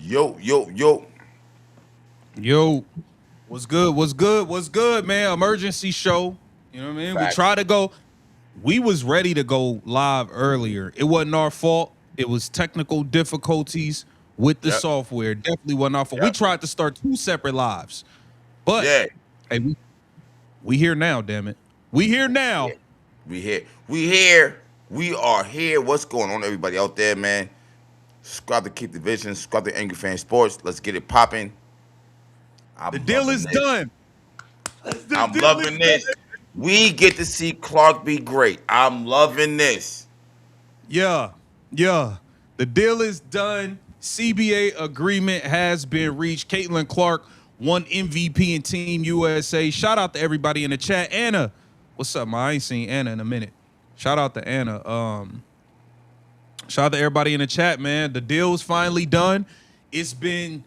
Yo, yo, yo. Yo, what's good? What's good? What's good, man? Emergency show. You know what I mean? We Facts. tried to go. We was ready to go live earlier. It wasn't our fault. It was technical difficulties with the Yep, software. Definitely wasn't our fault. We yep. tried to start two separate lives, but Yeah, hey, we here now. Damn it, we here yeah. now. We here. We here. We are here. What's going on, everybody out there, man? Subscribe to Keep the Vision. Subscribe to Angry Fan Sports. Let's get it popping. The I'm deal loving is this. done. The I'm deal is loving this. done. We get to see Clark be great. I'm loving this. Yeah, yeah. The deal is done. CBA agreement has been reached. Caitlin Clark won MVP in Team USA. Shout out to everybody in the chat. Anna, what's up, man? I ain't seen Anna in a minute. Shout out to Anna. Shout out to everybody in the chat, man. The deal's finally done. It's been,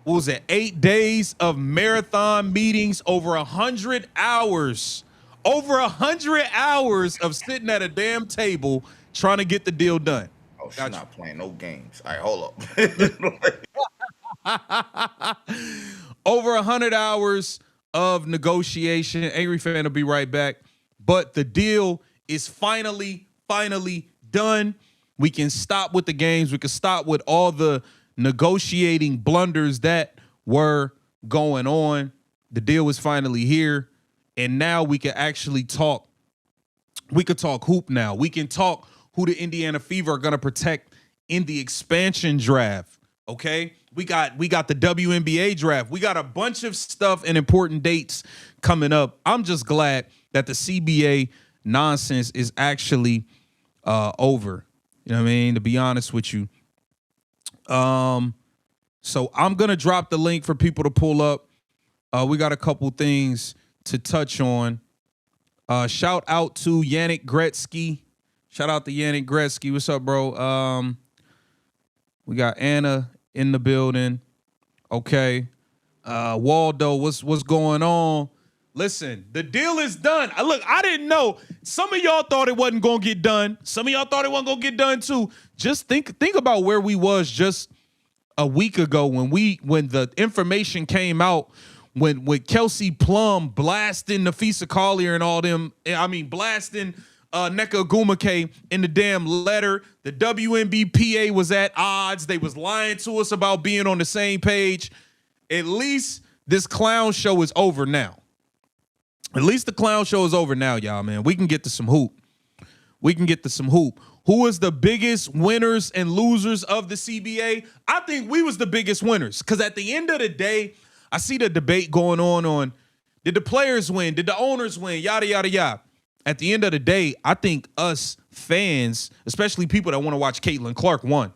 what was it, 8 days of marathon meetings, over 100 hours. Over 100 hours of sitting at a damn table trying to get the deal done. Oh, she's Got not playing no games. All right, hold up. you. Over 100 hours of negotiation. Angry fan will be right back. But the deal is finally done. We can stop with the games. We can stop with all the negotiating blunders that were going on. The deal is finally here. And now we can actually talk. We could talk hoop now. We can talk who the Indiana Fever are going to protect in the expansion draft. Okay? We got the WNBA draft. We got a bunch of stuff and important dates coming up. I'm just glad that the CBA nonsense is actually over. You know what I mean? To be honest with you. So I'm gonna drop the link for people to pull up. We got a couple things to touch on. Shout out to Yannick Gretzky. Shout out to Yannick Gretzky. What's up, bro? We got Anna in the building. Okay. Waldo, what's going on? Listen, the deal is done. Look, I didn't know. Some of y'all thought it wasn't gonna get done. Some of y'all thought it wasn't gonna get done too. Just think about where we was just a week ago when the information came out when with Kelsey Plum blasting Nafisa Collier and all them. I mean, blasting Neka Gumake in the damn letter. The WNBPA was at odds. They was lying to us about being on the same page. At least this clown show is over now. At least the clown show is over now, y'all, man. We can get to some hoop. Who is the biggest winners and losers of the CBA? I think we was the biggest winners because at the end of the day, I see the debate going on did the players win? Did the owners win? Yada, yada, yada. At the end of the day, I think us fans, especially people that want to watch Caitlin Clark, won.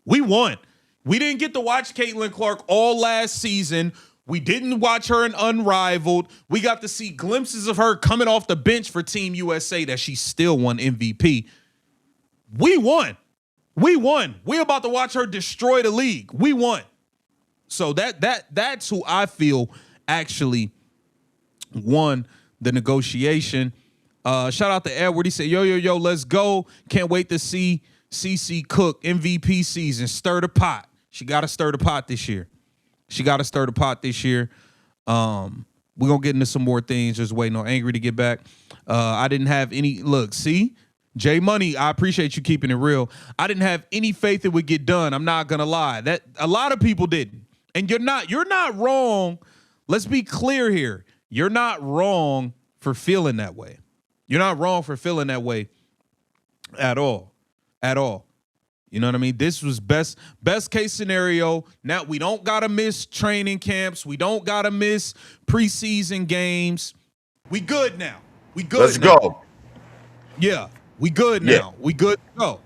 We won. We didn't get to watch Caitlin Clark all last season. We didn't watch her in Unrivaled. We got to see glimpses of her coming off the bench for Team USA that she still won MVP. We won. We're about to watch her destroy the league. We won. So that's who I feel actually won the negotiation. Shout out to Edward. He said, yo, let's go. Can't wait to see CC Cook MVP season. Stir the pot. She got to stir the pot this year. We're going to get into some more things. Just waiting on Angry to get back. I didn't have any. Look, see? J Money, I appreciate you keeping it real. I didn't have any faith it would get done. I'm not going to lie. That a lot of people didn't. And you're not wrong. Let's be clear here. You're not wrong for feeling that way. You're not wrong for feeling that way at all. At all. You know what I mean? This was best case scenario. Now we don't gotta miss training camps. We don't gotta miss preseason games. We good now. We good. Let's now. go. Yeah, we good now. We good to go.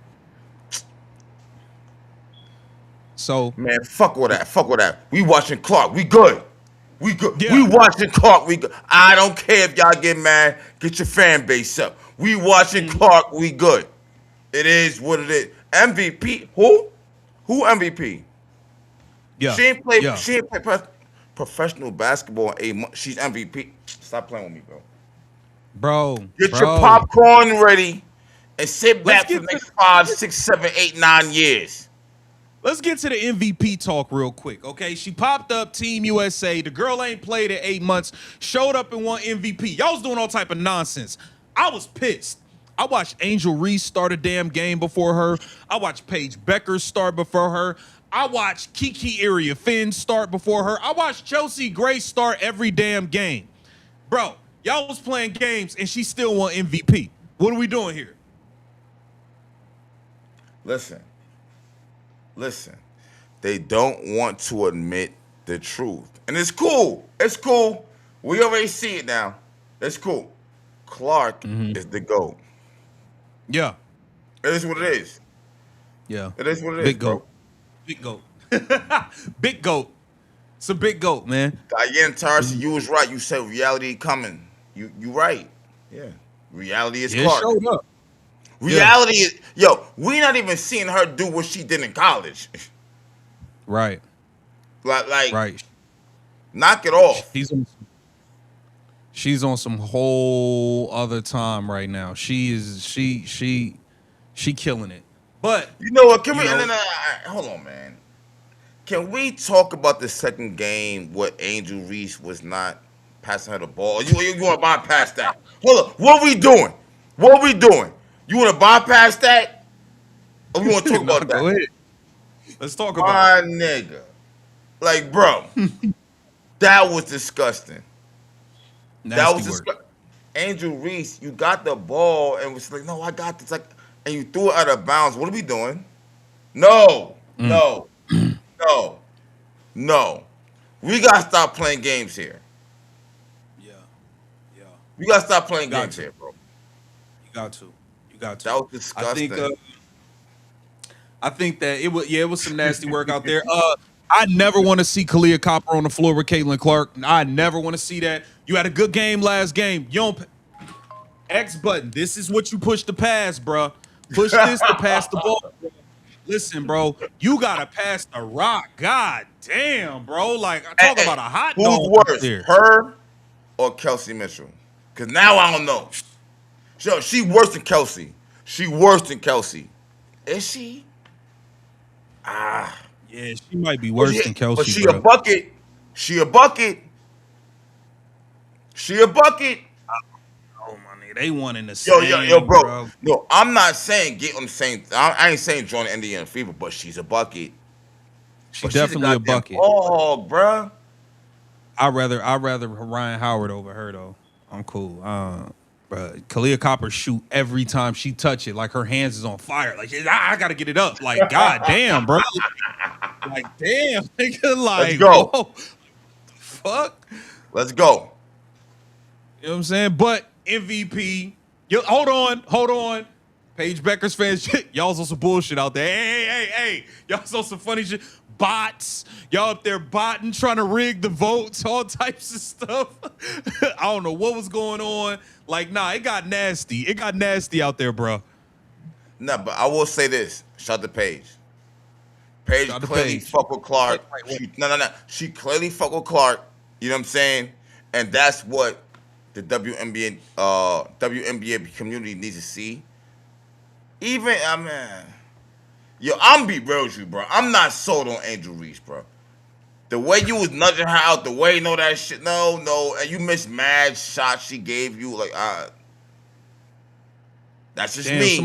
So Man, fuck with that. We watching Clark. We good. Yeah. We watching Clark. We good. I don't care if y'all get mad. Get your fan base up. We watching Clark. We good. It is what it is. MVP. Who? Who MVP? yeah, She ain't play. yeah. She ain't play professional basketball in 8 months. She's MVP. Stop playing with me, bro. Bro. Get your popcorn ready and sit Let's back for get the next 5, 6, 7, 8, 9 years. Let's get to the MVP talk real quick, okay? She popped up, Team USA. The girl ain't played in 8 months, showed up and won MVP. Y'all was doing all type of nonsense. I was pissed. I watched Angel Reese start a damn game before her. I watched Paige Becker start before her. I watched Kiki Area Finn start before her. I watched Chelsea Gray start every damn game. Bro, y'all was playing games and she still won MVP. What are we doing here? Listen. They don't want to admit the truth. And it's cool. It's cool. We already see it now. It's cool. Clark is the GOAT. Yeah. It is what it is. Yeah. It is what it is, Big bro. GOAT. Big GOAT. Big GOAT. It's a big GOAT, man. Diane Taurasi, you was right. You said reality coming. You right. Yeah. Reality is Clark. It showed up. Reality is, we not even seeing her do what she did in college. Right. Like Right. knock it off. She's on some whole other time right now. She killing it. But You know what? Can we? Hold on, man. Can we talk about the second game where Angel Reese was not passing her the ball? You want to bypass that? Hold on. What are we doing? What are we doing? You want to bypass that? Or we want to talk about that? Go ahead. Let's talk about My nigga. Like, bro, that was disgusting. That was disgusting. Angel Reese, you got the ball and was like, no, I got this. Like, and you threw it out of bounds. What are we doing? No. We got to stop playing games here. Yeah. We got to stop playing games here, bro. You got to. That was disgusting. I think that it was some nasty work out there. I never want to see Kalia Copper on the floor with Caitlin Clark. I never want to see that. You had a good game last game. You don't X button. This is what you push to pass, bro. Push this to pass the ball. Listen, bro, you gotta pass the rock. God damn, bro. Like, talk about a hot dog. Who's worse, her or Kelsey Mitchell? Because now I don't know. She worse than Kelsey. Is she? Yeah, she might be worse than Kelsey. But she bro. a bucket. Oh my nigga, they won in the same. Yo, bro. No, I'm not saying get on the same. I ain't saying join the Indiana Fever, but she's a bucket. She's definitely a bucket. Oh, bro. I'd rather Ryan Howard over her though. I'm cool. But Kalia Copper shoot every time she touch it, like her hands is on fire. Like I gotta get it up. Like god damn, bro. Like damn, nigga. Like let's go. Whoa, fuck. Let's go. You know what I'm saying? But MVP. Hold on. Paige Becker's fans, y'all's on some bullshit out there. Hey. Y'all's on some funny shit. Bots. Y'all up there botting, trying to rig the votes, all types of stuff. I don't know what was going on. Like, nah, it got nasty. It got nasty out there, bro. Nah, but I will say this. Shout to Paige. Paige clearly fuck with Clark. She clearly fuck with Clark. You know what I'm saying? And that's what the WNBA community needs to see. I'm be real with you, bro. I'm not sold on Angel Reese, bro. The way you was nudging her out the way, know that shit. No, and you missed mad shots she gave you. Like, that's just me.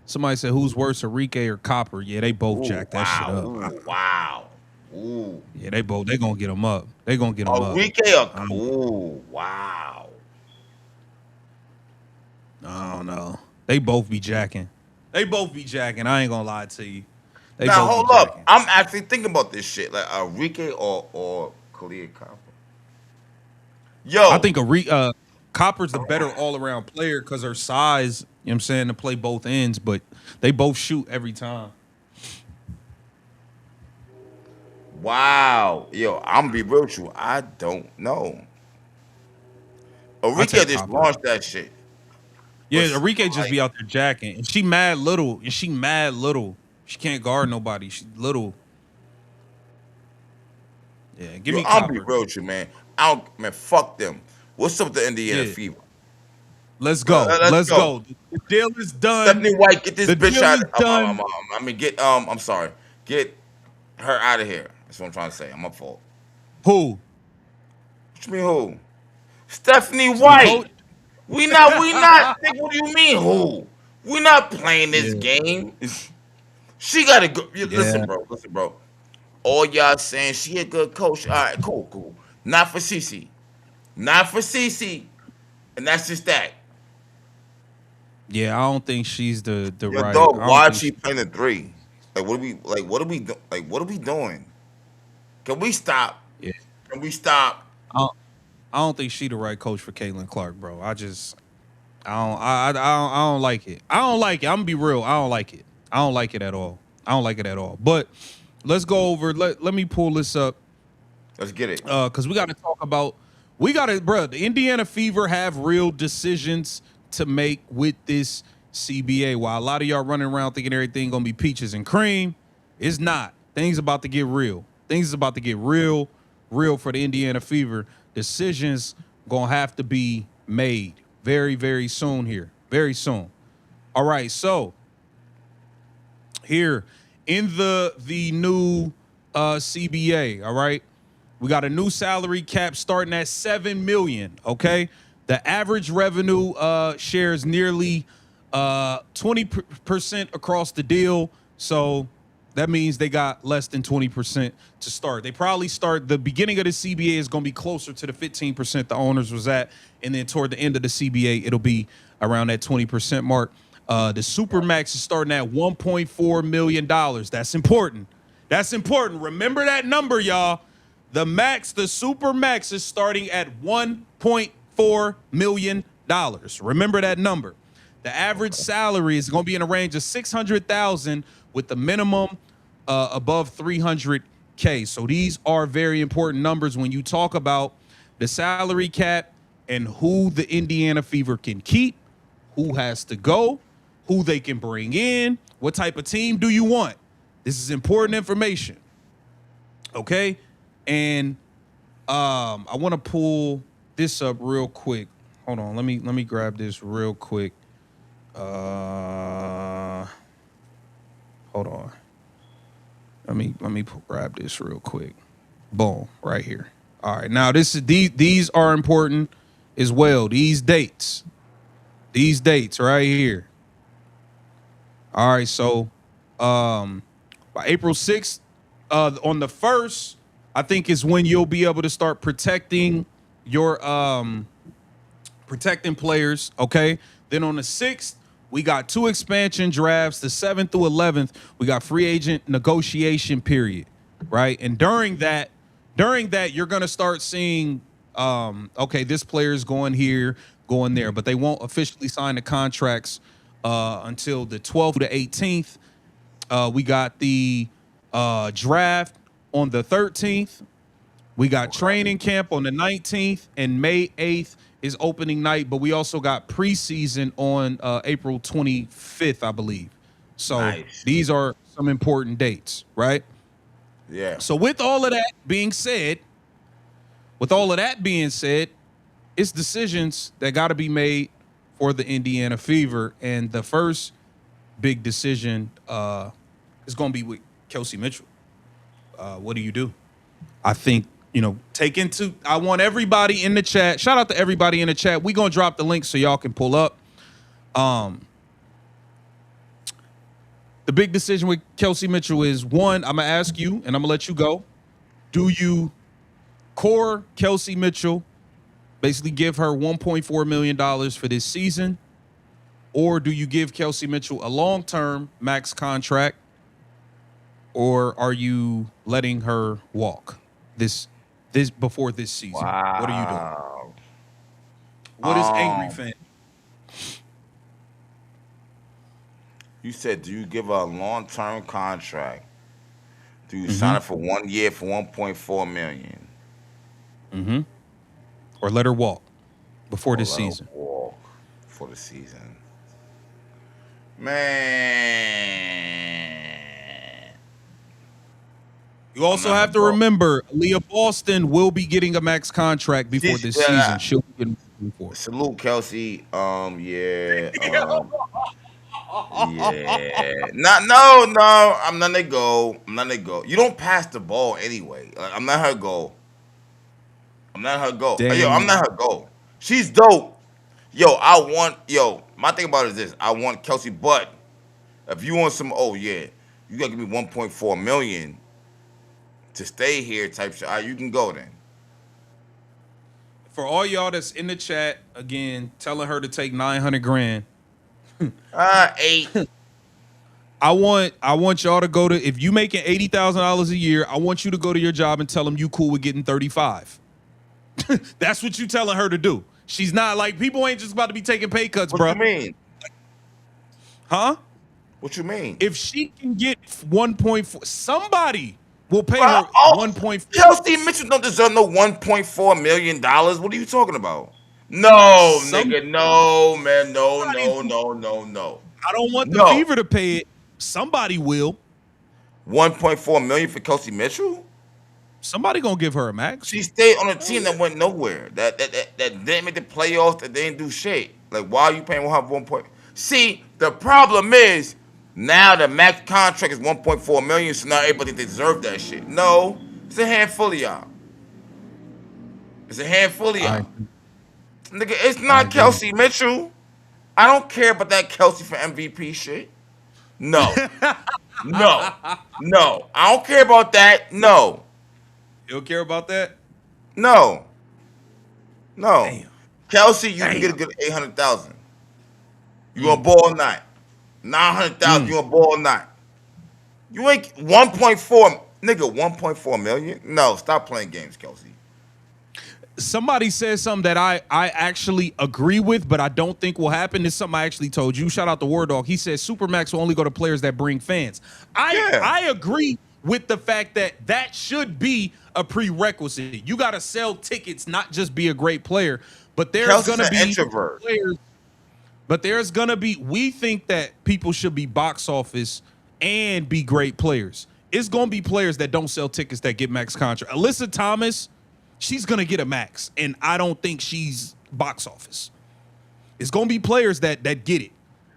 Somebody said who's worse, Enrique or Copper? Yeah, they both jacked that shit up. Wow. Ooh. Yeah, they gonna get them up. They gonna get them up. Enrique or wow. I don't know. They both be jacking. I ain't gonna lie to you. Now hold up. I'm actually thinking about this shit. Like Enrique or Kalia Copper. Yo, I think Copper's the better all around player because her size. You know what I'm saying, to play both ends, but they both shoot every time. Wow. Yo, I'm gonna be real with you. I don't know. Enrique just launched that shit. Yeah, Enrique just be out there jacking. And she mad little. She can't guard nobody. She's little. Yeah, give me Copper. I'll be real with you, man. Fuck them. What's up with the Indiana Fever? Let's go. Let's go. The deal is done. Stephanie White, get this bitch out. Done. I'm sorry. Get her out of here. That's what I'm trying to say. I'm my fault. Who? What you mean who? Stephanie She the White. coach? We not. Think, what do you mean who? We not playing this Yeah. game. She gotta go. Yeah. Listen, bro. All y'all saying she a good coach. All right, cool. Not for CC. Not for CC. And that's just that. Yeah, I don't think she's the Yo, right. dog, I don't why is think she she. playing the three? What are we doing? Can we stop? Yeah. Can we stop? I don't think she the right coach for Caitlin Clark, bro. I don't like it. I don't like it. I'm gonna be real. I don't like it. I don't like it at all. I don't like it at all. But let's go over. Let me pull this up. Let's get it. Because we got to talk about. We got to, bro. The Indiana Fever have real decisions to make with this CBA. While a lot of y'all running around thinking everything gonna be peaches and cream, it's not. Things about to get real. Things is about to get real for the Indiana Fever. Decisions gonna have to be made very, very soon here. Very soon. All right, so here in the new CBA, all right, we got a new salary cap starting at 7 million. Okay, the average revenue shares nearly 20% across the deal, so that means they got less than 20% to start. They probably start the beginning of the CBA is going to be closer to the 15% the owners was at, and then toward the end of the CBA it'll be around that 20% mark. The Supermax is starting at $1.4 million. That's important. That's important. Remember that number, y'all. The Supermax is starting at $1.4 million. Remember that number. The average salary is going to be in a range of $600,000 with the minimum above $300K. So these are very important numbers when you talk about the salary cap and who the Indiana Fever can keep, who has to go, who they can bring in, what type of team do you want. This is important information. Okay? And I want to pull this up real quick. Hold on, let me grab this real quick. Hold on. Let me grab this real quick. Boom, right here. All right, now these are important as well. These dates right here. All right, so by April 6th, on the 1st, I think is when you'll be able to start protecting your protecting players. Okay, then on the 6th, we got 2 expansion drafts. The 7th through 11th, we got free agent negotiation period, right? And during that, you're gonna start seeing, okay, this player is going here, going there, but they won't officially sign the contracts until the 12th to the 18th. We got the draft on the 13th. We got training camp on the 19th, and May 8th is opening night, but we also got preseason on April 25th, I believe. So Nice. these are some important dates, right? Yeah. So with all of that being said, it's decisions that got to be made for the Indiana Fever, and the first big decision is going to be with Kelsey Mitchell. What do you do? I think, I want everybody in the chat. Shout out to everybody in the chat. We're going to drop the link so y'all can pull up. The big decision with Kelsey Mitchell is, one, I'm going to ask you, and I'm going to let you go. Do you core Kelsey Mitchell, basically give her $1.4 million for this season? Or do you give Kelsey Mitchell a long-term max contract? Or are you letting her walk this before this season? Wow. What are you doing? What is angry fan? You said, do you give her a long-term contract? Do you sign her for 1 year for 1.4 million? Or let her walk before Or this let her season? walk for the season? Man. You also have to remember, Leah Boston will be getting a max contract before this season. She'll be getting before. Salute, Kelsey. Yeah. Yeah. Not no, no. I'm not gonna go. I'm not gonna go. You don't pass the ball anyway. Like, I'm not her goal. I'm not her goal. Yo, I'm Dang. not her goal. She's dope. Yo, my thing about it is this. I want Kelsey, but if you want some, oh yeah, you gotta give me 1.4 million to stay here type shit. All right, you can go then. For all y'all that's in the chat, again, telling her to take 900 grand. Eight. I want y'all to go to, if you making $80,000 a year, I want you to go to your job and tell them you cool with getting 35. That's what you telling her to do. She's not like, people ain't just about to be taking pay cuts, What bro. you mean? Huh? What you mean? If she can get 1.4, somebody will pay her 1.4. Kelsey Mitchell don't deserve no 1.4 million dollars. What are you talking about? No, Some nigga, no, man, no, somebody no, will. no, no, no, I don't want the no. Fever to pay it. Somebody will. 1.4 million for Kelsey Mitchell? Somebody gonna give her a max. She stayed on a team that went nowhere. That didn't make the playoffs. That didn't do shit. Like, why are you paying her 1 point? See, the problem is now the max contract is 1.4 million. So now everybody deserve that shit. No, it's a handful of y'all. It's a handful of I y'all. Nigga, it's I not agree. Kelsey Mitchell. I don't care about that Kelsey for MVP shit. No, no, no. I don't care about that. No, You don't care about that? no, no. Damn. Kelsey, you can get a Damn. good 800,000. You gonna Mm. ball or not? 900,000. You Mm. gonna ball or not? You ain't 1.4 nigga. 1.4 million? No, stop playing games, Kelsey. Somebody said something that I actually agree with, but I don't think will happen. This is something I actually told you. Shout out to War Dog. He says Supermax will only go to players that bring fans. Yeah. I agree with the fact that that should be a prerequisite. You got to sell tickets, not just be a great player. But there's Kelsey's gonna an be introvert. players. But there's gonna be. We think that people should be box office and be great players. It's gonna be players that don't sell tickets that get max contract. Alyssa Thomas, she's gonna get a max, and I don't think she's box office. It's gonna be players that get it.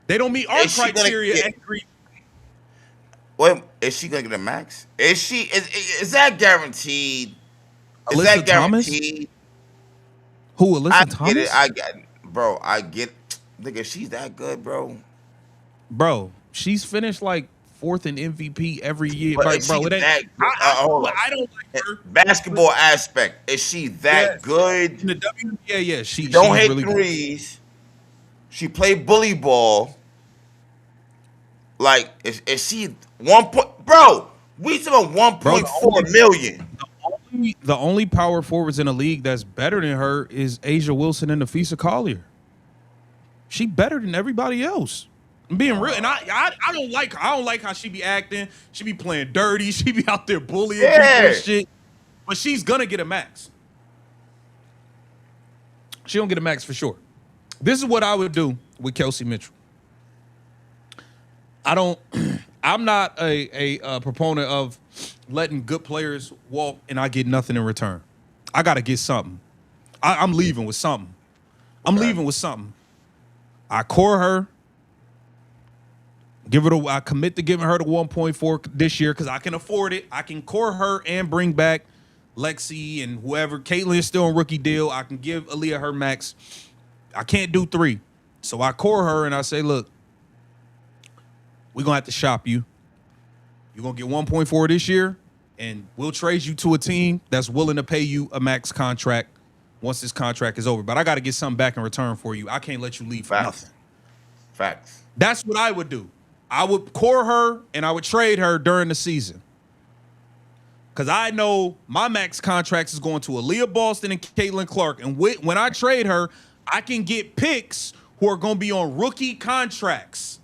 They don't meet our Is she gonna criteria. get? Wait, is she gonna get a max? Is she? Is that guaranteed? Is Alyssa that Thomas? guaranteed? Who? I Alyssa get it. Thomas? I got, bro. I get. Nigga, she's that good, bro. Bro, she's finished like fourth in MVP every year. But Like, is she bro, it ain't. that good? Hold on. I don't like her. Basketball aspect, is she that Yes. good? In the WNBA, yeah, Don't she's hit really good. threes. She played bully ball. Like, is she 1 point? Bro, we talking about Bro, 1.4 million. the only power forwards in the league that's better than her is Asia Wilson and Nafisa Collier. She better than everybody else. I'm being real, and I don't like her. I don't like how she be acting. She be playing dirty. She be out there bullying people Yeah. and shit. But she's gonna get a max. She don't get a max for sure. This is what I would do with Kelsey Mitchell. I don't. I'm not a proponent of letting good players walk and I get nothing in return. I gotta get something. I'm leaving with something. I'm Okay. leaving with something. I core her. I commit to giving her the 1.4 this year because I can afford it. I can core her and bring back Lexi and whoever. Caitlyn is still on rookie deal. I can give Aaliyah her max. I can't do 3. So I core her and I say, look, we're gonna have to shop you. You're gonna get 1.4 this year, and we'll trade you to a team that's willing to pay you a max contract once this contract is over. But I gotta get something back in return for you. I can't let you leave for Facts. nothing. Facts. That's what I would do. I would core her and I would trade her during the season. Because I know my max contracts is going to Aaliyah Boston and Caitlin Clark. And when I trade her, I can get picks who are going to be on rookie contracts.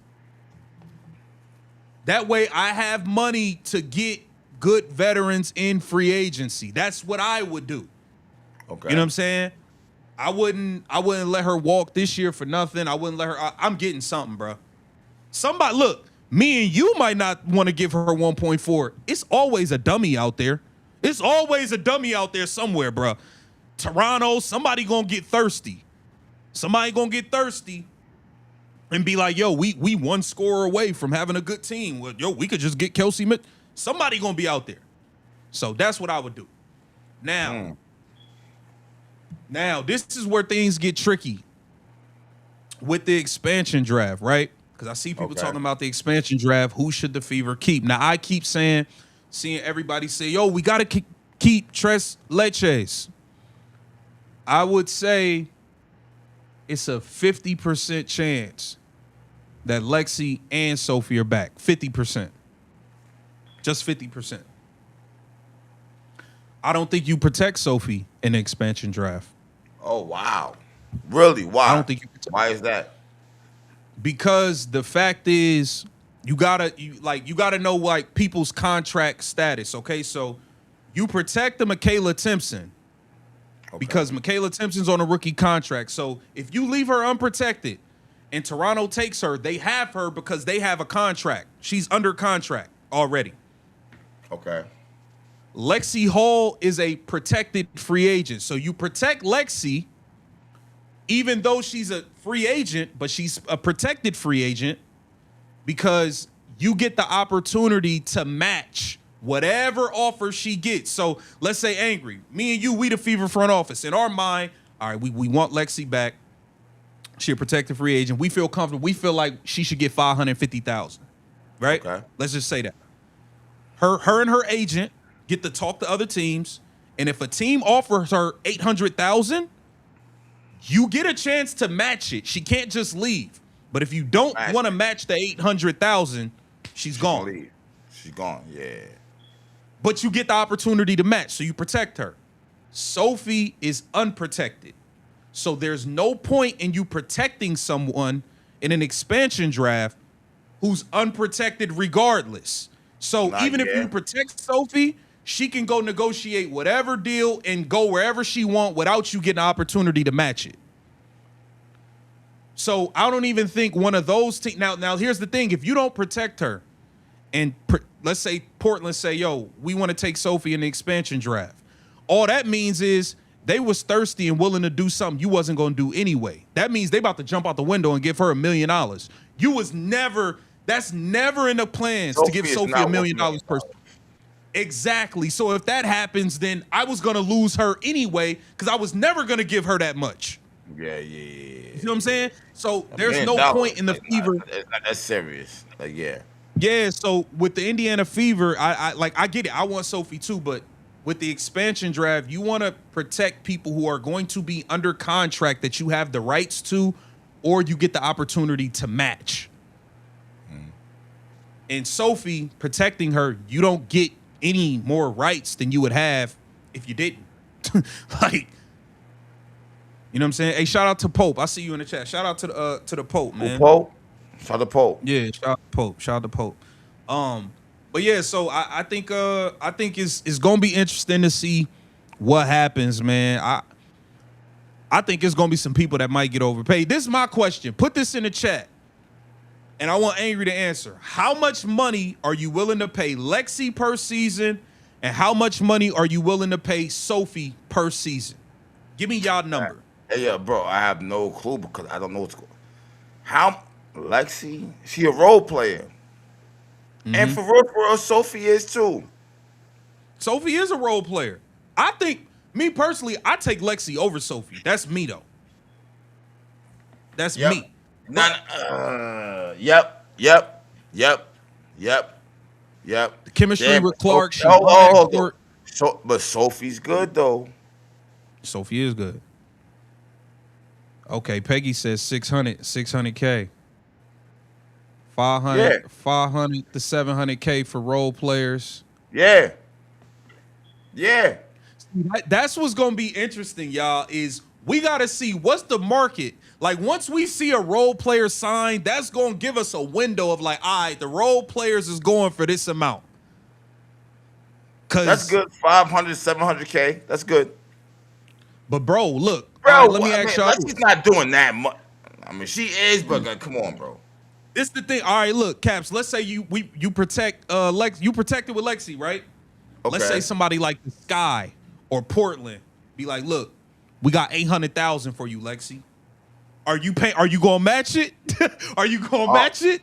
That way I have money to get good veterans in free agency. That's what I would do. Okay. You know what I'm saying? I wouldn't let her walk this year for nothing. I wouldn't let her. I'm getting something, bro. Somebody, look, me and you might not want to give her 1.4. It's always a dummy out there. It's always a dummy out there somewhere, bro. Toronto, somebody gonna get thirsty. Somebody gonna get thirsty. and be like, yo, we one score away from having a good team. Well, yo, we could just get Kelsey Mitchell. Somebody gonna be out there. So that's what I would do. Now, this is where things get tricky with the expansion draft, right? Because I see people talking about the expansion draft. Who should the Fever keep? Now, I keep seeing everybody say, yo, we got to keep Tres Leches. I would say it's a 50% chance that Lexi and Sophie are back. 50%. Just 50%. I don't think you protect Sophie in the expansion draft. Oh, wow. Really? Why? I don't think you protect. Why is that? Because the fact is, you gotta know like people's contract status. Okay, so you protect the Michaela Timpson because Michaela Timpson's on a rookie contract. So if you leave her unprotected and Toronto takes her, they have her because they have a contract. She's under contract already. Okay. Lexi Hall is a protected free agent. So you protect Lexi, even though she's a free agent, but she's a protected free agent because you get the opportunity to match whatever offer she gets. So let's say Angry, me and you, we the Fever front office. In our mind, all right, we want Lexi back. She a protected free agent. We feel comfortable. We feel like she should get $550,000, right? Okay. Let's just say that. Her and her agent get to talk to other teams, and if a team offers her $800,000, you get a chance to match it. She can't just leave. But if you don't want to match the $800,000, she's gone. Leave. She's gone. Yeah. But you get the opportunity to match, so you protect her. Sophie is unprotected. So there's no point in you protecting someone in an expansion draft who's unprotected regardless. So even if you protect Sophie, she can go negotiate whatever deal and go wherever she want without you getting an opportunity to match it. So I don't even think one of those teams. Now here's the thing: if you don't protect her, and let's say Portland say, "Yo, we want to take Sophie in the expansion draft," all that means is they was thirsty and willing to do something you wasn't going to do anyway. That means they about to jump out the window and give her $1 million. You was never. That's never in the plans to give Sophie $1 million per. Exactly. So if that happens, then I was going to lose her anyway because I was never going to give her that much. Yeah. You know what I'm saying? So there's no point in the Fever. It's not that serious. Like, yeah. Yeah, so with the Indiana Fever, I get it. I want Sophie too, but with the expansion draft, you want to protect people who are going to be under contract that you have the rights to, or you get the opportunity to match. And Sophie, protecting her, you don't get any more rights than you would have if you didn't. Like, you know what I'm saying? Hey, shout out to Pope. I see you in the chat. Shout out to the Pope, man. Pope? Shout out to Pope. Yeah, shout out to Pope. Shout out to Pope. But yeah, so I think it's gonna be interesting to see what happens, man. I think it's gonna be some people that might get overpaid. This is my question. Put this in the chat. And I want Angry to answer. How much money are you willing to pay Lexi per season? And how much money are you willing to pay Sophie per season? Give me y'all number. Yeah, bro, I have no clue because I don't know what's going on. How Lexi, she a role player. And for real, Sophie is too. Sophie is a role player. I think, me personally, I take Lexi over Sophie. That's me, though. That's me. Yep. The chemistry with Clark. But Sophie's good though. Sophie is good. Okay, Peggy says 600K. 500 to 700K for role players. Yeah. That's what's gonna be interesting, y'all. Is we gotta see what's the market. Like, once we see a role player sign, that's going to give us a window of like, all right, the role players is going for this amount. That's good. 500, 700K. That's good. But, bro, look. Bro, let me ask y'all. She's not doing that much. I mean, she is, but come on, bro. It's the thing. All right, look, Caps, let's say you protect Lex. You protected with Lexi, right? Okay. Let's say somebody like the Sky or Portland be like, look, we got $800,000 for you, Lexi. Are you gonna match it? Are you gonna Uh, match it?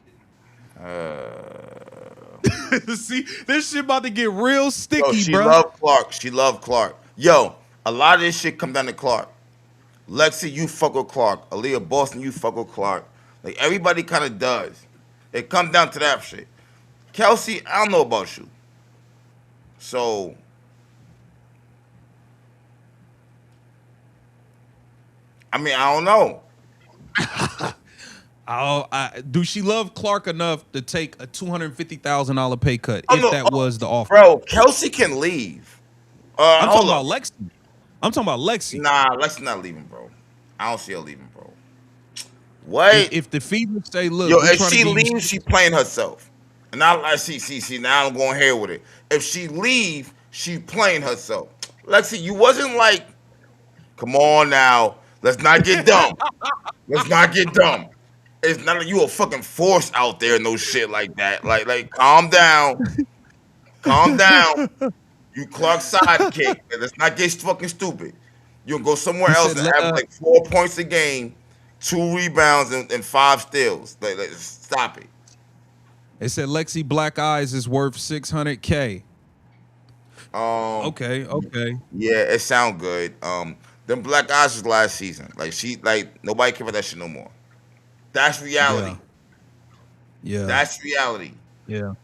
See, this shit about to get real Yo, sticky, she bruh. loved Clark. She loved Clark. Yo, a lot of this shit come down to Clark. Lexi, you fuck with Clark. Aaliyah Boston, you fuck with Clark. Like everybody kind of does. It comes down to that shit. Kelsey, I don't know about you. So I mean, I don't know. Do she love Clark enough to take a $250,000 pay cut Oh if no, that was the offer? bro. Kelsey can leave. I'm talking Hold up. about Lexi. I'm talking about Lexi. Nah, Lexi not leaving, bro. I don't see her leaving, bro. If What? if the Fever say, Yo, look, we if trying to she give you leaves, she playing herself. And now I see. Now I'm going here with it. If she leave, she playing herself. Lexi, you wasn't like, come on now. Let's not get dumb. Let's not get dumb. It's not like you a fucking force out there, no shit like that. Like, calm down. Calm down. You Clark sidekick. Let's not get fucking stupid. You can go somewhere he else said and have like 4 points a game, 2 rebounds, and 5 steals. Like, stop it. they said Lexi Black Eyes is worth 600K. Um, Okay. yeah, it sound good. Them Black Eyes was last season. Like nobody care about that shit no more. That's Yeah. reality. Yeah. That's reality. Yeah.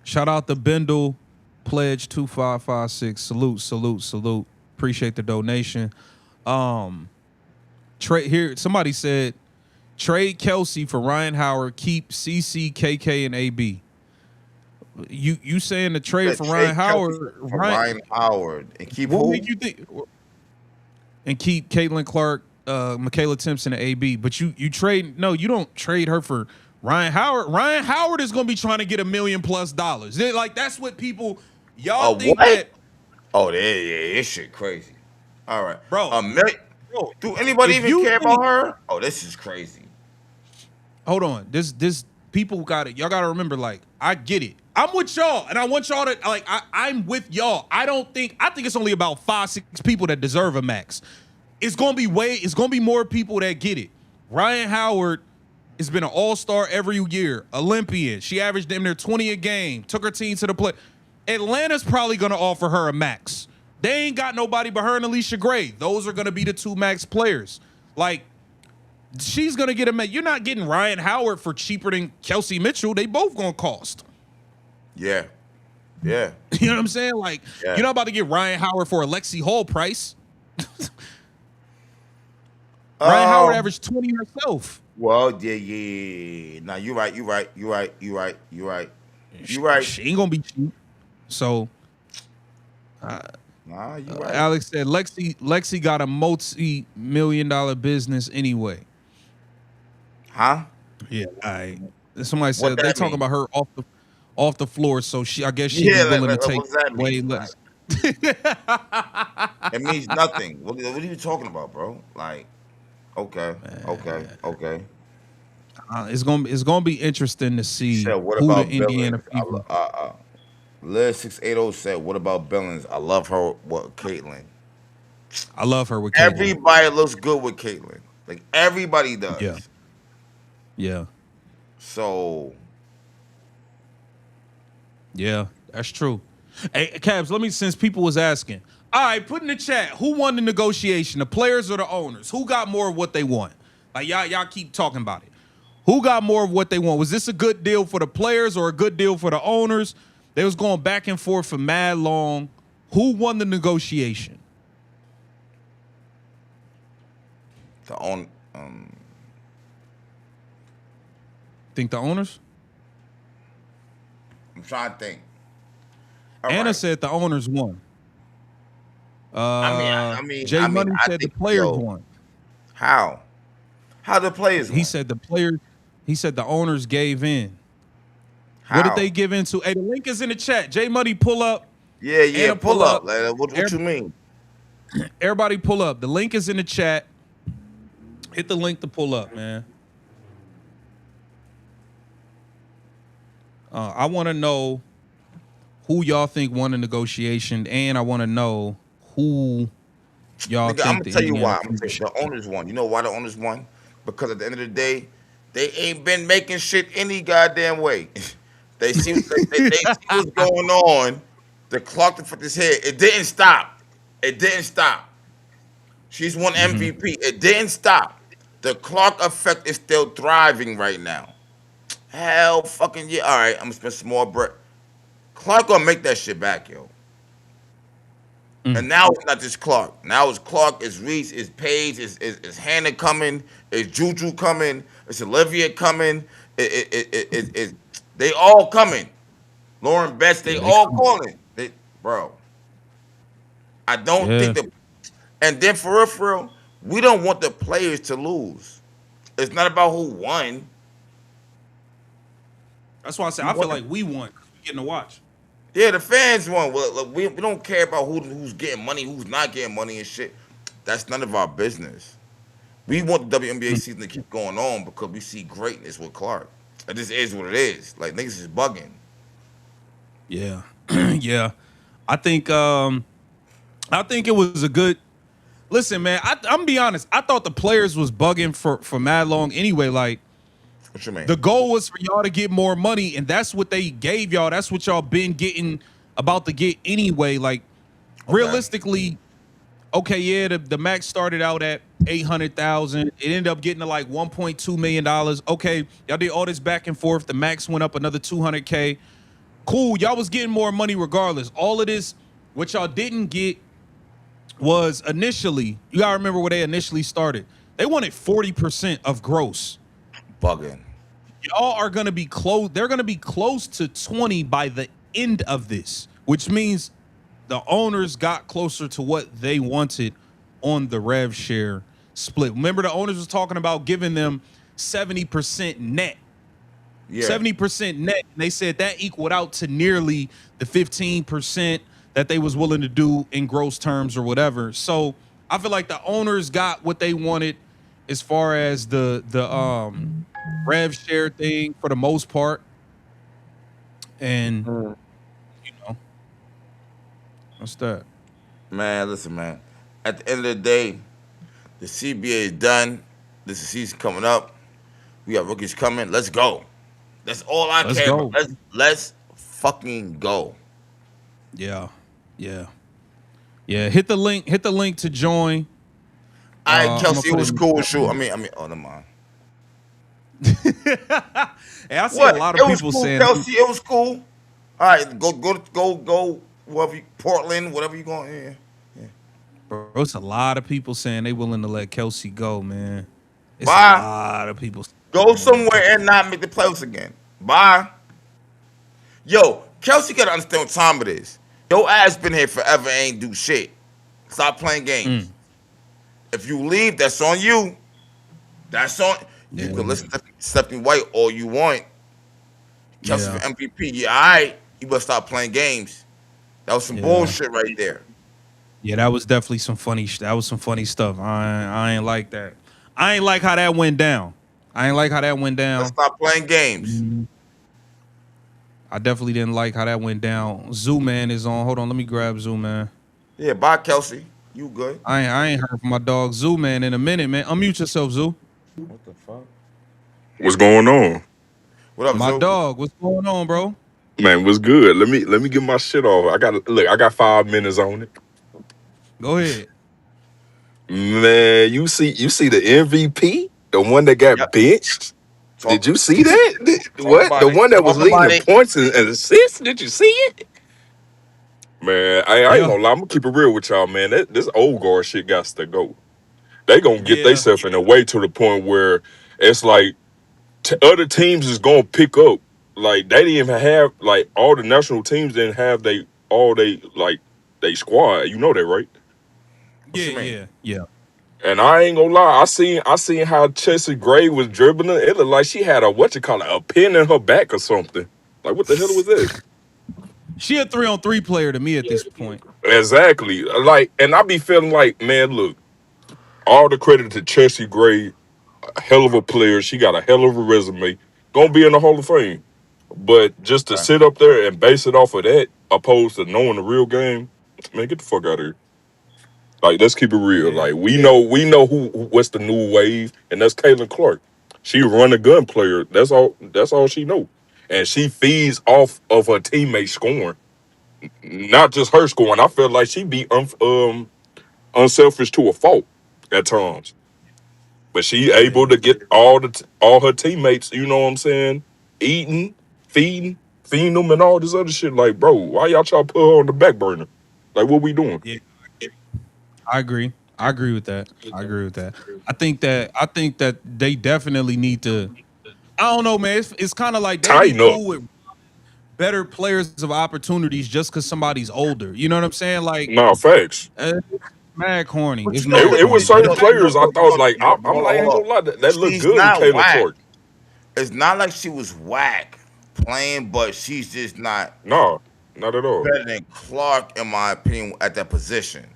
Shout out to Bendel Pledge 2556. Salute. Appreciate the donation. Trade here. Somebody said trade Kelsey for Ryan Howard. Keep CC, KK, and AB. You saying the trade for Ryan Howard? For Ryan Howard and keep What who? make you think? And keep Caitlin Clark, Michaela Timpson, and AB. But you trade? No, you don't trade her for Ryan Howard. Ryan Howard is going to be trying to get $1 million+ dollars. Like that's what people y'all think what? that. Oh, yeah, this shit crazy. All right, Bro, bro, do anybody if even you care think, about her? Oh, this is crazy. hold on, this people got it. Y'all got to remember. Like I get it. I'm with y'all, and I want y'all to like. I'm with y'all. I think it's only about 5-6 people that deserve a max. It's gonna be more people that get it. Ryan Howard has been an all-star every year, Olympian. She averaged damn near 20 a game, took her team to the play. Atlanta's probably gonna offer her a max. They ain't got nobody but her and Alicia Gray. Those are gonna be the 2 max players. Like, she's gonna get a max. You're not getting Ryan Howard for cheaper than Kelsey Mitchell. They both gonna cost. Yeah, yeah. You know what I'm saying? Like, Yeah. you're not about to get Ryan Howard for a Lexi Hall price. Ryan Howard averaged 20 herself. Well, yeah. Now you're right. You're right. She ain't gonna be cheap. So, Nah, you right. Alex said Lexi got a multi-million-dollar business anyway. Huh? Yeah, somebody said What they that talking mean? about her off the floor, so I guess she'd Yeah, be willing like, to take what's that way mean? less. It means nothing. What are you talking about, bro? Like, okay. It's gonna be interesting to see Said, what who the about Indiana Billings? Fever. Liz 680 said, what about Billings? I love her. What, Caitlyn? I love her with Caitlyn. Everybody looks good with Caitlyn. Like, everybody Yeah, does. yeah, So, yeah. That's true. Hey, Cabs, since people was asking, all right, put in the chat who won the negotiation, the players or the owners? Who got more of what they want? Like y'all keep talking about it. Who got more of what they want? Was this a good deal for the players or a good deal for the owners? They was going back and forth for mad long. Who won the negotiation? the own, Think the owners? I'm trying to think. All Anna right. said the owners won. Jay Money I said the think, players yo, won. How? How the players He won? said the players. He said the owners gave in. How? What did they give into? Hey, the link is in the chat. Jay Money, pull up. Yeah, Anna, pull up. Like, what Every- you mean? Everybody, pull up. The link is in the chat. Hit the link to pull up, man. I want to know who y'all think won the negotiation, and I want to know who y'all Nigga, think I'm gonna the tell you Indiana why. I'm gonna Fever tell you, the owners won. You know why the owners won? Because at the end of the day, They ain't been making shit any goddamn way. They see what's going on. The clock to his head. It didn't stop. It didn't stop. She's won Hmm. MVP. It didn't stop. The Clark effect is still thriving right now. Hell fucking yeah. All right, I'm gonna spend some more bread. Clark gonna make that shit back, yo. And Mm. now it's not just Clark. Now it's Clark, it's Reese, it's Paige, it's Hannah coming, it's Juju coming, it's Olivia coming, they all coming. Lauren Betts, they Yeah, they all come. calling. Bro, I don't Yeah, think the and then for real, we don't want the players to lose. It's not about who won. that's why I say We I feel want the, like we won. We getting to watch. yeah, the fans won. Well, look, we don't care about who's getting money, who's not getting money and shit. That's none of our business. We want the WNBA Mm. season to keep going on because we see greatness with Clark. It just is what it is. Like niggas is bugging. Yeah, yeah. I think I think it was a good. Listen, man. I'm gonna be honest. I thought the players was bugging for mad long anyway. Like What you mean? the goal was for y'all to get more money, and that's what they gave y'all. That's what y'all been getting about to get anyway. Like Okay. realistically, okay, yeah, the max started out at 800,000. It ended up getting to like 1.2 million dollars. Okay, y'all did all this back and forth. The max went up another 200K. Cool, y'all was getting more money regardless. All of this, what y'all didn't get was initially. You gotta remember where they initially started. They wanted 40% of gross. Bugging. Y'all are gonna be close. They're gonna be close to 20 by the end of this, which means the owners got closer to what they wanted on the rev share split. Remember, the owners was talking about giving them 70% net. Yeah. 70% net. And they said that equaled out to nearly the 15% that they was willing to do in gross terms or whatever. So I feel like the owners got what they wanted as far as the rev share thing for the most part. And you know, what's that? Man, listen, man. At the end of the day, the CBA is done. This is season coming up. We got rookies coming. Let's go. That's all I Let's care about. go. Let's fucking go. Yeah. Yeah. Yeah. Hit the link. Hit the link to join. All right, I'm gonna Kelsey, it put it was in cool with you. Oh, never mind. Hey, I see a What? lot of It was people cool, saying, Kelsey. It was cool. All right, go. Wherever Portland, whatever you going. Yeah. Yeah. bro, it's a lot of people saying they willing to let Kelsey go, man. It's a Bye. lot of people Go willing to let somewhere Kelsey. and not make the playoffs again. Bye. Yo, Kelsey gotta understand what time it is. Your ass been here forever, ain't do shit. Stop playing games. Mm, If you leave, that's on you. That's on. You yeah, can listen to Stephanie White all you want. Kelsey yeah, for MVP. Yeah, all right. You better stop playing games. That was some yeah, bullshit right there. yeah. That was definitely some funny. That was some funny stuff. I ain't like that. I ain't like how that went down. I ain't like how that went Let's down. stop playing games. Mhm. I definitely didn't like how that went down. Zoo Man is on. Hold on, let me grab Zoo Man. Yeah, bye, Kelsey. You good? I ain't heard from my dog Zoo Man in a minute, man. Unmute yourself, Zoo. What the fuck? What's going on? What up, My Zoo? dog, what's going on, bro? Man, what's good? Let me get my shit off. I got 5 minutes on it. Go ahead. Man, you see the MVP? The one that got Yep. benched? Did Talk. you see that? Talk What? about The it. one that was Talk leading about the it. points and assists? Did you see it? Man, I ain't Yeah, gonna lie, I'm gonna keep it real with y'all, man. This old guard shit got to go. They gonna get yeah, themselves in the way to the point where it's like other teams is gonna pick up. Like they didn't even have like all the national teams didn't have they squad. You know that, right? What yeah, you mean? yeah, yeah. And I ain't gonna lie, I seen how Chelsea Gray was dribbling. It looked like she had a pin in her back or something. Like what the hell was that? She a 3-on-3 player to me at this point. Exactly. Like, and I be feeling like, man, look, all the credit to Chelsea Gray, a hell of a player. She got a hell of a resume. Gonna be in the Hall of Fame. But just to Okay. sit up there and base it off of that, opposed to knowing the real game, man, get the fuck out of here. Like, let's keep it real. Yeah, Like, we know what's the new wave, and that's Caitlin Clark. She run a gun player. That's all. That's all she know. And she feeds off of her teammates scoring, not just her scoring. I feel like she be unselfish to a fault at times, but she able to get all her teammates. You know what I'm saying? Eating, feeding them, and all this other shit. Like, bro, why y'all try to put her on the back burner? Like, what we doing? Yeah, I agree. I agree with that. I agree with that. I think that they definitely need to. I don't know, man. It's kind of like they be Tighten up. cool with better players of opportunities just because somebody's older. You know what I'm saying? Like, Nah, facts. it's mad corny. But It's you know mad the It corny, was bro. certain players I thought like I'm like I ain't hold gonna on. lie that looked She's good in not Caitlin whack. Clark. It's not like she was whack playing, but she's just not No, not at all. better than Clark, in my opinion, at that position.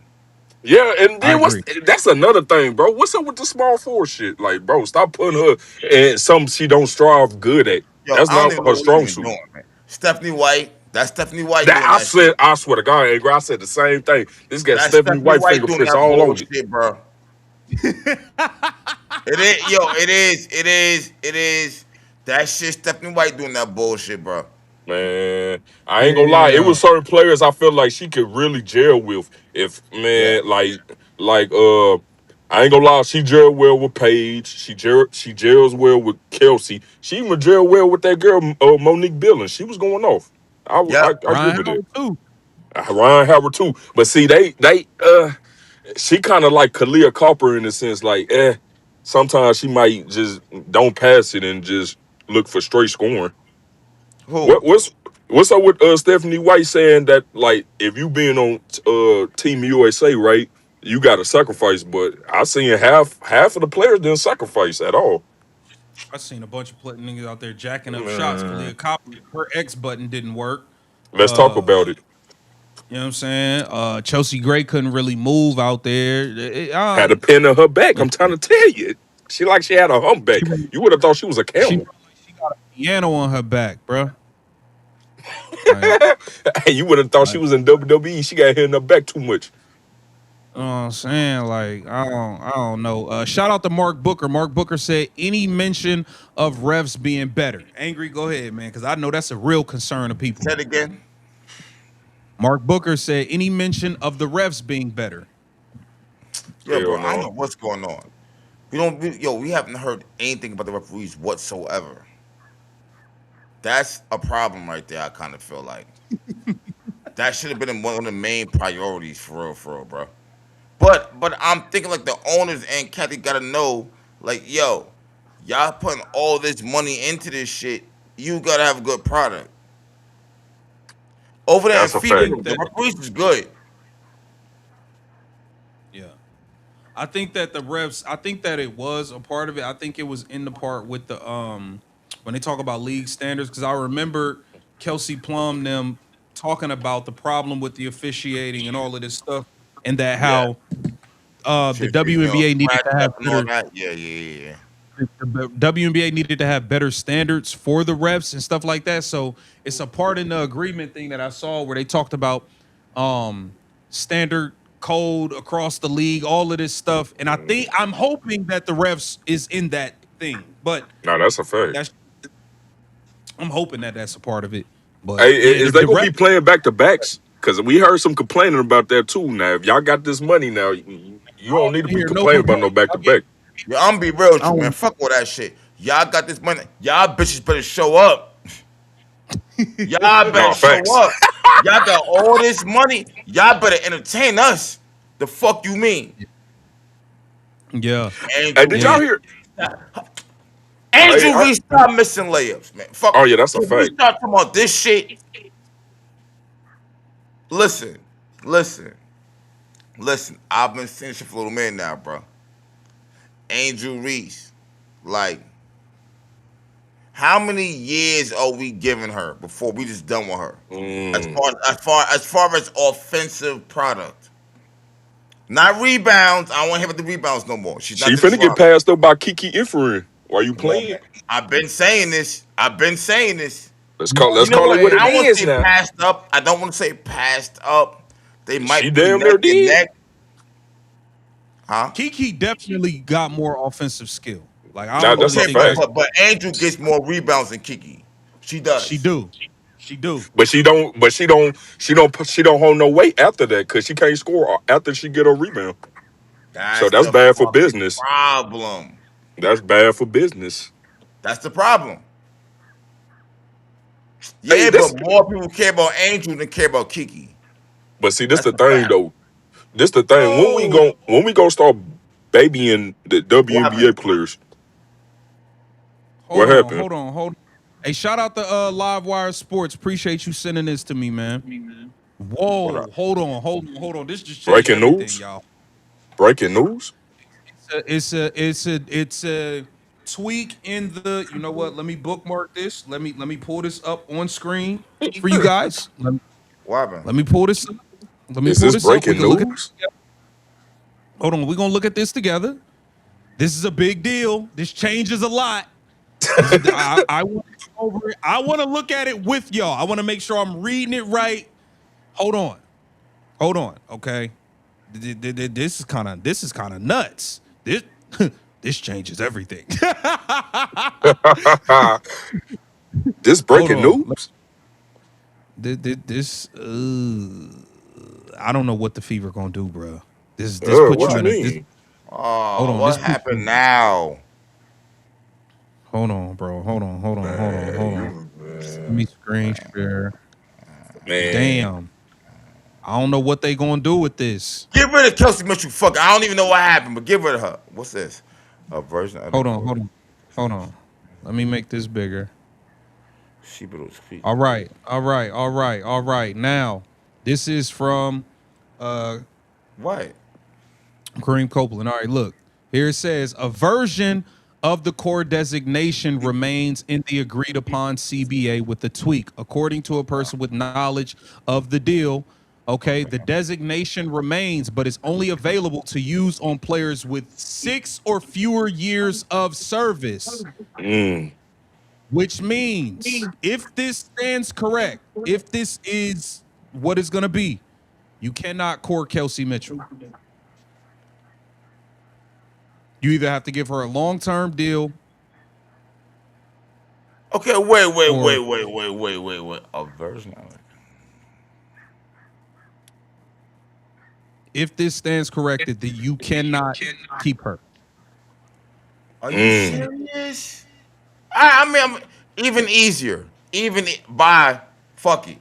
Yeah, and I then what's agree. that's another thing, bro. What's up with the small forward shit? Like, bro, stop putting her in something she don't strive good at. Yo, That's I don't not even know her what we're strong even suit. doing, man. Stephanie White, that's Stephanie White That doing that shit. I swear to God, Angry, I said the same thing. This got That's Stephanie Stephanie White White doing fingerprints that all on it. bullshit, bro. It is, yo, it is. That shit, Stephanie White doing that bullshit, bro. Man, I ain't gonna lie. It Yeah. was certain players I feel like she could really gel with. If Yeah. man, like I ain't gonna lie. She gel well with Paige. She gels well with Kelsey. She even gel well with that girl Monique Billings. She was going off. Yep. I agree Ryan with it. Howard too. Ryan Howard too. But see, they she kind of like Kalia Copper in the sense like sometimes she might just don't pass it and just look for straight scoring. Who? What what's up with Stephanie White saying that like if you being on Team USA, right, you got to sacrifice, but I seen half of the players didn't sacrifice at all. I seen a bunch of niggas out there jacking up shots. Man, Kalia Copper, her X button didn't work. let's talk about it. You know what I'm saying? Chelsea Gray couldn't really move out there. Had a pin in her back. I'm trying to tell you, she had a She humpback. run, You would have thought she was a she camel. run like she got a piano on her back, bro. Like, Hey, you would have thought she like, was in WWE. She got hit in her back too much. you know what I'm saying? Like, I don't know. Shout out to Mark Booker. Mark Booker said any mention of refs being better. Angry, go ahead, man, because I know that's a real concern of people. Say it again. Mark Booker said any mention of the refs being better. Yo, bro, Hell I don't no. know what's going on. We haven't heard anything about the referees whatsoever. That's a problem right there. I kind of feel like that should have been one of the main priorities for real, bro. But I'm thinking like the owners and Kathy gotta know, like, yo, y'all putting all this money into this shit. You gotta have a good product. Over there in That's a I fact. think FIBA, the that referees is good. yeah. I think that the refs, I think that it was a part of it. I think it was in the part with the when they talk about league standards, because I remember Kelsey Plum them talking about the problem with the officiating and all of this stuff, and that Yeah. how the Shit, female WNBA needed scratch to have up and all better that. Yeah. the WNBA needed to have better standards for the refs and stuff like that. So it's a part in the agreement thing that I saw where they talked about um standard code across the league, all of this stuff. And I'm hoping that the refs is in that thing. But No, that's a fact. that's I'm hoping that that's a part of it. But Hey, yeah, is they the gonna refs. be playing back to backs? Because we heard some complaining about that too. Now, if y'all got this money now, you I don't don't need to want to be hear no complaining about no complaints. back to back. Yeah, I'm gonna be real I with you, man. don't, Fuck all that shit. Y'all got this money. Y'all bitches better show up. Y'all better No show facts. up. Y'all got all this money. Y'all better entertain us. The fuck you mean? yeah, Hey, Angel did y'all yeah. Reese. hear? Hey, Angel Reese, stop missing layups, man. oh Fuck. yeah, that's a Can we fact. start talking about this shit? Listen, listen, listen. I've been saying shit for a little minute now, bro. Angel Reese, like, how many years are we giving her before we just done with her? As Mm. far as offensive product, not rebounds. I don't want to hear about the rebounds no more. She's She not Dennis finna get Rodman. passed up by Kiki Ifrin. Why you Come on, playing? man. I've been saying this. I've been saying this. Let's You know call it what? what it I don't want to is say now. passed up. I don't want to say passed up. They She might be damn near neck and did. neck, huh? Kiki definitely got more offensive skill. Like I Nah, don't that's really a Okay, think that's fact. but Angel gets more rebounds than Kiki. She she does. do. She do. But she don't. But she don't hold no weight after that because she can't score after she get a rebound. So That's that's the bad for fucking business. problem. That's bad for business. That's the problem. Hey, Yeah, but this. more people care about Angel than care about Kiki. But see, this That's the the thing fact. though. This the thing. Oh, When we go start babying the What WNBA happened? players, what hold on, happened? hold on, hold on. Hey, shout out to Live Wire Sports. Appreciate you sending this to me, man. What up? Whoa, hold on, hold on, hold on. This just changed Breaking everything, news. y'all. Breaking news. It's a tweak in the. You know what? Let me bookmark this. Let me pull this up on screen for you guys. What happened? Let me pull this up. Let me Is pull this this up. We breaking can look at this news? together. Hold on. We're gonna look at this together. This is a big deal. This changes a lot. This is I want to go over it. I want to look at it with y'all. I want to make sure I'm reading it right. Hold on. Hold on. Okay. This is kind of nuts. This this changes everything. This Hold breaking on. news? This I don't know what the fever gonna do, bro. This puts What you you in a this. mean? Hold Oh, on. This what puts happened you. now? Hold on, bro. Hold on. Hold on. Hold on. Man, Hold on. you Let me screen share. man. Damn. I don't know what they gonna do with this. Get rid of Kelsey Mitchell. Fuck, I don't even know what happened, but get rid of her. What's this? A version of the Hold on. court. Hold on. Hold on. Let me make this bigger. She below speak. All right. All right. All right. All right. Now, this is from uh What? Kareem Copeland. All right, look. Here it says a version of the core designation remains in the agreed upon CBA with the tweak. According to a person with knowledge of the deal, okay, the designation remains, but it's only available to use on players with 6 or fewer years of service, Mm, which means if this stands correct, if this is what it's going to be, you cannot core Kelsey Mitchell. You either have to give her a long-term deal Okay, or wait. A version of it. if this stands corrected, that you cannot keep her. Are you mm. serious? I mean, even easier. Bye. Fuck it.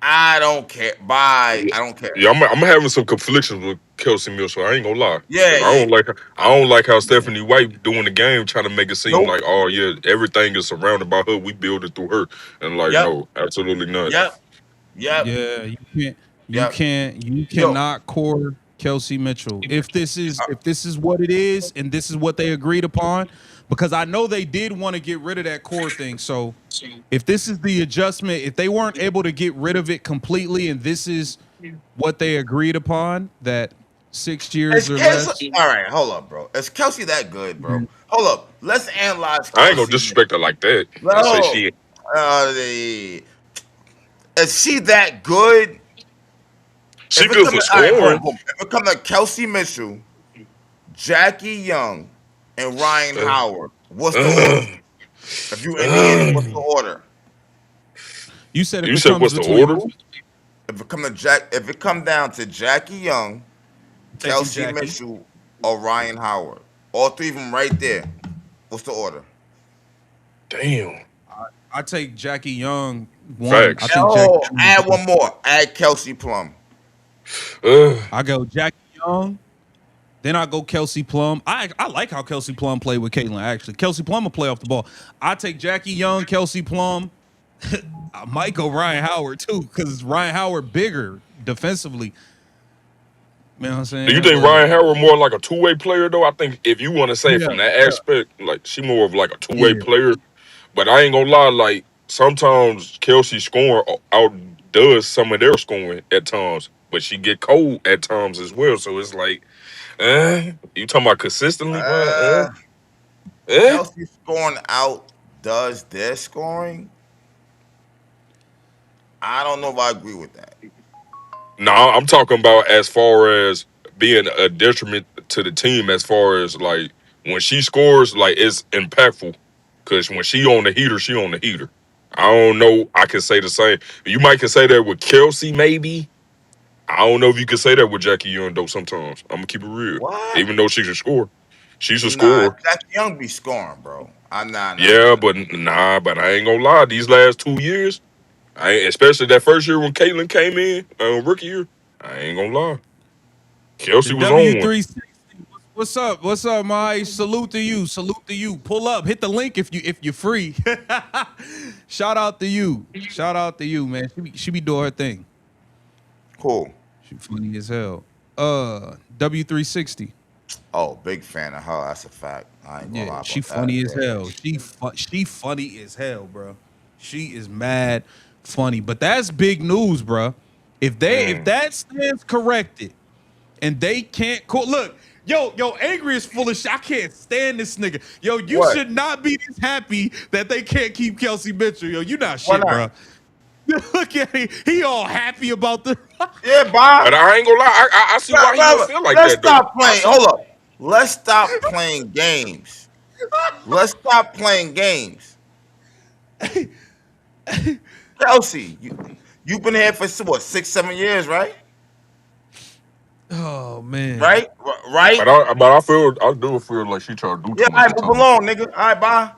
I don't care. Bye. I don't care. Yeah, I'm having some conflictions with Kelsey Mitchell. I ain't gonna lie, Yeah, because yeah. I don't like how Stephanie White doing the game, trying to make it seem Nope. like, oh yeah, everything is surrounded by her. We build it through her, and like, Yep. no, absolutely not. Yep. Yep. Yeah, Yep. you Yo. cannot core Kelsey Mitchell. If this is what it is, and this is what they agreed upon, because I know they did want to get rid of that core thing. So if this is the adjustment, if they weren't able to get rid of it completely, and this is what they agreed upon, that 6 years Is or Kelsey, less. all right, hold up, bro. Is Kelsey that good, bro? Hold up. Let's analyze I ain't gonna Kelsey. disrespect her like that and say No. Is she that good? she If it good come for to, all right, boom, scoring. boom. If it come to Kelsey Mitchell, Jackie Young, and Ryan Uh, Howard, what's the order? uh, If you Indiana, what's the uh. order? You said if You it said comes what's the between order? who? If it come down to Jackie Young, Thank you, Kelsey Jackie. Mitchell, or Ryan Howard, all three of them right there. What's the order? Damn. I take Jackie Young one. I Facts. think Jackie Oh, Young. add one more. Add Kelsey Plum. Uh, I go Jackie Young. Then I go Kelsey Plum. I like how Kelsey Plum played with Caitlin. Actually, Kelsey Plum will play off the ball. I take Jackie Young, Kelsey Plum. I might go Ryan Howard too, because Ryan Howard bigger defensively. You know what I'm do you saying? think But Ryan Howard more like a two-way player though? I think if you want to say yeah, from that yeah, aspect, like she more of like a two-way yeah. player. But I ain't gonna lie, like sometimes Kelsey scoring outdoes some of their scoring at times, but she get cold at times as well. So it's like, you talking about consistently, bro? Uh, Eh? Kelsey scoring out does their scoring. I don't know if I agree with that. No, I'm talking about as far as being a detriment to the team, as far as like when she scores, like it's impactful. Cause when she on the heater, she on the heater. I don't know. I can say the same. You might can say that with Kelsey, maybe. I don't know if you can say that with Jackie Young though. Sometimes I'm gonna keep it real. What? Even though she's a scorer, she's a Nah, scorer. Jackie Young be scoring, bro. Yeah, Nah. but nah. But I ain't gonna lie. These last 2 years, I ain't, especially that first year when Caitlyn came in, rookie year. I ain't gonna lie. The Kelsey was on one. W360. What's up? What's up, my salute to you. Salute to you. Pull up. Hit the link if you're free. Shout out to you. Shout out to you, man. She be doing her thing. Cool. She funny as hell. W360. Oh, big fan of her. That's a fact. I ain't gonna Yeah, lie she about that. funny as Yeah. hell. She funny as hell, bro. She is mad funny. But that's big news, bro. If that stands corrected and they can't look, yo, Angry is full of shit. I can't stand this nigga. Yo, you What? should not be this happy that they can't keep Kelsey Mitchell. Yo, you not Why shit, not? bro. Look at him. He all happy about the Yeah, But Bob. I ain't gonna lie. I see why he would feel like Let's that though. stop I playing. see. Hold up. Let's stop playing games. Let's stop playing games. Kelsey, you've been here for what 6, 7 years, right? Oh man. Right. I do feel like she tried to do Yeah. too All much right, at move times. along, nigga. All right, bye.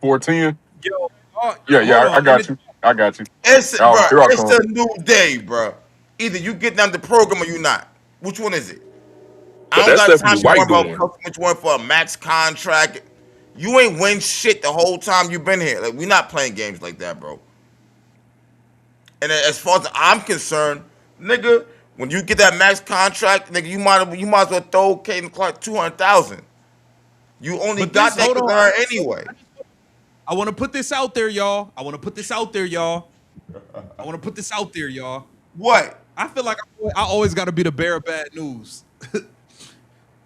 410. Yo, hold Yeah, I on. got you. I got you. It's Oh, bro. here I It's come. a new day, bro. Either you get down the program or you not. Which one is it? I But don't that's got time Stephanie to worry White about doing. Kelsey Mitchell went for a max contract. You ain't win shit the whole time you been here. Like we not playing games like that, bro. And as far as I'm concerned, nigga, when you get that max contract, nigga, you might as well throw Caden Clark 200,000. You only But got this, that hold because of on. her anyway. I want to put this out there, y'all. I want to put this out there, y'all. I want to put this out there, y'all. What? I feel like I always got to be the bearer of bad news.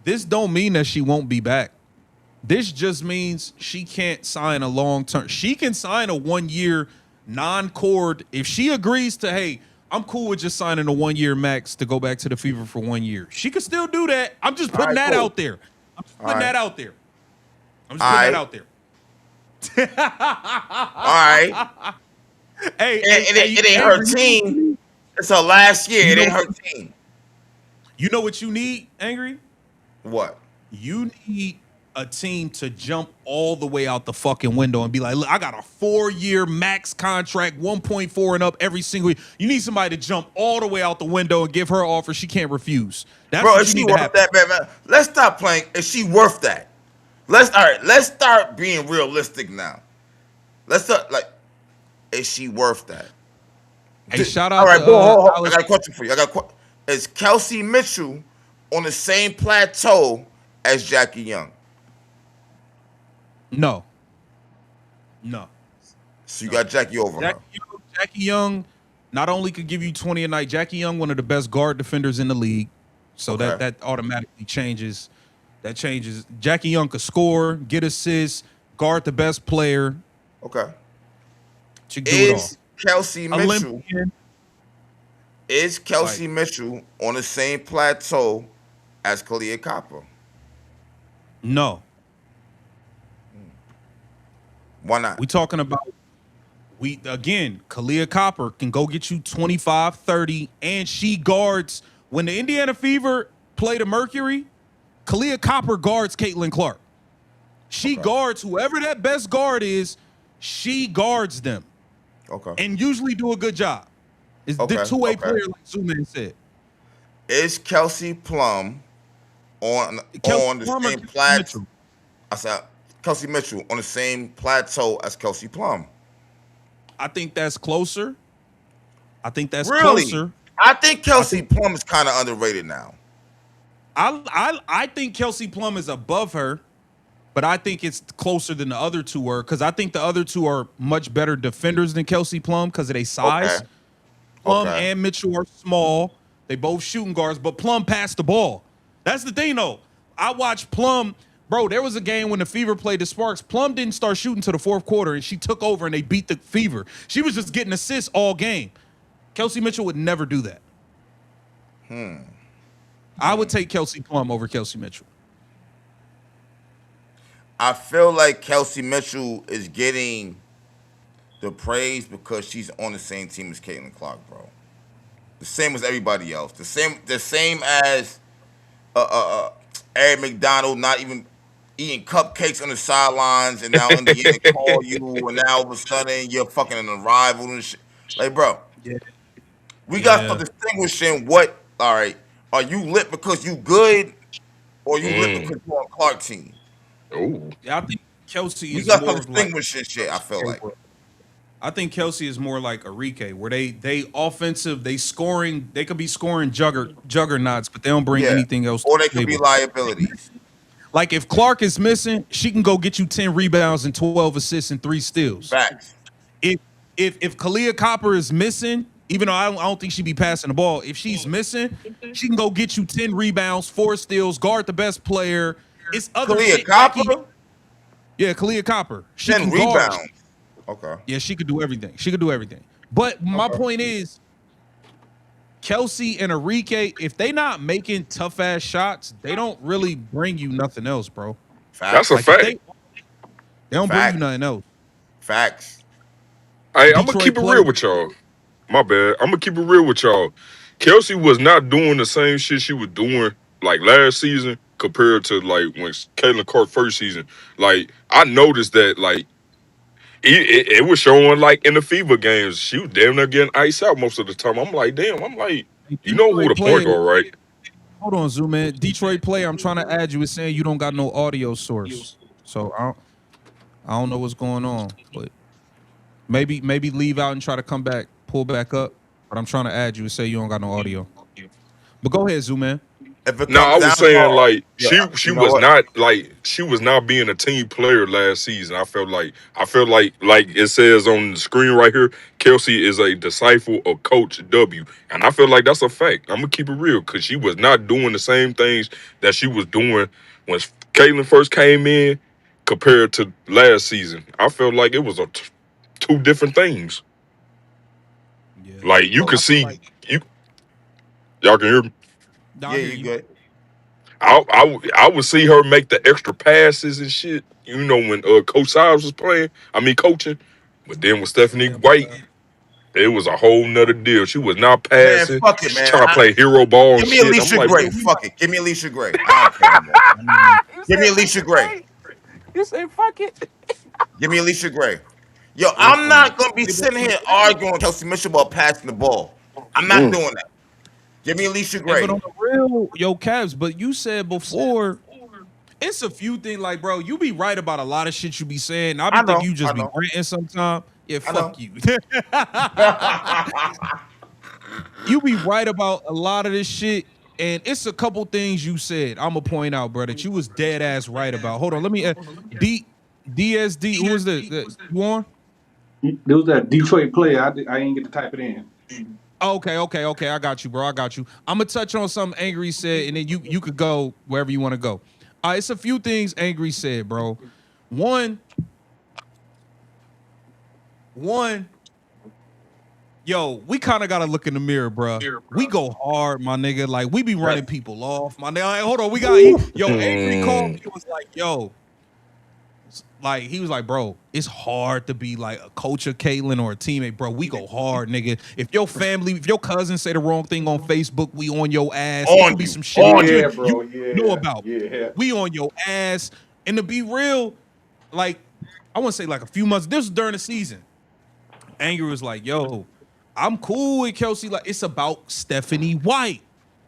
This don't mean that she won't be back. This just means she can't sign a long term. She can sign a 1 year non-cord if she agrees to. Hey, I'm cool with just signing a 1 year max to go back to the Fever for 1 year. She can still do that. I'm just All putting right, that cool. out there. I'm just All putting right, that out there. I'm just all putting that right, out there. all right. Hey, It ain't her Angry, team. It's her last year. you It know, ain't her team. you know what you need, Angry? What? You need a team to jump all the way out the fucking window and be like, look, I got a 4 year max contract, 1.4 and up every single year. You need somebody to jump all the way out the window and give her offer she can't refuse. That's Bro, what is you she need to worth happen. that, man? Let's stop playing. Is she worth that? Let's start being realistic now. Let's start like, is she worth that? Hey, shout All out right, to boy, hold. I Alice. got a question for you. Is Kelsey Mitchell on the same plateau as Jackie Young? No, no, So you no. got Jackie over her. Jackie Young not only could give you 20 a night, Jackie Young, one of the best guard defenders in the league. So Okay. that automatically changes. That changes. Jackie Young could score, get assists, guard the best player. Okay. She could do it all. Is Kelsey Mitchell Olympian. is Like, Kelsey Mitchell on the same plateau as Kalia Copper? no. Why not? We talking about Kalia Copper can go get you 25, 30, and she guards when the Indiana Fever play the Mercury, Kalia Copper guards Caitlin Clark. She Okay. guards whoever that best guard is, she guards them Okay. and usually do a good job. It's the Okay. two-way Okay. player, like Zuman said. Is Kelsey Plum Kelsey on the Plum or same Kelsey plateau? Mitchell? I said Kelsey Mitchell on the same plateau as Kelsey Plum. I think that's closer. I think that's Really? closer. I think I Kelsey think Plum is kind of underrated now. I think Kelsey Plum is above her, but I think it's closer than the other two were because I think the other two are much better defenders than Kelsey Plum because of their Okay. size. Plum Okay. and Mitchell are small. They both shooting guards, but Plum passed the ball. That's the thing, though. I watched Plum. Bro, there was a game when the Fever played the Sparks. Plum didn't start shooting to the fourth quarter, and she took over and they beat the Fever. She was just getting assists all game. Kelsey Mitchell would never do that. I would take Kelsey Plum over Kelsey Mitchell. I feel like Kelsey Mitchell is getting the praise because she's on the same team as Caitlin Clark, bro. The same as everybody else. The same as Eric McDonald not even eating cupcakes on the sidelines, and now Indiana call you, and now all of a sudden you're fucking an rival and shit. Like, bro, Yeah. we got to start Yeah. distinguishing what. All right, are you lit because you good, or you lit Mm. because you're on Clark team? Oh. Yeah, I think Kelsey We is got to start more of like distinguishing shit. I feel like I think Kelsey is more like Enrique, where they offensive, they scoring, they could be scoring juggernauts, but they don't bring yeah, anything else to or they the could be table. liabilities. Like if Clark is missing, she can go get you 10 rebounds and 12 assists and 3 steals. Facts. If if Kalia Copper is missing, even though I don't think she'd be passing the ball, if she's missing, she can go get you 10 rebounds, 4 steals, guard the best player. It's other Kalia shit. Jackie, Copper, yeah, Kalia Copper. She 10 can guard. rebounds. Okay. Yeah, she could do everything. She could do everything. But my Okay. point is, Kelsey and Enrique, if they not making tough ass shots, they don't really bring you nothing else, bro. That's a Facts. Like if fact. they don't bring you Facts. nothing else. Facts. Hey, I'm gonna Detroit keep it player. real with y'all. My bad. I'm gonna keep it real with y'all. Kelsey was not doing the same shit she was doing like last season compared to like when Caitlin Clark first season. Like I noticed that like it was showing like in the FIBA games she was damn near getting iced out most of the time. I'm like, damn. I'm like, you know who Detroit the point player. guard, right? Hold on, Zoom man. Detroit player. I'm trying to add you. It's saying you don't got no audio source. So I don't know what's going on. But maybe leave out and try to come back, pull back up. But I'm trying to add you and say you don't got no audio. But go ahead, Zoom man. If it No, comes I down was to, saying like yeah, she you know was what? not like she was not being a team player last season. I felt like it says on the screen right here, Kelsey is a disciple of Coach W, and I feel like that's a fact. I'm gonna keep it real because she was not doing the same things that she was doing when Caitlin first came in compared to last season. I felt like it was two different things. Yeah. Like you I could feel like see you y'all can hear me. I Yeah, hear you you. good. I would see her make the extra passes and shit. You know when Coach Siles was playing, I mean coaching. But then with Stephanie Yeah, White, it was a whole nother deal. She was not Man, passing. fuck it, She man. trying to play hero ball and Give me shit. I'm Alicia like, Gray. bro, we not. Fuck it. Give me Alicia Gray. I don't care no more. I mean, You Give me said Alicia Alicia Gray. Gray. You said fuck it. Give me Alicia Gray. Yo, I'm listen. not gonna be sitting here arguing with Kelsey Mitchell about passing the ball. I'm not Mm. doing that. Give me Alicia But Gray. on the real, yo, Cavs, but you said before, it's a few things like, bro, you be right about a lot of shit you be saying. I be I thinking know. you I just be know. ranting sometime. Yeah, I know. fuck you. You be right about a lot of this shit. And it's a couple things you said. I'm gonna point out, bro, that you was dead ass right about. Hold on, let me D DSD. Who is this? You on? There was that Detroit player. I didn't get to type it in. Okay. I got you, bro. I got you. I'm gonna touch on something Angry said, and then you could go wherever you want to go. It's a few things Angry said, bro. One, one, yo, we kind of gotta look in the mirror, bro. We go hard, my nigga. Like we be running people off, my nigga. Like, hold on, we got yo. Angry called me. Mm. Was like, yo, like he was like, bro, it's hard to be like a coach of Caitlin or a teammate, bro. We go hard, nigga. If your family, if your cousin say the wrong thing on Facebook, we on your ass. It On could be you. some shit On that you. Yeah, you bro. know Yeah, about. yeah. We on your ass. And to be real, like I want to say like a few months. This was during the season. Angry was like, yo, I'm cool with Kelsey. Like it's about Stephanie White.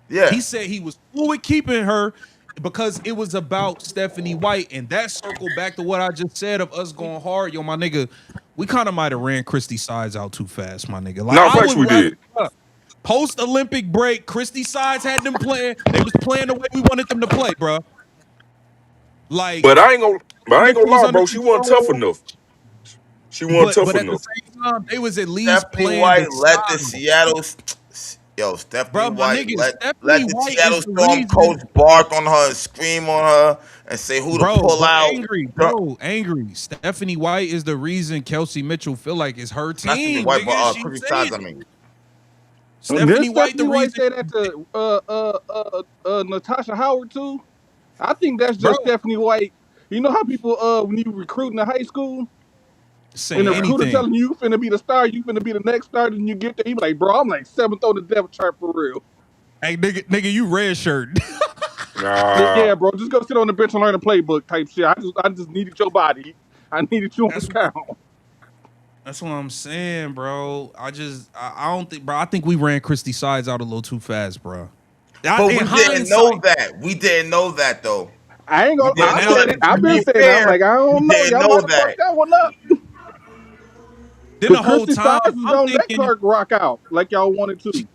He Yeah. said he was cool with keeping her because it was about Stephanie White. And that circled back to what I just said of us going hard. Yo, my nigga, we kind of might have ran Christy Sides out too fast, my nigga. Like Nah, I facts would we rather did. post Olympic break, Christy Sides had them playing. They was playing the way we wanted them to play, bro. Like But I ain't gonna but I ain't gonna Mitchell was lie, under bro. She wasn't tough control, enough. She wasn't but tough at the enough. same time, they was at least Stephanie playing the White let the style. Seattle yo, Stephanie Bro, my White nigga, let Stephanie the White is Seattle the Storm reason. coach bark on her and scream on her and say who to Bro, pull but out. angry, Don't- bro, angry. Stephanie White is the reason Kelsey Mitchell feel like it's her Not Stephanie team, White, but nigga. She Chrissy say Sides, I it. mean. Did Stephanie White, the Stephanie White reason, say that to Natasha Howard too? I think that's bro. just Stephanie White You know how people when you recruiting in high school and Saying the recruiter anything. telling you finna be the star, you finna be the next star, and you get there, you be like, bro, I'm like seventh on the depth chart for real. Hey, nigga, you red shirt. Nah, Yeah, bro, just go sit on the bench and learn the playbook type shit. I just needed your body. I needed you on the That's count. that's what I'm saying, bro. I don't think, bro. I think we ran Christy Sides out a little too fast, bro. But In we didn't know hindsight, that. We didn't know that though. I ain't We gonna. but I didn't know now that. said it. I've To been be saying it. I'm fair, like, I we don't know. didn't Y'all know might have fucked that. that one up. then Cause the whole Christy time Sides was I'm gonna let thinking Clark rock out like y'all wanted to.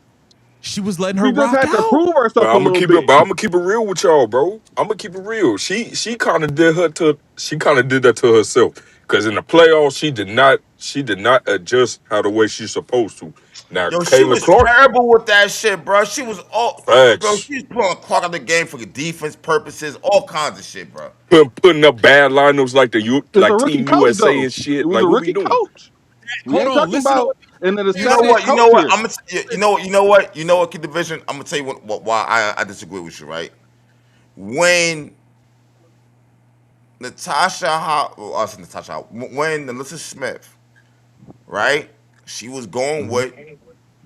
she was letting her She just rock had to out. prove but herself a I'm gonna little keep it. bit. But I'm gonna keep it real with y'all, bro. I'm gonna keep it real. She kind of did her to. She kind of did that to herself. Because in the playoffs, she did not. She did not adjust how the way she's supposed to. Now, Yo, she Kayla was Clark, terrible with that shit, bro. She was all, bro. facts. She was pulling Clark out of the game for defense purposes, all kinds of shit, bro. Putting up bad lineups like It's a like rookie Team coach USA though. and It shit. was Like, a what we rookie doing? coach. We Hold ain't on, talking listen to about what an You know said. established what? You coach know what? here. I'm gonna. You know what? You know what? You know what? Kid Division. I'm gonna tell you why I disagree with you. Right? When I said Natasha, when Alyssa Smith, right? She was going Mhm. with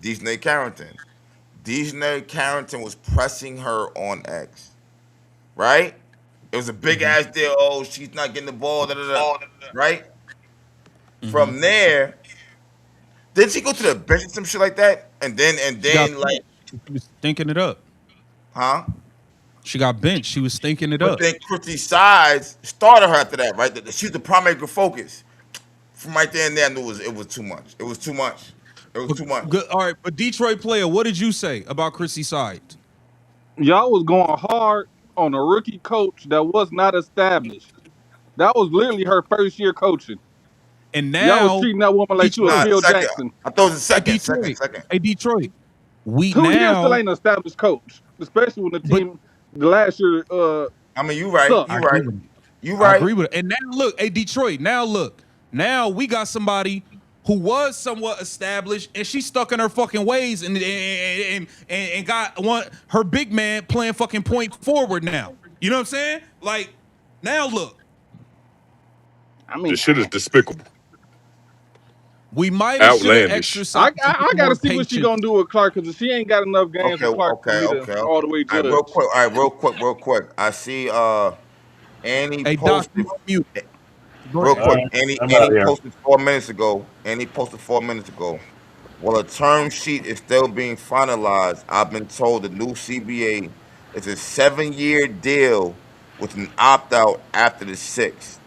Dejanay Carrington. Dejanay Carrington was pressing her on X, right? It was a big Mhm. ass deal. Oh, she's not getting the ball, da, da, da, right? Mhm. From there, did she go to the bench or some shit like that? She got Like, she was stinking it up. huh? She got benched. She was stinking it But up. then Christy Sides started her after that, right? She's the primary focus. From right there and there, I knew it was too much. It was too much. It was But too much. good. All right, but Detroit player, what did you say about Chrissy Sides? Y'all was going hard on a rookie coach that was not established. That was literally her first year coaching. And Y'all was now treating that woman like she was Nah, Detroit, Phil second. Jackson. I thought it was a hey second, second, Detroit, second. hey Detroit. We 2 years still now, ain't an established coach, especially when the but team the last year I mean, you right. I You sucked. agree right. with it. You I right. agree with it. And now look, hey Detroit, now look. Now we got somebody who was somewhat established and she's stuck in her fucking ways and got one her big man playing fucking point forward now. You know what I'm saying? Like now look, I The mean, shit is despicable, we might have should have outlandish. exercised I a I, I little got to more see what she patience. gonna do with Clark because she ain't got enough games Okay, with Clark for okay, me to okay, all okay. the way All right, real judge. quick. All right, real quick. I see Annie Hey Doc, posted you on mute. Go real ahead. All quick. right, Annie I'm out Annie here. posted 4 minutes ago. Annie posted 4 minutes ago. While a term sheet is still being finalized, I've been told the new CBA is a 7-year deal with an opt out after the sixth.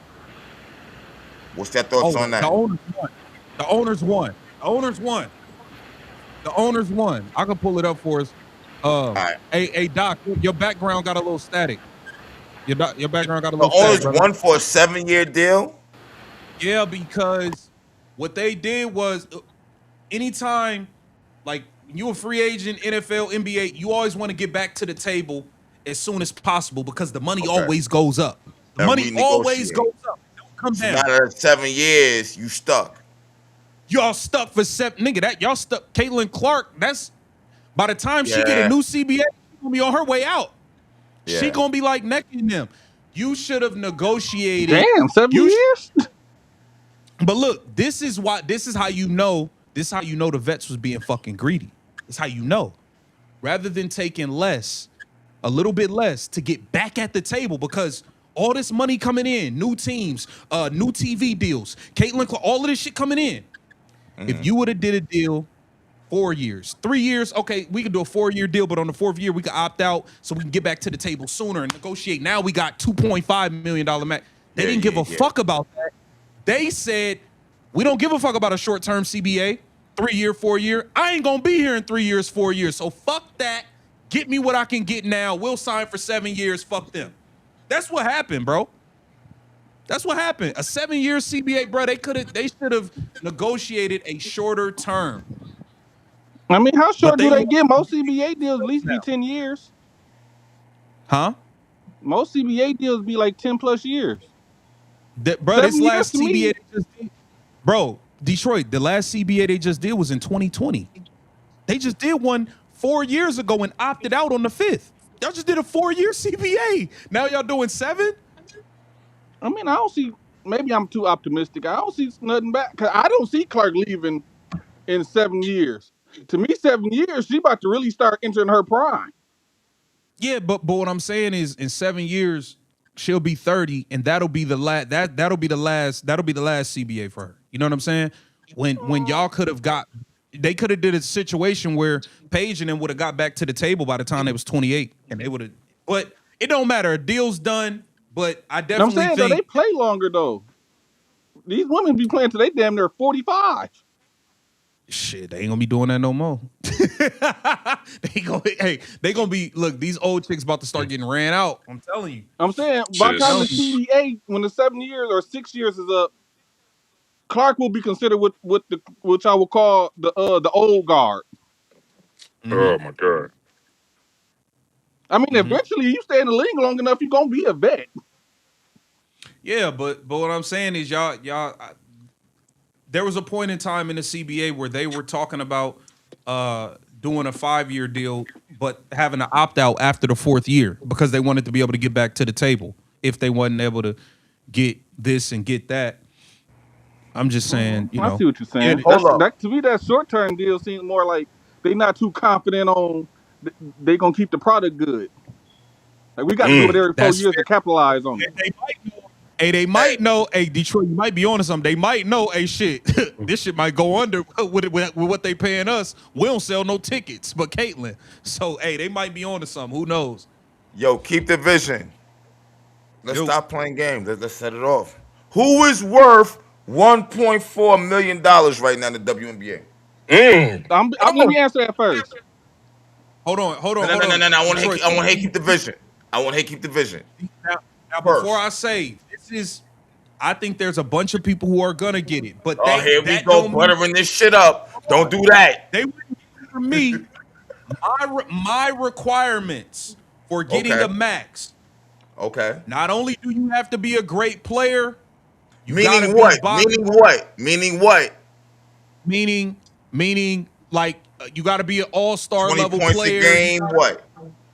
What's your thoughts Oh, on the that? owners won. The owners won. The owners won. The owners won. I can pull it up for us. All right. Hey, Doc, your background got a little static. Your background got a The little static, owners brother. won for a 7-year deal. Yeah, because what they did was anytime, like you a free agent, NFL, NBA, you always want to get back to the table as soon as possible because the money Okay. always goes up. The And money always renegotiate. goes up. It don't come So now down. that it's 7 years, you stuck. Y'all stuck for 7 nigga. That y'all stuck. Caitlin Clark. That's by the time she get a Yeah. new CBA, she gonna be on her way out. She Yeah. gonna be like necking them. You should have negotiated. Damn, seven You sh- years? but look, this is why. This is how you know. This is how you know the vets was being fucking greedy. It's how you know. Rather than taking less, a little bit less to get back at the table because all this money coming in, new teams, new TV deals, Caitlin, all of this shit coming in. If you would have did a deal 4 years, 3 years, okay, we could do a 4 year deal, but on the fourth year we could opt out so we can get back to the table sooner and negotiate. Now we got $2.5 million max. They Yeah. didn't give Yeah. a Yeah. fuck about that. They said we don't give a fuck about a short term CBA, 3 year, 4 year. I ain't gonna be here in 3 years, 4 years. So fuck that. Get me what I can get now. We'll sign for 7 years. Fuck them. That's what happened, bro. That's what happened. A 7 year CBA, bro. They should have negotiated a shorter term, I mean, how but short do they they want get? Most CBA deals at least be 10 years. huh? Most CBA deals be like 10 plus years. That, bro, this 7 years last to CBA me. they just did, bro, Detroit, the last CBA they just did was in 2020. They just did one 4 years ago and opted out on the fifth. Y'all just did a 4 year CBA. Now y'all doing seven? I mean, I don't see. Maybe I'm too optimistic. I don't see nothing back. Cause I don't see Clark leaving in 7 years. To me, 7 years, she about to really start entering her prime. Yeah, but what I'm saying is, in 7 years, she'll be 30, and that'll be the last. That'll be the last. That'll be the last CBA for her. You know what I'm saying? When y'all could have got, they could have did a situation where Paige and them would have got back to the table by the time they was 28, and they would have. But it don't matter. A deal's done. But I And I'm definitely saying though, they think play longer though. These women be playing till they damn near 45. shit, they ain't gonna be doing that no more. They gonna be look. These old chicks about to start getting ran out. I'm telling you. I'm saying by the Shit. time the Telling you. CBA, when the 7 years or 6 years is up, Clark will be considered with the which I will call the old guard. Mm-hmm. Oh my god. I mean, Mm-hmm. eventually you stay in the league long enough, you're gonna be a vet. Yeah, but what I'm saying is there was a point in time in the CBA where they were talking about doing a 5-year deal, but having to opt out after the 4th year because they wanted to be able to get back to the table if they wasn't able to get this and get that. I'm just saying, I see what you're yeah, saying. Hold up. That to me, that short term deal seems more like they not too confident on they gonna keep the product good. Like we got to do it every four that's years to fair. capitalize on it. They might know. Hey, they Hey, might know. Hey, Detroit, you might be on to something. They might know. Hey, shit, this shit might go under with what they paying us. We don't sell no tickets, but Caitlyn. So, hey, they might be on to something. Who knows? yo, keep the vision. Let's Yo, stop playing games. Let's set it off. Who is worth $1.4 million right now in the WNBA? Mm. Let me answer that first. hold on, hold No, on, no, hold no, no, on, no, no. Detroit. I want to keep the vision. I want to keep the vision Now, now, before first. I say this is, I think there's a bunch of people who are gonna get it, but Oh, here we that go, don't mean buttering this shit up. Don't do that. they wouldn't get it from me. My requirements for getting Okay. a max. Okay. Not only do you have to be a great player, you gotta Meaning be what? box Meaning what? Meaning what? meaning meaning like you gotta be an all-star 20 level points a player. You game? gotta What?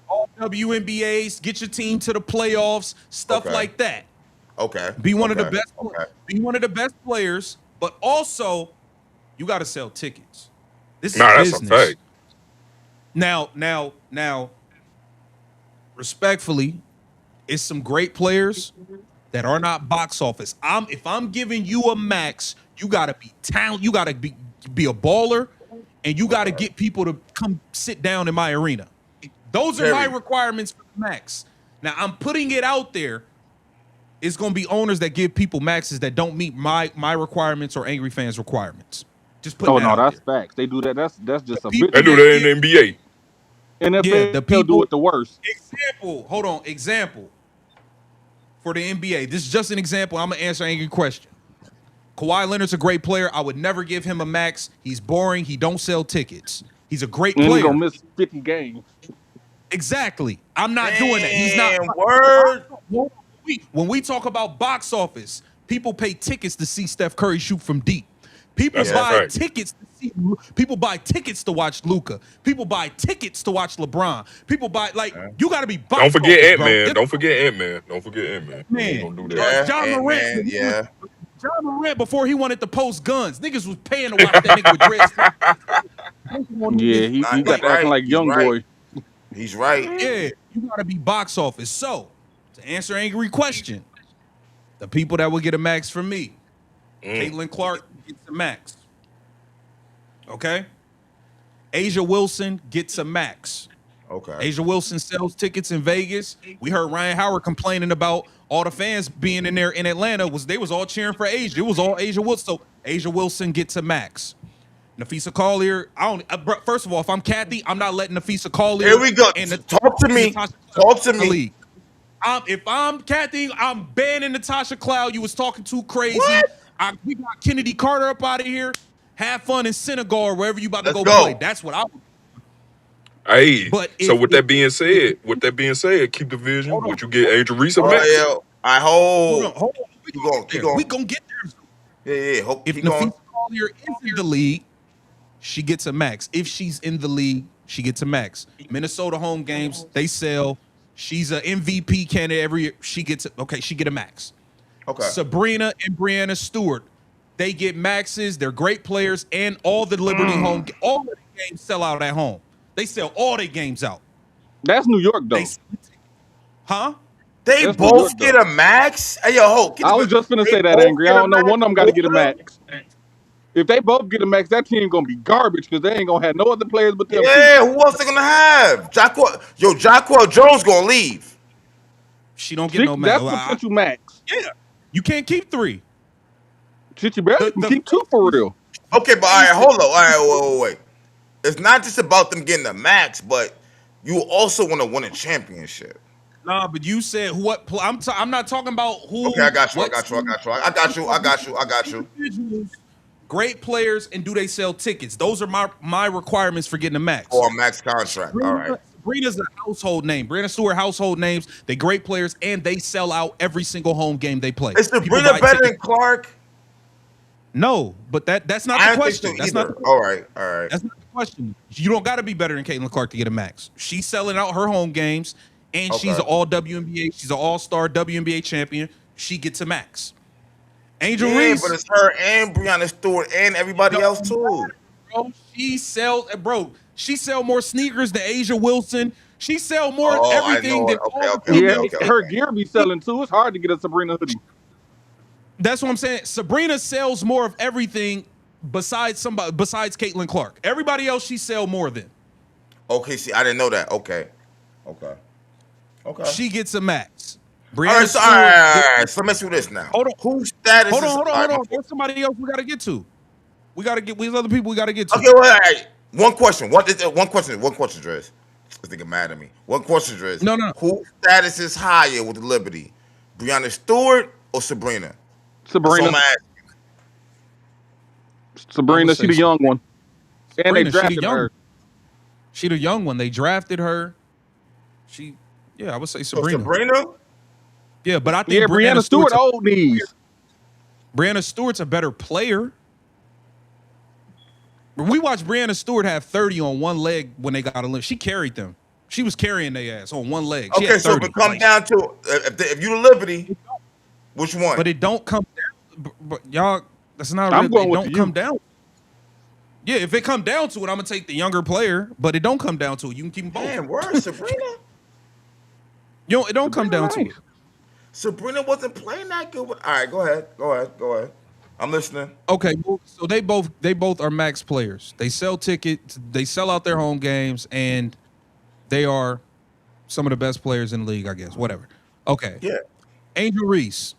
all WNBAs, get your team to the playoffs, stuff Okay. like that. Okay. Be one of the Okay. best Okay. be one of the best players, but also you gotta sell tickets. This is Nah, that's a business. fact. Now, respectfully, it's some great players that are not box office. If I'm giving you a max, you gotta be talent, you gotta be a baller, and you gotta Okay. get people to come sit down in my arena. Those are my Terry. requirements for the max. Now I'm putting it out there. It's gonna be owners that give people maxes that don't meet my requirements or angry fans requirements. Just putting Oh that no, out that's there. facts. They do that. That's The just people They do habitual. that that in give the NBA. yeah, the NFL do people it the worst. example. Hold on, example for the NBA. This is just an example. I'm gonna answer an angry question. Kawhi Leonard's a great player. I would never give him a max. He's boring. He don't sell tickets. He's a great And he gonna player. miss 50 games. Exactly. I'm not doing that. He's not. Damn word. When we talk about box office, people pay tickets to see Steph Curry shoot from deep. People That's a Yeah. buy fact. tickets to see. People buy tickets to watch Luca. People buy tickets to watch LeBron. People buy like you got to be Don't box forget office, Ant bro. Man. This Don't forget Ant Man. Don't forget Ant Man. We ain't man, gonna do that. Yeah. John Ant Morant. Man. Yeah. John Morant before he wanted to post guns, niggas was paying to watch that nigga with dreads. Yeah, he He's got Like to acting right. like He's young right. boy. He's right. yeah, you gotta be box office. So, to answer angry question, the people that will get a max from me, Mm. Caitlin Clark gets a max. Okay? Asia Wilson gets a max. Okay. Asia Wilson sells tickets in Vegas. We heard Ryan Howard complaining about all the fans being in there in Atlanta. They was all cheering for Asia. It was all Asia Wilson. So Asia Wilson gets a max. Nafisa Collier, I don't. First of all, if I'm Kathy, I'm not letting Nafisa Here Collier we go. and Talk to me. Natasha Cloud Talk to in the me. league. If I'm Kathy, I'm banning Natasha Cloud. You was talking too crazy. What? We got Kennedy Carter up out of here. Have fun in Senegal or wherever you about to Let's go play. go. That's what I would. Hey, But so if with that being said, keep the vision. hold on, Would you get Angel Reese a Oh max? yeah. I hold. hold on, we Keep gonna going. get Keep there. We going. gonna get there. Yeah, yeah. If Keep going. Nafisa Collier is in the league, she gets a max. If she's in the league, she gets a max. Minnesota home games, they sell. She's an MVP candidate every year. She gets okay. She get a max. Okay. Sabrina and Brianna Stewart, they get maxes. They're great players, and all the Liberty all of the games sell out at home. They sell all their games out. That's New York They, though. huh? They That's New York both get though. a max. Hey, yo, ho, I was just gonna they say that, both Angry. I get a don't know. max. One of them got to Both get a of them. max. If they both get a max, that team gonna be garbage because they ain't gonna have no other players but them two. Yeah, who else they gonna have? Jacquel Jones gonna leave. She don't get no max. That's potential max. Yeah, you can't keep 3. Shit, you barely can The keep 2 for real. Okay, but all right, hold on. All right, wait. It's not just about them getting the max, but you also want to win a championship. Nah, but you said what? I'm not talking about who. Okay, I got you. I What got you. I team. got you. I got you. I got you. I got you. Individuals, great players, and do they sell tickets? Those are my requirements for getting a max. For a max contract. All right. Sabrina's a household name. Brianna Stewart, household names. They great players, and they sell out every single home game they play. Is People Sabrina buy better tickets. than Clark? No, but that's not I the don't think so question. That's either. not. All right. All right. That's not the question. You don't got to be better than Caitlin Clark to get a max. She's selling out her home games, and she's Okay. an all WNBA. She's an all-star WNBA champion. She gets a max. Angel Yeah, Reese, but it's her and Brianna Stewart and everybody else don't too. matter, bro. She sell more sneakers than Asia Wilson. She sell more Oh, I everything know than it. Okay, all the okay, Yeah, okay, females. okay, her okay. gear be selling too. It's hard to get a Sabrina hoodie. That's what I'm saying. Sabrina sells more of everything besides Caitlin Clark. Everybody else she sell more than. Okay, see, I didn't know that. Okay. Okay. Okay. She gets a max. All Brianna right, so all Stewart. right, all right. So let's do this now. Hold on. Whose status Hold on, is hold on, all hold right, on. There's somebody else we gotta get to. We gotta get these other people we gotta get to. Okay, well, all right. One question. One question. One question, Dress. This nigga mad at me. One question, Dress. No. Whose status is higher with the Liberty? Brianna Stewart or Sabrina? That's what Sabrina, I'm asking. Sabrina, she the young one, and they Sabrina, she the drafted young. her. She the young one. They drafted her. I would say So Sabrina. Sabrina? Yeah, but I think Yeah, Brianna Stewart old knees. Brianna Stewart's a better player. We watched Brianna Stewart have 30 on one leg when they got a limp. She carried them. She was carrying their ass on one leg. She Okay, had so 30. if it comes down to if you the Liberty, which one? But it don't come down. But y'all, that's not. I'm going it with don't you. come down. Yeah, if it come down to it, I'm gonna take the younger player. But it don't come down to it. You can keep them both. Man, where's Sabrina? It don't come down to it. Sabrina wasn't playing that good. All right, go ahead. I'm listening. Okay, well, so they both are max players. They sell tickets, they sell out their home games, and they are some of the best players in the league, I guess. Whatever. Okay. Yeah. Angel Reese.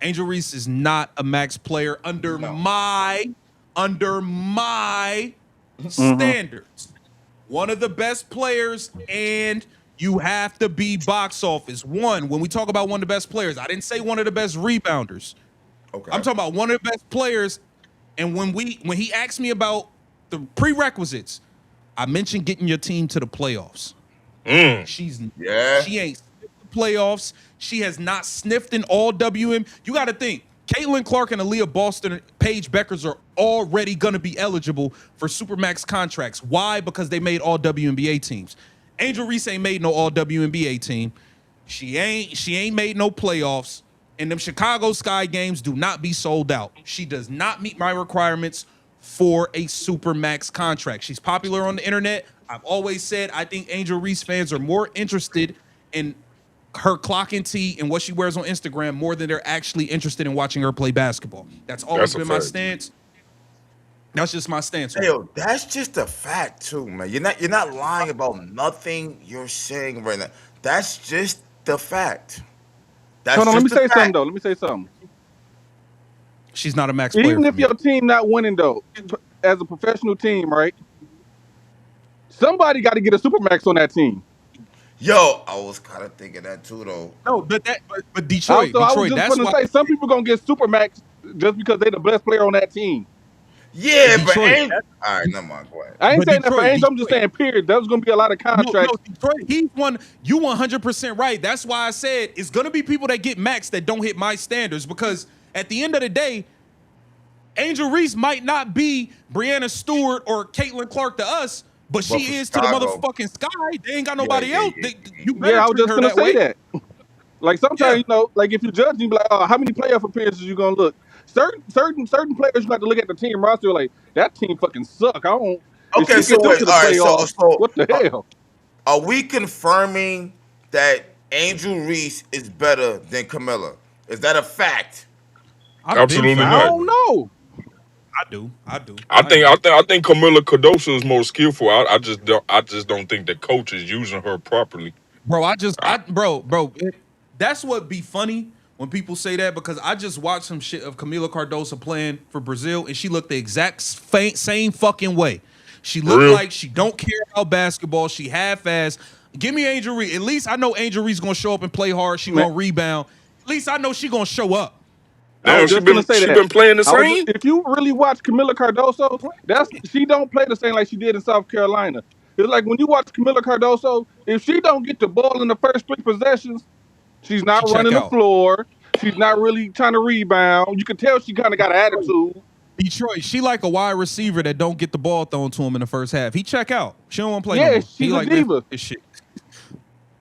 Angel Reese is not a max player under No. my standards. One of the best players, and you have to be box office. When we talk about one of the best players, I didn't say one of the best rebounders. Okay. I'm talking about one of the best players. And when he asked me about the prerequisites, I mentioned getting your team to the playoffs. She ain't sniffed the playoffs. She has not sniffed an all WM. You got to think, Caitlin Clark and Aaliyah Boston and Paige Beckers are already going to be eligible for Supermax contracts. Why? Because they made all WNBA teams. Angel Reese ain't made no all WNBA team. She ain't made no playoffs. And them Chicago Sky games do not be sold out. She does not meet my requirements for a Supermax contract. She's popular on the internet. I've always said I think Angel Reese fans are more interested in her clock and tee and what she wears on Instagram more than they're actually interested in watching her play basketball. That's always That's a been my fact. stance. That's just my stance. Hey, yo, that's just a fact too, man. You're not lying about nothing you're saying right now. That's just the fact. That's Hold on, let me just the say something fact. though. Let me say something. She's not a max player. Even for if me. your team not winning though, as a professional team, right? Somebody got to get a supermax on that team. Yo, I was kind of thinking that too, though. No, but Detroit, I was just that's going to why. say some people gonna get supermax just because they the best player on that team. Yeah, but Detroit. ain't. All right, never mind. Go ahead. I ain't But saying that for Detroit, Angel. I'm just saying, period. There's gonna be a lot of contracts. No, Detroit, he's one. You 100% right. That's why I said it's gonna be people that get max that don't hit my standards because at the end of the day, Angel Reese might not be Brianna Stewart or Caitlin Clark to us, but she for is to the Chicago. motherfucking Sky. They ain't got nobody yeah, else. yeah, You better Yeah, I was treat just her gonna that say way. that. Like sometimes, Yeah. like if you judge, you be like, oh, how many playoff appearances you gonna look? Certain players, you got to look at the team roster like that team fucking suck. I don't. If Okay, she so get them wait, to the all right, so playoffs, so what the uh, hell? are we confirming that Angel Reese is better than Camilla? Is that a fact? I've been Absolutely I finding not. that don't way. know. I agree. I think Camilla Cardoso is more skillful. I just don't think the coach is using her properly. Bro, I just I, I that's what be funny when people say that because I just watched some shit of Camila Cardoso playing for Brazil and she looked the exact same fucking way. She for looked real. like she don't care about basketball. She half-ass. Give me Angel Reese. At least I know Angel Reese gonna show up and play hard. She Man, gonna rebound. At least I know she gonna show up. I Damn, was just gonna say she that. been playing the same. If you really watch Camila Cardoso, she don't play the same like she did in South Carolina. It's like when you watch Camila Cardoso, if she don't get the ball in the first three possessions, she's not She check running the out. floor. She's not really trying to rebound. You can tell she kind of got an attitude. Detroit, she like a wide receiver that don't get the ball thrown to him in the first half. He check out. She don't want to play no Yeah, more. He she's a like, man, fuck diva. this shit.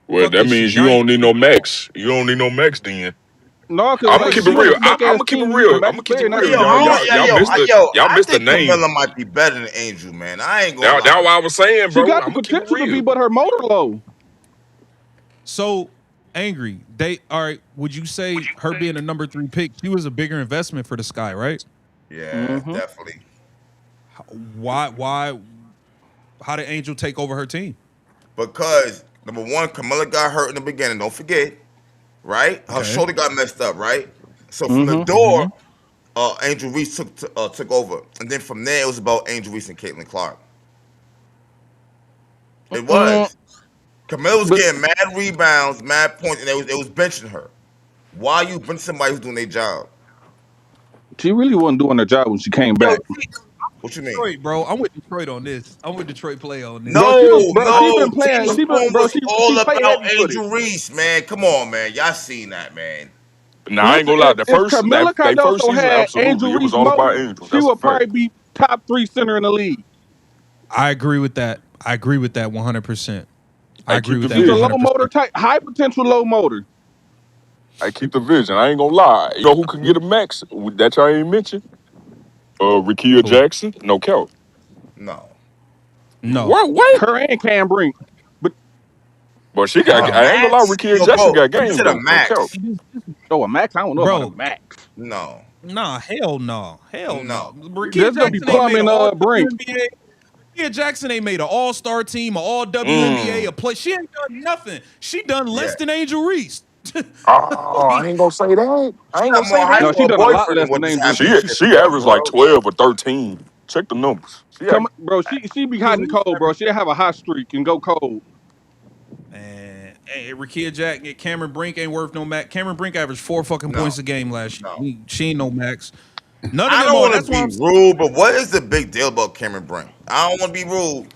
Well, Fuck that this shit. means you Y'all ain't don't need no max. You don't need no max then. No, because I'm gonna like keep she it on real. a weak I'm ass gonna keep it team, you need a real. I'm max gonna keep it player, not Hey, real. yo, everybody else. Y'all I missed the think name. Camilla might be better than Angel, man. I ain't gonna That lie. what I was saying, She bro. got I'm the gonna keep it potential to be, real. but her motor low. So angry. They all right. Would you say her being a number 3 pick, she was a bigger investment for the Sky, right? Yeah, Mm-hmm. definitely. Why how did Angel take over her team? Because number one, Camilla got hurt in the beginning. Don't forget, right? Her Okay. shoulder got messed up, right? So from the Mm-hmm. door, Angel Reese took over, and then from there it was about Angel Reese and Caitlin Clark. It Mm, was. Camilla was but getting mad rebounds, mad points, and it was benching her. Why you bench somebody who's doing their job? she really wasn't doing her job when she came Yo, back. see, What you mean? Detroit, bro. I'm with Detroit on this. I'm with Detroit play on this. Bro, No, she no. been playing. Taylor She been Storm bro. was She all play about heavy footed. Angel Reese, man. Come on, man. Y'all seen that, man. Nah, I ain't Listen, gonna lie. if Camila That first Cardoso season, had Angel absolutely, it was Reese all about motor, Angel. she That's a would fact. probably be top three center in the league. I agree with that. I agree with that 100%. I I agree keep the with that She's a low vision. 100%. motor type, high potential low motor. I keep the vision. I ain't gonna lie. You know who can get a max? That y'all ain't mentioned. Rikia Who? Jackson. No count. No. No. What? Her and Cam Brink. But But she At got. the I ain't gonna lie. max? Rikia Yo, Jackson bro, got you game said a though. No count. max. oh, a max, I don't know about a Bro, max. No. nah, hell no. Hell no. No. Rakia There's gonna be Jackson ain't made an plumbing. all Brink. WNBA. Rakia Jackson ain't made an all-star team, an all WNBA, Mm. a play. She ain't done nothing. She done Yeah. less than Angel Reese. Oh, I Like, ain't gonna say that. She I ain't got gonna more say hype No, that. she for her done a lot boyfriend than less what than just Angel happened Reese. with She Tiffany averaged like Bro. 12 or 13. Check the numbers. Come, bro. She be hot and cold, bro. She'll have a hot streak and go cold. man, hey, Rakia Jack, Cameron Brink ain't worth no max. Cameron Brink averaged 4 fucking No. points a game last year. No. She ain't no max. None of I them don't are. want to That's why be I'm saying rude, but what is the big deal about Cameron Brink? I don't want to be rude.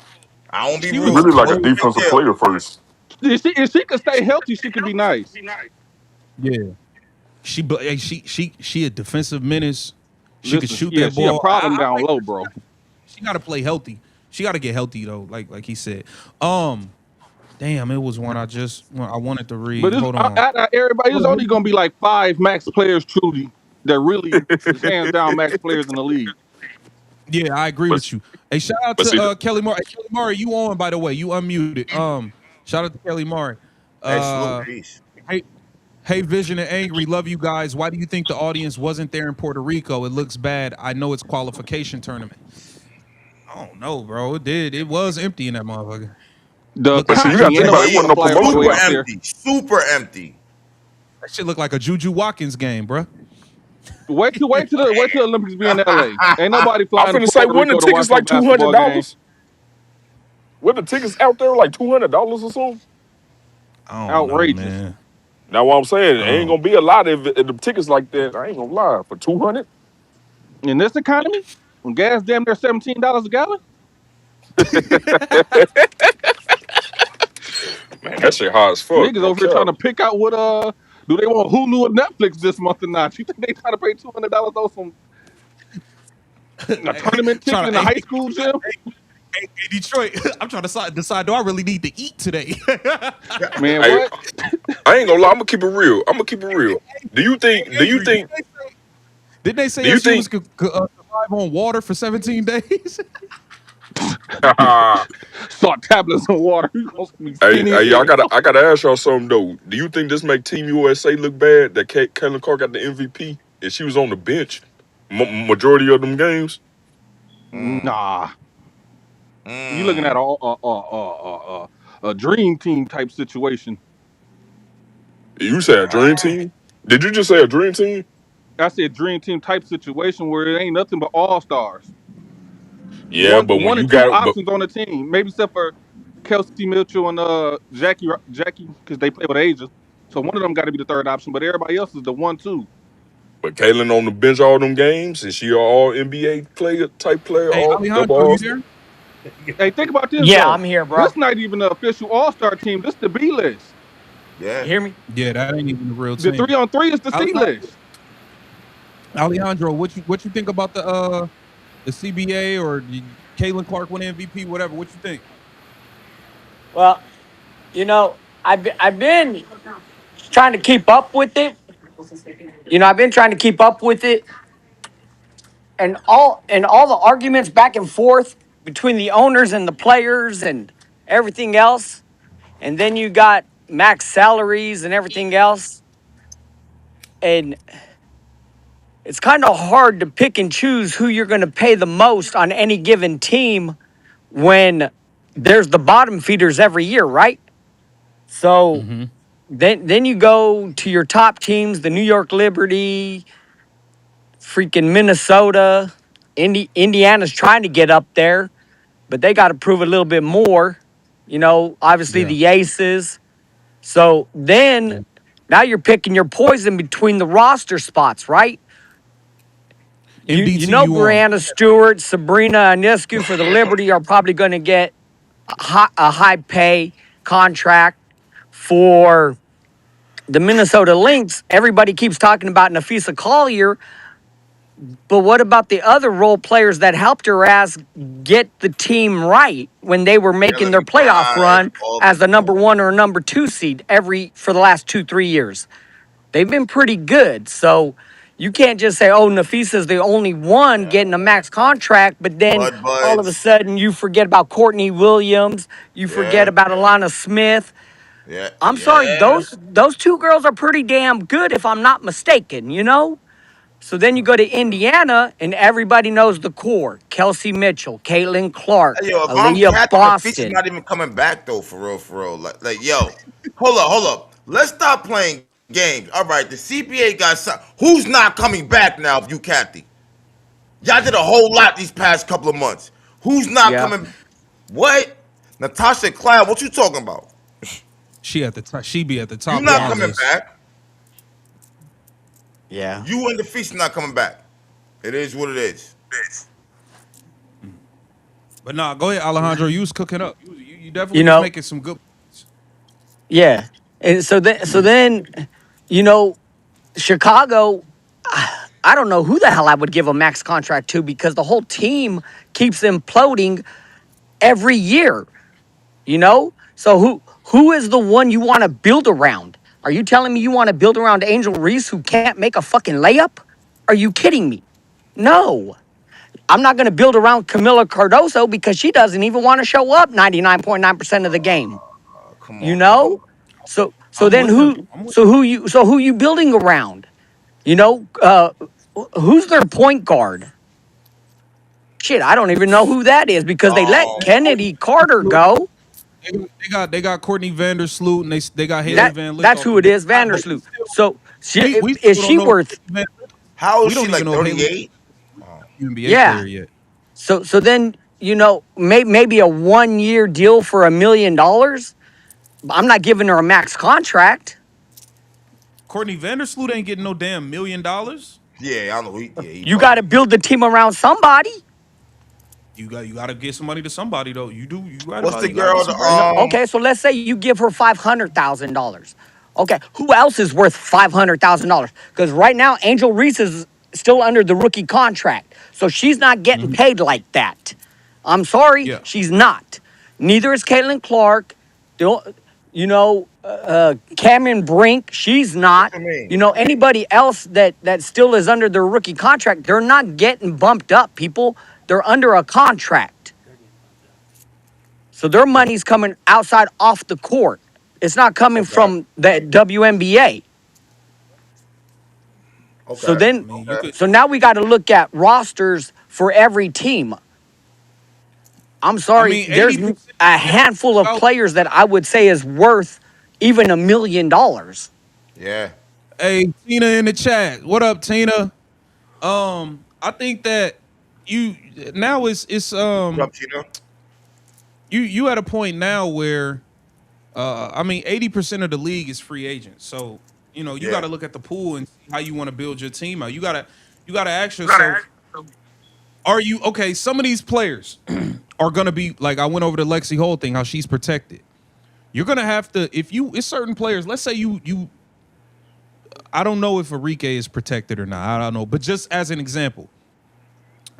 I don't want to be she She was rude. really like a What's the big defensive deal? player first. If she could stay healthy, she could be nice. yeah. She a defensive menace. She could Listen, shoot yeah, that she a ball. problem I down like low, her. bro. She got to play healthy. She got to get healthy though, like he said. Damn, it was one I wanted to But read. it's, Hold on. everybody, there's only gonna be like five max players truly that really is hands down max players in the league. Yeah, I agree But with you. Hey, shout out but to see, Kelly Murray. Hey, Kelly Murray, you on by the way? You unmuted. Shout out to Kelly Murray. Hey, salute, Uh, peace. hey, hey, Vision and Angry, love you guys. Why do you think the audience wasn't there in Puerto Rico? It looks bad. I know it's qualification tournament. I don't know, bro. It did. It was empty in that motherfucker. The Looked like see, a you gotta economy, think ain't Juju. about it. nobody It want wasn't to no fly all the way Super promotion. out there. empty. Super empty. That shit looked like a Juju Watkins game, bro. Wait till the Olympics be in LA. Ain't nobody I'm flying to finna say, Puerto when the Rico to watch tickets no like basketball game. $200? When the tickets out there like $200 or something? I don't know, Outrageous. man. Now what I'm saying, it ain't Um, gonna be a lot if the tickets like that. I ain't gonna lie, for 200. In this economy, when gas damn near $17 a gallon, Man, that shit hard as fuck. niggas No over here trying cap. to pick out what do they want Hulu or Netflix this month or not? You think they trying to pay $200 on some a tournament ticket trying in to a high school gym? hey, Detroit. I'm trying to decide. Do I really need to eat today? Man, Hey, what? I ain't gonna lie. I'm gonna keep it real. I'm gonna keep it real. Do you think? Do you Avery, think? didn't they say Do you that she was think? survive on water for 17 days? Salt tablets of water. You gonna be Hey, skinny as hey, hell. I gotta ask y'all something though. Do you think this make Team USA look bad that Caitlin Clark got the MVP and she was on the bench majority of them games? Nah, you looking at Mm. a dream team type situation. You said a dream team. Did you just say a dream team? I said dream team type situation where it ain't nothing but all stars. Yeah, but when One you and two got but options on the team, maybe except for Kelsey Mitchell and Jackie because they play with ages. So one of them got to be the third option, but everybody else is the 1-2. but Caitlin on the bench all them games and she a all NBA player type player, Hey, all double Alejandro, all you star. there? Hey, think about this Yeah, though. I'm here, This bro. not even the official All Star team. This the B list. You Yeah. hear me? Yeah, that ain't even a real The team. 3-on-3 is the C Alejandro, list. Alejandro, what you think about the CBA or Caitlin Clark win MVP, whatever? What you think? Well, I've been trying to keep up with it. I've been trying to keep up with it, and all the arguments back and forth between the owners and the players and everything else. And then you got max salaries and everything else. And it's kind of hard to pick and choose who you're going to pay the most on any given team when there's the bottom feeders every year, right? So Mm-hmm. then you go to your top teams, the New York Liberty, freaking Minnesota, Indiana's trying to get up there, but they got to prove a little bit more. Obviously Yeah. the Aces. So then Yeah. now you're picking your poison between the roster spots, right? You MDT, know you on? Brianna Stewart, Sabrina Ionescu for the Liberty are probably going to get a high pay contract. For the Minnesota Lynx, everybody keeps talking about Nafisa Collier, but what about the other role players that helped her ass get the team right when they were making their Melanie playoff Grimes, run all as the them. number one or number two seed for the last 2-3 years? They've been pretty good. So you can't just say, oh, Nafisa's the only one Yeah. getting a max contract, but then Bud all of a Buds. sudden you forget about Courtney Williams, you forget Yeah. about Alana Smith. Yeah. I'm sorry, Yeah. those two girls are pretty damn good if I'm not mistaken. So then you go to Indiana and everybody knows the core. Kelsey Mitchell, Caitlin Clark, Hey, yo, if I'm Aaliyah Captain, the fish is Boston. not even coming back though, for real, for real. Like, yo, hold up. Let's stop playing games. All right, the CBA got some. Who's not coming back now? If you Kathy, y'all did a whole lot these past couple of months. Who's not Yeah. coming? What? Natasha Cloud, what you talking about? She at the top. She be at the You top of not my Yeah. coming list. back. Yeah. You and the fish not coming back. It is what it is. But nah, go ahead, Alejandro. You was cooking up. You You definitely was know, making some good points. yeah. And so then, you know, Chicago, I don't know who the hell I would give a max contract to because the whole team keeps imploding every year, you know? So who is the one you want to build around? Are you telling me you want to build around Angel Reese who can't make a fucking layup? Are you kidding me? No. I'm not going to build around Camila Cardoso because she doesn't even want to show up 99.9% of the game. Come You on, man. know? So I'm then with him. I'm with who you building around? You know, who's their point guard? Shit, I don't even know who that is because they let Um, Kennedy Carter go. they got Courtney Vandersloot and they got yeah. Haley That Van Lith that's off who the it bench. is, But Vandersloot. So we is still she don't know. worth? How We is don't she? even Like know Haley 38? NBA Yeah. player yet. So then maybe a 1 year deal for $1 million. I'm not giving her a max contract. Courtney Vandersloot ain't getting no damn $1 million. Yeah, I don't know. He You got to bugging. build the team around somebody. You got to get somebody to somebody though. You do. You right What's about it. the You got to get girl? some bread. Okay, so let's say you give her $500,000. Okay, who else is worth $500,000? Because right now Angel Reese is still under the rookie contract, so she's not getting Mhm. paid like that. I'm sorry, Yeah. she's not. Neither is Caitlin Clark. The o- You know, Cameron Brink, she's What not. you mean? You know, anybody else that still is under their rookie contract, they're not getting bumped up, people. They're under a contract. So their money's coming outside off the court. It's not coming Okay. from the WNBA. So Okay. I then, mean, you Okay. could. so now we got to look at rosters for every team. I'm I sorry, mean, there's 80% a handful of out. players that I would say is worth even $1 million. Yeah. Hey, Tina in the chat. What up, Tina? I think that you now it's What up, Cheetah? you at a point now where I mean 80% of the league is free agents. So, you Yeah. gotta look at the pool and see how you want to build your team out. You gotta ask yourself, are you okay? Some of these players are gonna be like I went over the Lexi Hole thing, how she's protected. You're gonna have to if you it's certain players, let's say you I don't know if Enrique is protected or not. I don't know. But just as an example,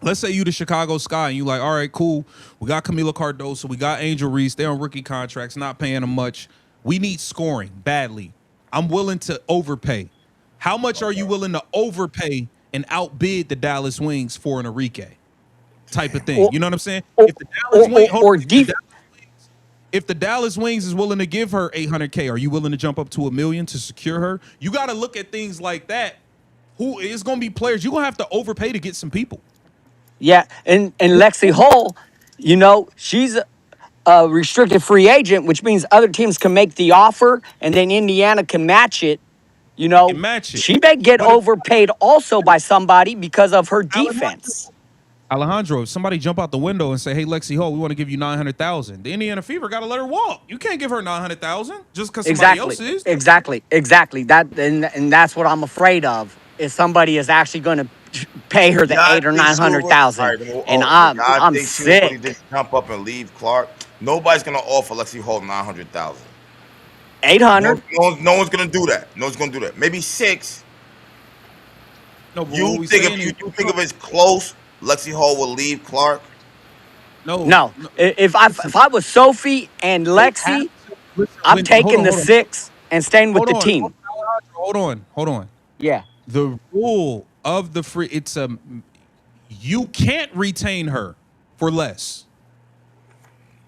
let's say you the Chicago Sky and you like, all right, cool. We got Camila Cardoso, we got Angel Reese. They're on rookie contracts, not paying them much. We need scoring badly. I'm willing to overpay. How much are you willing to overpay and outbid the Dallas Wings for an Enrique? Type of thing. Or, You know what I'm saying? or, If the Dallas Wings, hold on, or def- if the Dallas Wings is willing to give her 800K, are you willing to jump up to 1 million to secure her? You got to look at things like that. Who is going to be players? You're going to have to overpay to get some people. yeah, and Lexi Hull, you know, she's a restricted free agent, which means other teams can make the offer and then Indiana can match it. You know, And match it. she may get But if overpaid also by somebody because of her Alejandro, defense. Alejandro, if somebody jump out the window and say, "Hey, Lexi Hall, we want to give you 900,000," the Indiana Fever got to let her walk. You can't give her 900,000 just because somebody Exactly, else is. exactly. That and that's what I'm afraid of. Is somebody is actually going to pay her the Y'all eight or think nine she hundred would? All thousand, right. Well, and oh, y'all I'm think she would really sick. just jump up and leave Clark? Nobody's gonna offer Lexi Hall 900,000. No, 800. no one's gonna do that. No one's gonna do that. Maybe six. No, but what You we think saying if is, you think if it's close, Lexi Hall will leave Clark? no, No, no, if I was Sophie and they have Lexi, to listen. I'm Hold taking on, the hold on, 6 and staying with hold the on, team. hold on. Yeah, The rule of the free, it's a you can't retain her for less.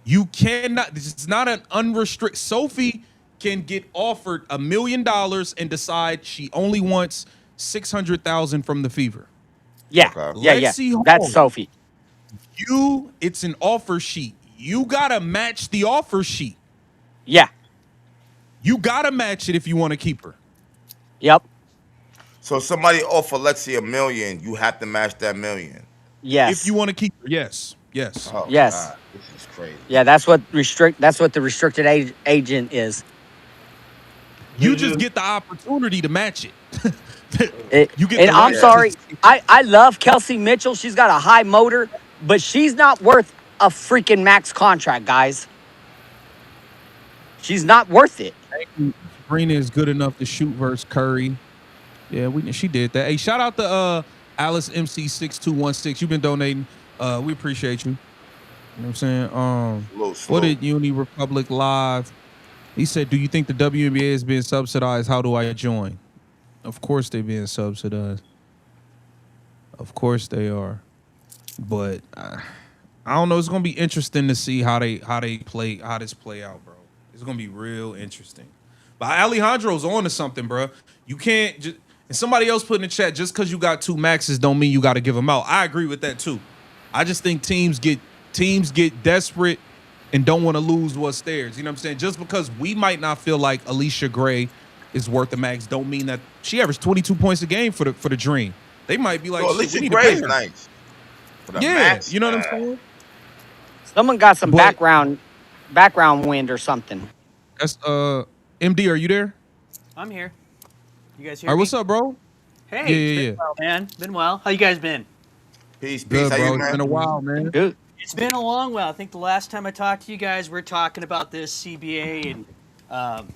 You cannot. This is not an unrestricted. Sophie can get offered $1 million and decide she only wants 600,000 from the Fever. Okay. yeah. Lexi That's Hall, Sophie. it's an offer sheet. You gotta match the offer sheet. Yeah, You gotta match it if you want to keep her. yep, So if somebody offer Lexi 1 million, you have to match that million. If you yes, want to keep her, yes, yes. Oh yes. God, this is crazy. Yeah, that's what the restricted agent is. You just get the opportunity to match it. You get And the I'm right Yeah. to. sorry, I love Kelsey Mitchell. She's got a high motor, but she's not worth a freaking max contract, guys. She's not worth it. Sabrina is good enough to shoot versus Curry. Yeah, she did that. Hey, shout out to Alice MC6216. You've been donating. We appreciate you. You know what I'm saying? A little What slow. did Uni Republic Live? He said, "Do you think the WNBA is being subsidized? How do I join?" Of course they're being subsidized. Of course they are. But I don't know. It's gonna be interesting to see how this play out, bro. It's gonna be real interesting. But Alejandro's on to something, bro. You can't just and somebody else put in the chat just because you got two maxes don't mean you got to give them out. I agree with that too. I just think teams get desperate and don't want to lose what's theirs. You know what I'm saying? Just because we might not feel like Alicia Gray is worth the max, don't mean that she averaged 22 points a game for the Dream. They might be like, So shit, we Alicia need Gray to pay is her. nice. For the Yeah, max, you know what I'm saying? Someone got some But background wind or something. that's MD, are you there? I'm here. You guys All hear right, me? what's up, bro? Hey, Yeah, it's yeah, been yeah. well, man. Been well. How you guys been? Peace, peace. Good, How you, bro. It's been man? a while, man. Good. It's been a long while. I think the last time I talked to you guys, we are talking about this CBA, and um,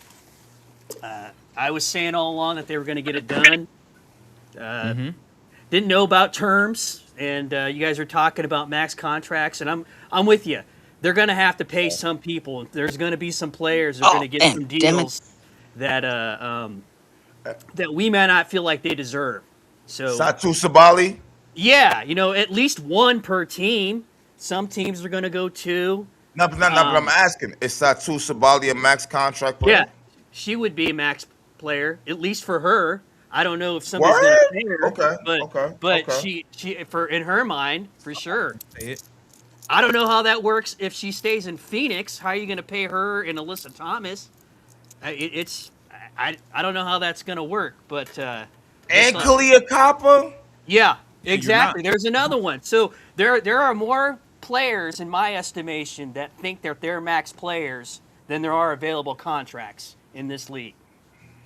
I was saying all along that they were going to get it done. Didn't know about terms, and you guys are talking about max contracts, and I'm with you. they're going to have to pay some people. There's going to be some players that are going Oh, to get and some damn it. deals that that we may not feel like they deserve. So Satu Sabali. yeah, at least one per team. Some teams are going to go two. No, but I'm Um, asking: is Satu Sabali a max contract yeah, player? she would be a max player, at least for her. I don't know if somebody's going to Word? pay her, Okay, but okay, but okay. she for in her mind for sure. Say it. I don't know how that works if she stays in Phoenix. How are you going to pay her and Alyssa Thomas? It's I don't know how that's going to work, but And Kalia Copper. yeah, You're not. exactly. There's another one. So there are more players in my estimation that think that they're max players than there are available contracts in this league.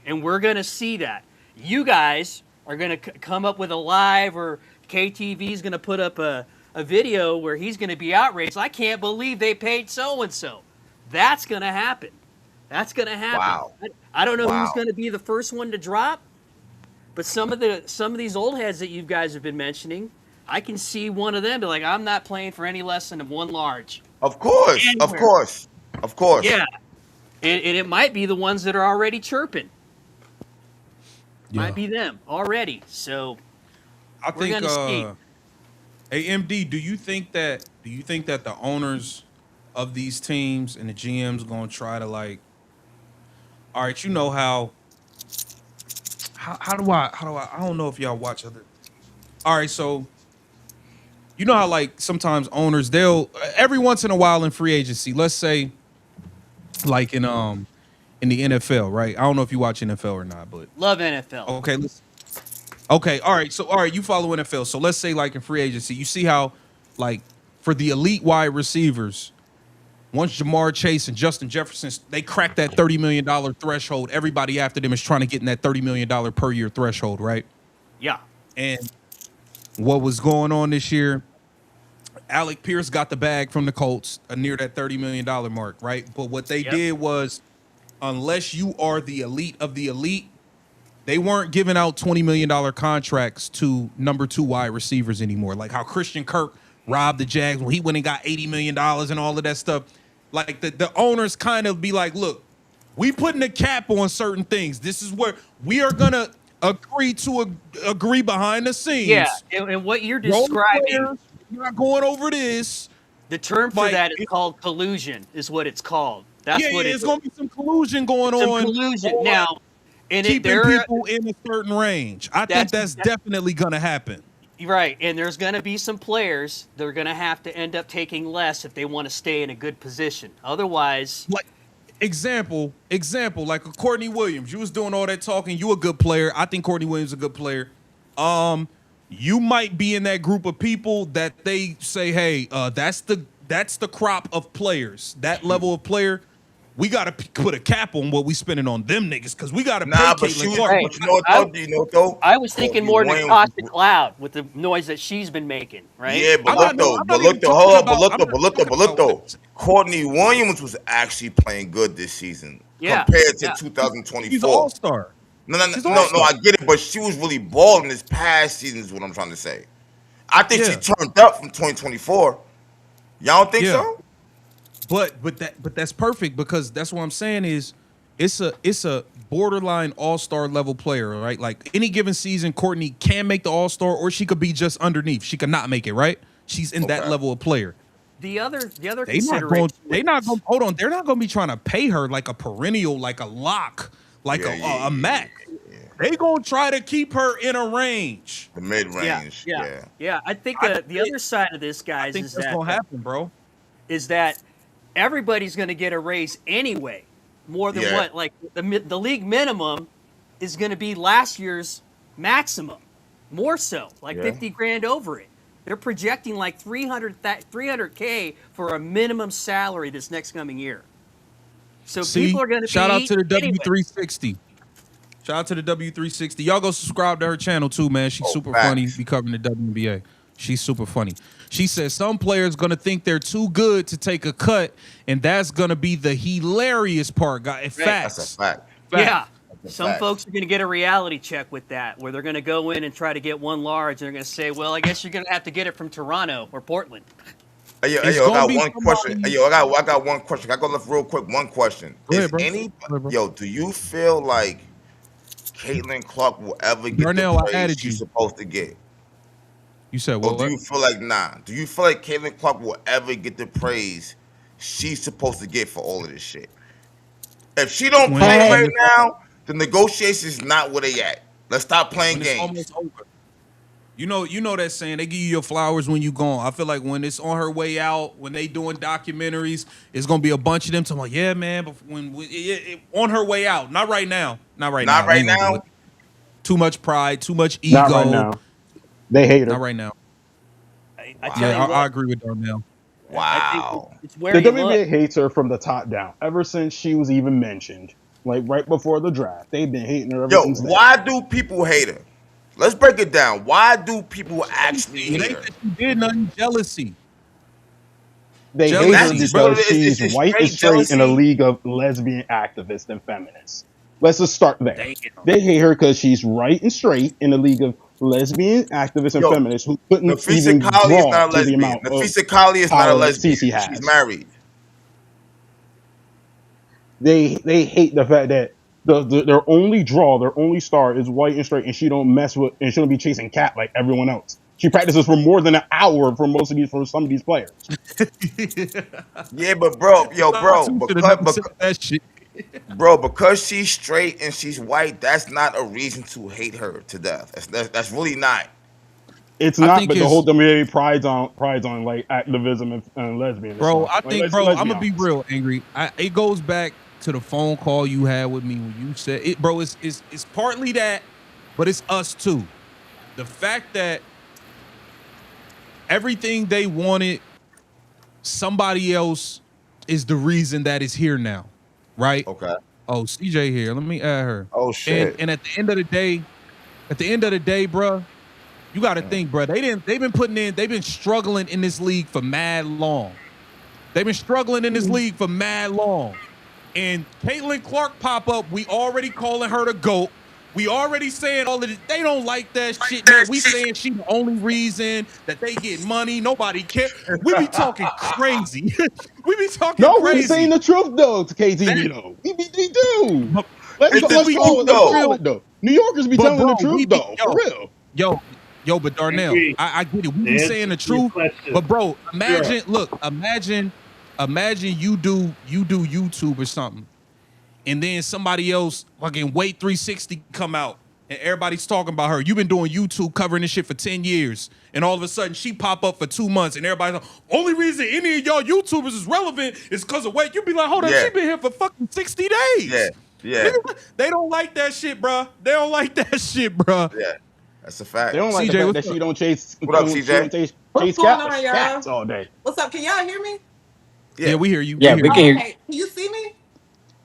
And we're going to see that. You guys are going to come up with a live, or KTV is going to put up a video where he's going to be outraged. I can't believe they paid so and so. That's going to happen. That's going to happen. Wow, I don't know who's wow. going to be the first one to drop, but some of these old heads that you guys have been mentioning, I can see one of them be like, I'm not playing for any less than one large Of course, of anywhere. course, of course. Yeah, and it might be the ones that are already chirping. Might Yeah. be them already. So I we're think gonna see. AMD, do you think that the owners of these teams and the GMs gonna try to like, all right, you know how do I don't know if y'all watch other. All right, so you know how like sometimes owners they'll every once in a while in free agency, let's say like in the NFL, right? I don't know if you watch NFL or not, but Love NFL. okay, let's okay, all right. So all right, you follow NFL. So let's say like in free agency, you see how like for the elite wide receivers, once Jamar Chase and Justin Jefferson they crack that $30 million threshold, everybody after them is trying to get in that $30 million per year threshold, right? Yeah. And what was going on this year? Alec Pierce got the bag from the Colts near that $30 million mark, right? But what they Yep. did was, unless you are the elite of the elite, they weren't giving out $20 million contracts to number two wide receivers anymore. Like how Christian Kirk robbed the Jags when he went and got $80 million and all of that stuff. Like the owners kind of be like, look, we putting a cap on certain things. This is where we are gonna agree behind the Yeah. scenes. And what you're Role describing, players, we're not going over this. the term for Like, that is called collusion, is what it's called. yeah, That's what yeah, it it's is. gonna be some collusion going Some on. collusion. Now, and Keeping there, people in a certain range. I think that's that's definitely gonna happen. right. And there's going to be some players that are going to have to end up taking less if they want to stay in a good position. Otherwise, Like example, like a Courtney Williams. You was doing all that talking. You a good player. I think Courtney Williams is a good player. You might be in that group of people that they say, hey, that's the crop of players. That level of player, we gotta put a cap on what we spending on them niggas because we gotta pay Nah, but she Caitlin was. Clark. hey, But you know what I, though? You know what though? I was thinking Courtney more Williams. Natasha Cloud with the noise that she's been making, right? Yeah, but I'm look not no, though, I'm but not look even though, talking hold on, but about. look I'm though, not but look though, talking but look about though. Courtney Williams was actually playing good this season Yeah, compared to yeah. She's an all 2024. star. No, no, no, She's an all no, no, star. I get it, but she was really balling this past season. Is what I'm trying to say. I think she Yeah, turned up from 2024. Y'all don't think yeah. so? But that's perfect because that's what I'm saying is it's a borderline all-star level player, right? Like any given season, Courtney can make the all-star or she could be just underneath. She could not make it, right? She's in that Okay. level of player. The other They consideration with not this, going hold on. They're not going to be trying to pay her like a perennial, like a lock, like Yeah, a Mac. They going to try to keep her in a range. The mid yeah, range, yeah, yeah. yeah. I think I the other side of this, I guys, think that's going to happen, bro. is that everybody's going to get a raise anyway, more than Yeah. what like the league minimum is going to be last year's maximum, more so like Yeah. 50 grand over it. They're projecting like 300K for a minimum salary this next coming year. So people See, are going to shout out be to the anyway. W360. Shout out to the W360. Y'all go subscribe to her channel too, man. She's Oh, super facts. funny. Be covering the WNBA. She's super funny. She says some players gonna think they're too good to take a cut, and that's gonna be the hilarious part. Guys, facts. That's a fact. Yeah. a Some fact. folks are going to get a reality check with that, where they're going to go in and try to get one large, and they're going to say, "Well, I guess you're going to have to get it from Toronto or Portland." Hey, It's yo, I gonna got be one question. Hey, somebody. yo, I got one question. I go left real quick. One question. Go ahead, bro. Go ahead, bro. Do you feel like Caitlin Clark will ever get the Darnell, I praise added she's you. supposed to get? You said Or do what? you feel like nah? Do you feel like Caitlin Clark will ever get the praise she's supposed to get for all of this shit? If she don't When play when right Hey, it's now, the negotiations not where they at. Let's stop playing when it's games. almost over. You know that saying. They give you your flowers when you gone. I feel like when it's on her way out, when they doing documentaries, it's gonna be a bunch of them talking about, yeah, man. But on her way out, not right now, not right Not now. We right ain't gonna do it. now. Too much pride, too much Not right ego. now. They hate Not her. right now. I tell Yeah, you Wow. I what, agree with Darnell. I think Wow. it's where The you look. WNBA hates her from the top down. Ever since she was even mentioned, like right before the draft, they've been hating her ever Yo, since then. why do people hate her? Let's break it down. Why do people actually It hate ain't her? that she did nothing. Jealousy, They hate her That's jealousy, just what bro. because it is. she's It's white and straight straight in a jealousy. league of lesbian activists and feminists. Let's just start there. Damn. They hate her because she's right and straight in a league of lesbian activists and Yo, feminists who couldn't Nafisa even Kali is draw not a to the lesbian. amount of Nafisa Kali is not a power that lesbian. Cece She's has. married. They hate the fact that their only draw, their only star is white and straight, and she don't mess with and she don't be chasing cat like everyone else. She practices for more than an hour for some of these players. Yeah, but bro, yo, bro, Latu should have never said because that shit. because she's straight and she's white, that's not a reason to hate her to death. That's really not. It's I not, think but the whole it's, WNBA prides on like activism and lesbianism. bro. I Like think, bro. let's I'm be gonna be honest. real angry. It goes back to the phone call you had with me when you said it, bro. It's partly that, but it's us too. The fact that everything they wanted, somebody else is the reason that it's here now, right? Okay. Oh, CJ here. Let me add her. Oh And shit. and at the end of the day, bro, you got to think, bro. They've been putting in. They've been struggling in this league for mad long. They've been struggling in this league for mad long. And Caitlin Clark pop up. We already calling her the GOAT. We already saying all of this. They don't like that shit, man. We saying she the only reason that they get money. Nobody care. We be talking crazy. We be talking No, we saying crazy. the truth though to That, KTV though. We do. but, Let's It's call, the let's we call truth it. Let's be though. call real. it though. New Yorkers be But telling the bro, truth we be though, for real. yo, but Darnell, Angry. I get it. We To be saying answer the your truth, question, but bro, sure. imagine you do YouTube or something, and then somebody else fucking Wait 360 come out, and everybody's talking about her. You've been doing YouTube covering this shit for 10 years, and all of a sudden she pop up for 2 months, and everybody's like, only reason any of y'all YouTubers is relevant is because of Wait. You be like, hold up, she Yeah. been here for fucking 60 Yeah. days. Yeah. Nigga, they don't like that shit, bruh. They don't like that shit, bruh. Yeah. That's a They fact. don't like the CJ, fact what's that up? What up, she don't CJ? What's chase going cat on, cats y'all? all day. What's up? Can y'all hear me? Yeah, Yeah. we hear you. We yeah, hear we you. can hear. Okay. Can you see me?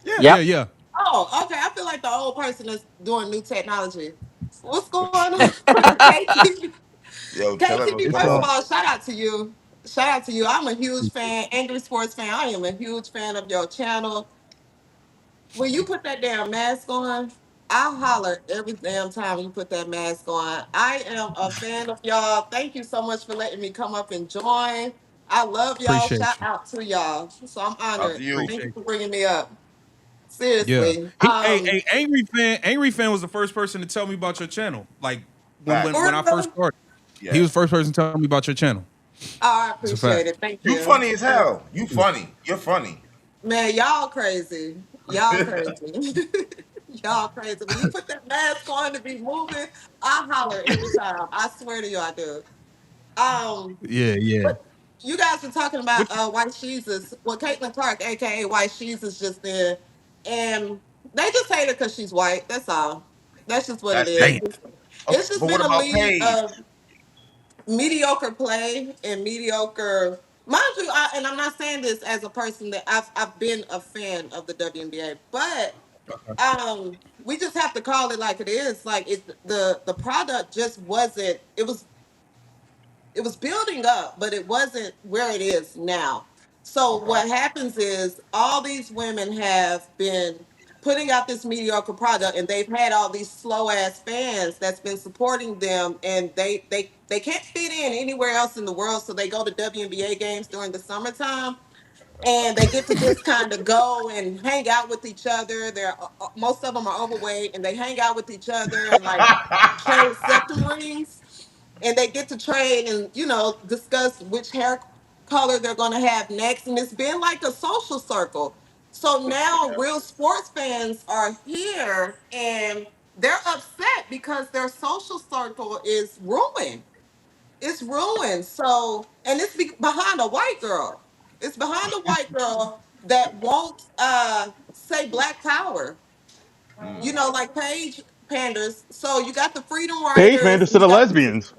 Yeah. Yeah, Yep. yeah. Oh, okay. I feel like the old person that's doing new technology. What's going on? KTV, Yo, tell him what's What's going first of up? on. all, shout out to you. Shout out to you. I'm a huge fan, angry sports fan. I am a huge fan of your channel. When you put that damn mask on, I holler every damn time you put that mask on. I am a fan of y'all. Thank you so much for letting me come up and join. I love y'all. Appreciate Shout you. out to y'all. So I'm After honored. you. Thank you Appreciate for you. bringing me up. Yeah. Seriously. Hey, Angry Fan was the first person to tell me about your channel. Like Facts. when I first For started. He Yeah. was the first person to tell me about your channel. I It's a fact. appreciate it. Thank You you. funny as hell. You funny. You're funny. Man, y'all crazy. Y'all crazy. Y'all crazy. When you put that mask on to be moving, I holler every time. I swear to you, I do. Um, Yeah, yeah. but you guys were talking about Which White Jesus. Well, Caitlin Clark, aka White Jesus, just there, and they just hate her because she's white. That's all. That's just what it That's is. it. damn. It's just But been what a about league Paige? of mediocre play and mediocre. Mind you, and I'm not saying this as a person that I've been a fan of the WNBA, but we just have to call it like it is. Like the product just wasn't. It was building up, but it wasn't where it is now. So Okay. what happens is all these women have been. putting out this mediocre product, and they've had all these slow ass fans that's been supporting them, and they can't fit in anywhere else in the world, so they go to WNBA games during the summertime, and they get to just kind of go and hang out with each other. They're most of them are overweight, and they hang out with each other and like trade septum rings, and they get to trade and discuss which hair color they're going to have next, and it's been like a social circle. So now real sports fans are here and they're upset because their social circle is ruined. It's ruined. So, and it's behind a white girl. It's behind a white girl that won't say Black Power. Like Paige panders. So you got the Freedom Page Riders. panders to You the got lesbians.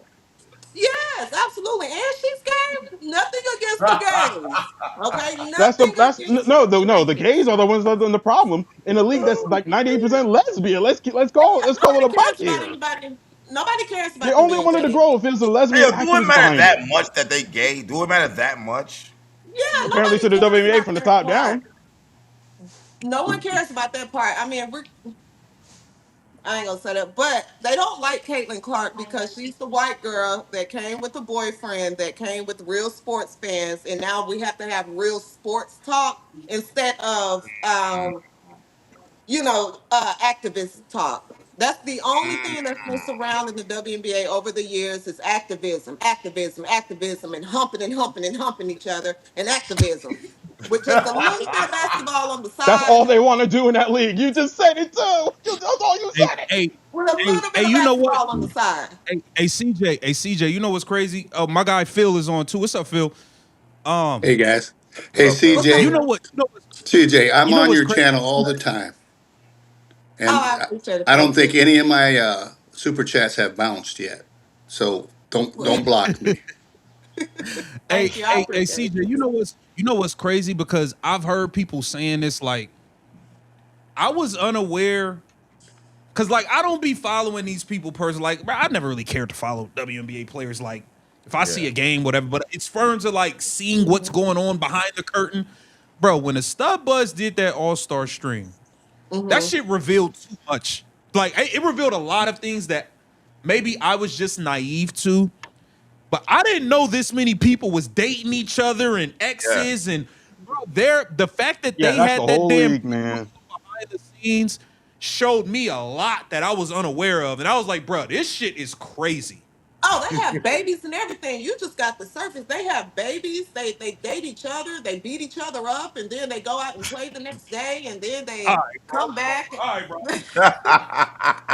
yes, absolutely, and she's gay. Nothing against the gays. Okay, That's the nothing that's against no the the gays gays. are the ones that are the problem in a league that's like 98% lesbian. Let's call it a Nobody buck cares about here. anybody. Nobody cares They about them only being wanted to gay. grow if there's a Hey, lesbian yo, do it activist matter behind that it. much that they gay? Do it matter that much? Yeah, Apparently nobody to the cares WNBA about from the that top part. down. No one cares about that part. I mean, I ain't gonna say that, but they don't like Caitlin Clark because she's the white girl that came with a boyfriend, that came with real sports fans, and now we have to have real sports talk instead of activist talk. That's the only thing that's been surrounding the WNBA over the years is activism, activism, activism, and humping each other, and activism. With just a little bit of basketball on the That's side, all they want to do in that league. You just said it too. That's all you Hey, said it. hey, with a hey, little hey, bit of you know what? basketball on the side. CJ, you know what's crazy? Oh, my guy Phil is on too. What's up, Phil? Um, Hey guys. What Hey up, Phil? What's up, you CJ. know Phil? what? CJ, I'm You know on what's your crazy? channel all the time. Oh, And I appreciate it. I don't Thank think you. any of my super chats have bounced yet. So don't block me. Hey, Thank you. I hey, appreciate it. CJ, you know what's crazy? Because I've heard people saying this, like, I was unaware. Cause like I don't be following these people personally. Like, bro, I never really cared to follow WNBA players. Like, if I see Yeah, a game, whatever. But it's fun to like seeing what's Hmm. going on behind the curtain, bro. When the Stud Buzz did that All Star stream, that Hmm. shit revealed too much. Like, it revealed a lot of things that maybe I was just naive to. But I didn't know this many people was dating each other and yeah. exes and bro, the fact that Yeah, they that's the had that whole damn league, preview man. behind the scenes showed me a lot that I was unaware of, and I was like, bro, this shit is crazy. Oh, they have babies and everything. You just got the surface. They have babies. They date each other. They beat each other up, and then they go out and play the next day, and then All they right, bro. come back. All right, bro.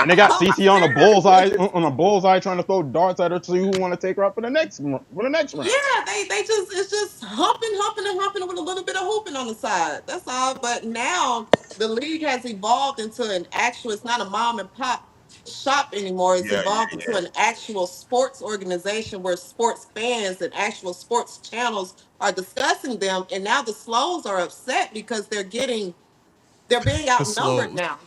And they got Oh, I'm CC on a bullseye serious. on a bullseye trying to throw darts at her to see who want to take her up for the next round. Yeah, they just it's just humping and humping with a little bit of hooping on the side. That's all. But now the league has evolved into an actual. It's not a mom and pop shop anymore. It's Yeah, evolved yeah, into yeah. an actual sports organization where sports fans and actual sports channels are discussing them. And now the slows are upset because they're being The outnumbered slows. now.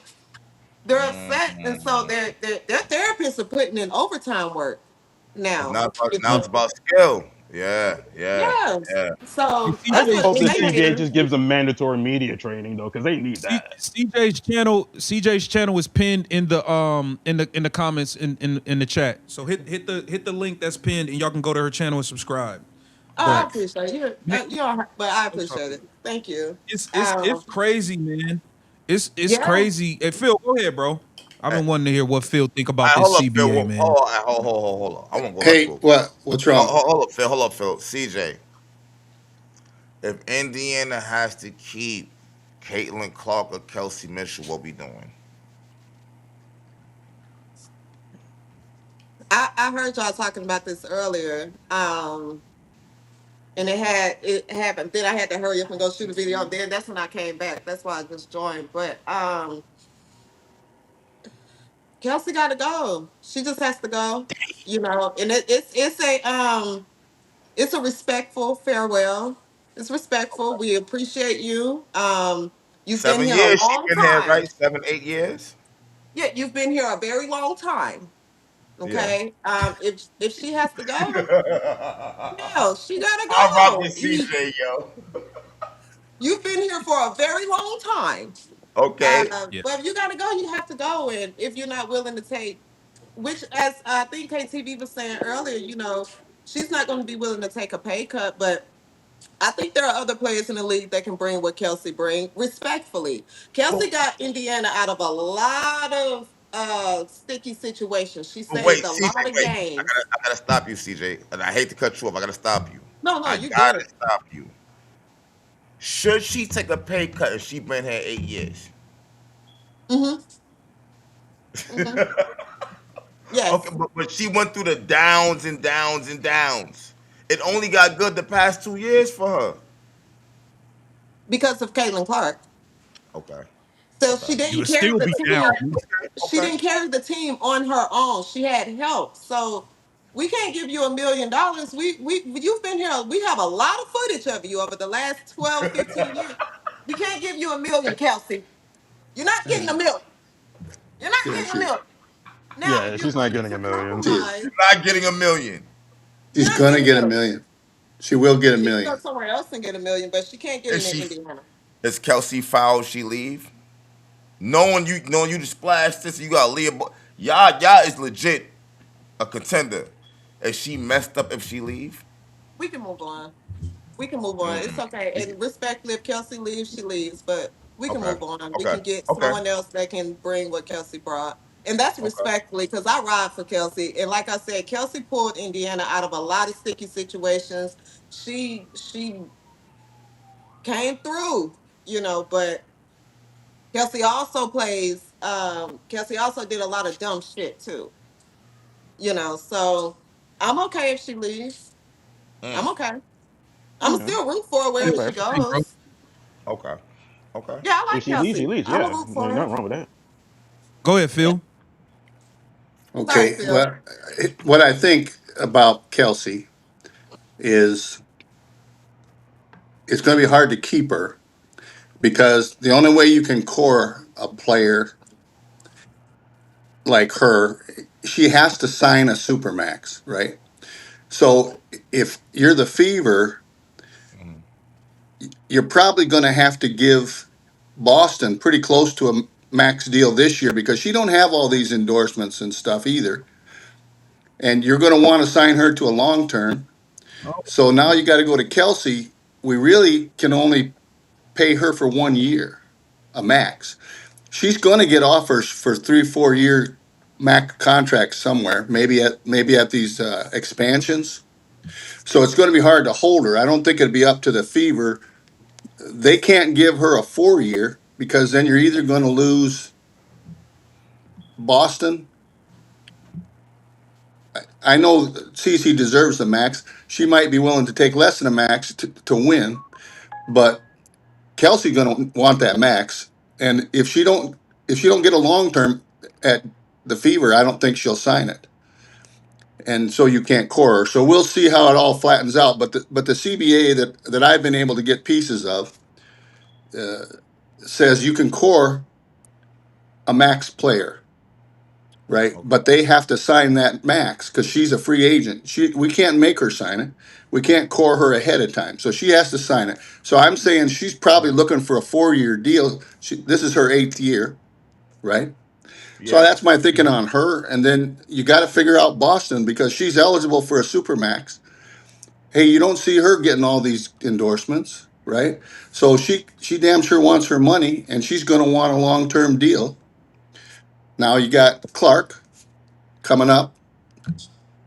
They're upset, and so Mm. their therapists are putting in overtime work It's now. not about, You now know? it's about skill. Yeah, yeah, Yes. yeah. Hey, So I that's just CJ, what hope and the they CJ, CBA made just gives them mandatory media training though, because they need that. CJ's channel is pinned in the comments in the chat. So hit the link that's pinned, and y'all can go to her channel and subscribe. Oh, I But appreciate you. man, You don't, but I it's all appreciate good. it. Thank you. It's crazy, man. It's Yeah. crazy. Hey, Phil, go ahead, bro. I've Hey, been wanting to hear what Phil think about this hold up, Phil. CBA, man. Hold on. I want to go back Hey, real quick. what's wrong? Hold up, Phil. Hold up, Phil. CJ, if Indiana has to keep Caitlin Clark or Kelsey Mitchell, what we doing? I heard y'all talking about this earlier. And it happened. Then I had to hurry up and go shoot a video. And then that's when I came back. That's why I just joined. But Kelsey got to go. She just has to go. And it's a respectful farewell. It's respectful. We appreciate you. You've been Seven here a years she long been here, time. right? 7, 8 years. Yeah, you've been here a very long time. Yeah. Okay. If she has to go, I no, she gotta rock go. with CJ, yo. You've been here for a very long time. Okay. Yeah. But if you gotta go, you have to go. And if you're not willing to take, which as I think KTV was saying earlier, she's not going to be willing to take a pay cut. But I think there are other players in the league that can bring what Kelsey bring. Respectfully, Kelsey But, got Indiana out of a lot of sticky situations. She but wait, saved a CJ, lot of wait. games. I gotta stop you, CJ. And I hate to cut you off. I gotta stop you. No, no, I you gotta good. stop you. Should she take a pay cut if she been here 8 years? Mm-hmm. Mm-hmm. Okay, Yes, but she went through the downs and downs and downs. It only got good the past 2 years for her. because of Caitlin Clark. Okay. So Okay. she You didn't would carry still the be down. team. She Okay. didn't carry the team on her own. She had help. So we can't give you $1 million. We you've been here. We have a lot of footage of you over the last 12, 15 years. We can't give you 1 million, Kelsey. You're not getting a million. You're not Yeah, getting a million. Now, if Yeah, you're she's not willing getting to a million. she, compromise, Not getting a million. you're she's not gonna getting a get a million. million. She will get a She can go million. somewhere else and get 1 million, but she can't get Is in she? Indiana. Is Kelsey foul? She leave. Knowing you to splash this, you got Leah. Y'all is legit a contender. Is she messed up if she leave? We can move on. We can move on. It's okay. And respectfully, if Kelsey leaves, she leaves. But we can Okay. move on. We Okay. can get Okay. someone else that can bring what Kelsey brought. And that's Okay. respectfully because I ride for Kelsey. And like I said, Kelsey pulled Indiana out of a lot of sticky situations. She came through, but Kelsey also did a lot of dumb shit too. So I'm okay if she leaves. I'm okay. I'm Yeah, still root for her that's wherever Hey, she fair. hey, bro. goes. Okay. Okay. Yeah, I If like she leaves, she Kelsey. leaves. I'm a Yeah, root ain't for her. nothing wrong with that. Go ahead, Yeah. Phil. Sorry, Okay. Phil. Well, what I think about Kelsey is it's going to be hard to keep her because the only way you can core a player like her, she has to sign a supermax, right? So if you're the Fever, you're probably going to have to give Boston pretty close to a max deal this year because she don't have all these endorsements and stuff either. And you're going to want to sign her to a long term. So now you got to go to Kelsey. We really can only pay her for 1 year, a max. She's going to get offers for 3 4 year max contracts somewhere, maybe at these expansions. So it's going to be hard to hold her. I don't think it'd be up to the Fever. They can't give her a 4 year because then you're either going to lose Boston. I know CC deserves the max. She might be willing to take less than a max to win, but Kelsey going to want that max. And if she don't get a long term at the Fever, I don't think she'll sign it. And so you can't core her. So we'll see how it all flattens out. But the CBA that I've been able to get pieces of uh, says you can core a max player, right? Okay. But they have to sign that max because she's a free agent. We can't make her sign it. We can't core her ahead of time, so she has to sign it. So I'm saying she's probably looking for a 4 year deal. This is her 8th year, right? So Yeah. that's my thinking on her. And then you got to figure out Boston because she's eligible for a super max. Hey, you don't see her getting all these endorsements, right? So she damn sure wants her money, and she's going to want a long term deal. Now you got Clark coming up,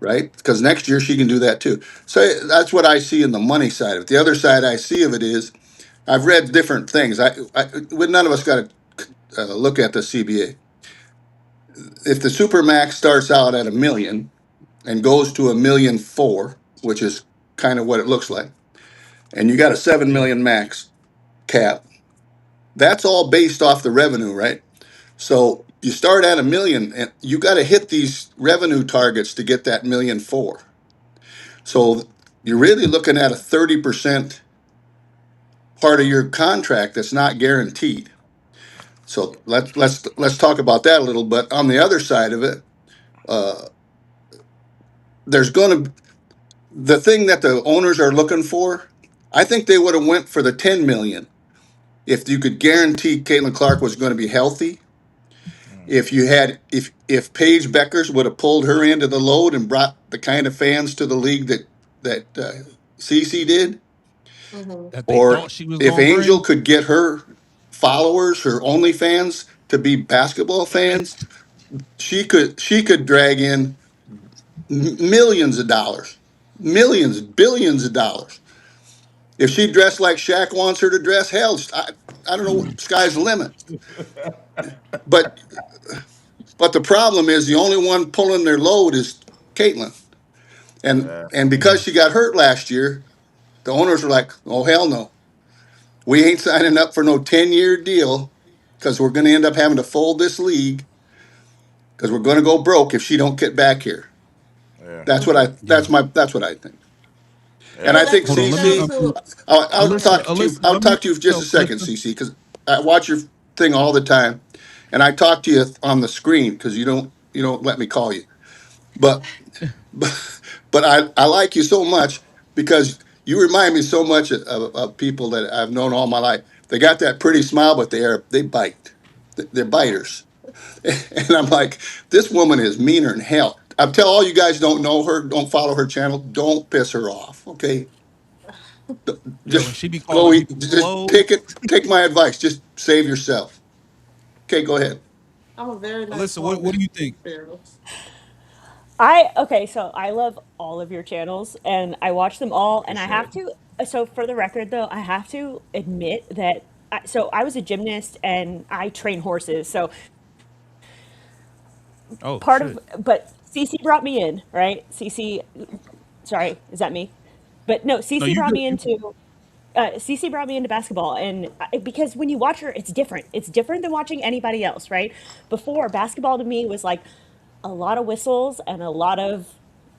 right? Because next year she can do that too. So that's what I see in the money side of it. The other side I see of it is I've read different things. None of us got to look at the CBA. If the Supermax starts out at 1 million and goes to 1,000,004, which is kind of what it looks like, and you got a 7 million max cap, that's all based off the revenue, right? So you start at 1 million and you got to hit these revenue targets to get that 1,000,004. So you're really looking at a 30% part of your contract that's not guaranteed. So let's talk about that a little bit. On the other side of it, uh, there's going to the thing that the owners are looking for. I think they would have went for the 10 million if you could guarantee Caitlin Clark was going to be healthy, if you had if Paige Beckers would have pulled her into the load and brought the kind of fans to the league that Cece did, Mhm. That they or thought she was if gonna Angel bring. could get her followers, her OnlyFans to be basketball fans, she could drag in millions of dollars, millions, billions of dollars. If she dressed like Shaq wants her to dress, hell, I don't know, sky's the limit. But but the problem is the only one pulling their load is Caitlin. Yeah. And because she got hurt last year, the owners were like, oh hell no. We ain't signing up for no 10-year deal because we're gonna end up having to fold this league because we're gonna go broke if she don't get back here. Yeah. Mhm. Yeah. That's what I think. And Yeah. I But think let's Hold on. get Let me. down CC, to I'll Alyssa. talk to you. Alyssa. I'll Let me. talk to you for just So, a second, Alyssa. CC, because I watch your thing all the time, and I talk to you on the screen because you don't let me call you. But but I like you so much because you remind me so much of people that I've known all my life. They got that pretty smile, but they bite. They're biters, and I'm like, this woman is meaner than hell. I tell all you guys don't know her, don't follow her channel, don't piss her off. Okay, Yeah, when just she be go calling eat. people Just clothes. take my advice. Just save yourself. Okay, go ahead. I'm a very nice Alyssa, what do woman, you think? Pharaohs. I okay, so I love all of your channels and I watch them all and I Appreciate have it. to so for the record though, I have to admit that so I was a gymnast and I train horses. So Oh part of shit. but CC brought me in, right? CC, sorry, is that me? But no, No, CC you brought good. me You good. into CC brought me into basketball, and because when you watch her, it's different. It's different than watching anybody else, right? Before, basketball to me was like a lot of whistles and a lot of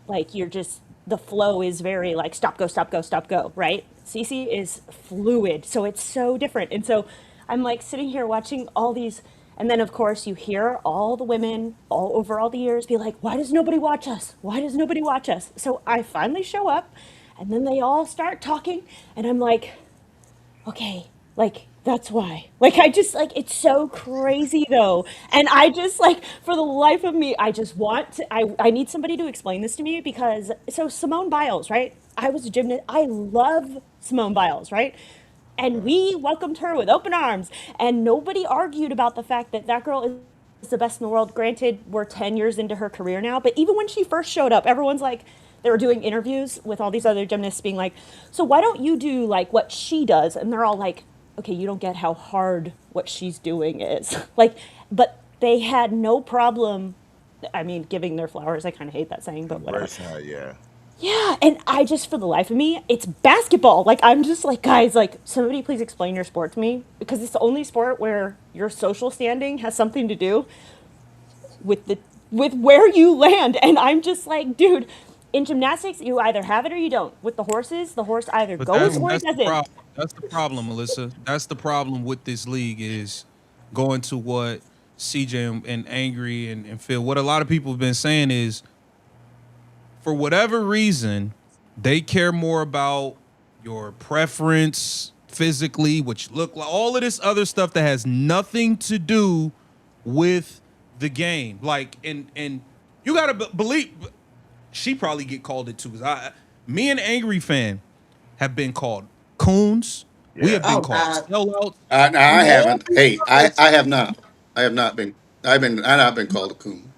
like you're just the flow is very like stop, go, stop, go, stop, go, right? CC is fluid, so it's so different. And so I'm like sitting here watching all these, and then of course you hear all the women all over all the years be like, why does nobody watch us? Why does nobody watch us? So I finally show up and then they all start talking, and I'm like, okay, like that's why. Like I just like it's so crazy though. And I just like for the life of me, I just want to I need somebody to explain this to me because so Simone Biles, right? I was a gymnast. I love Simone Biles, right? And we welcomed her with open arms and nobody argued about the fact that that girl is the best in the world. Granted, we're 10 years into her career now, but even when she first showed up, everyone's like, they were doing interviews with all these other gymnasts being like, so why don't you do like what she does? And they're all like, okay, you don't get how hard what she's doing is. Like, but they had no problem, I mean, giving their flowers. I kind of hate that saying, but whatever. Embrace her. Yeah. Yeah, and I just, for the life of me, it's basketball. Like, I'm just like, guys, like, somebody please explain your sport to me because it's the only sport where your social standing has something to do with the with where you land. And I'm just like, dude, in gymnastics, you either have it or you don't. With the horses, the horse either But goes or it that's the doesn't. problem. That's the problem, Melissa. That's the problem with this league is going to what CJ and Angry and Phil. What a lot of people have been saying is for whatever reason, they care more about your preference physically, which look like all of this other stuff that has nothing to do with the game. Like, and you gotta believe she probably get called it too. Cause me and Angry Fan have been called coons. We Yeah. have been Oh called God. sellouts. No, I All haven't. these Hey, words. I have not. I have not been. I've not been called a coon.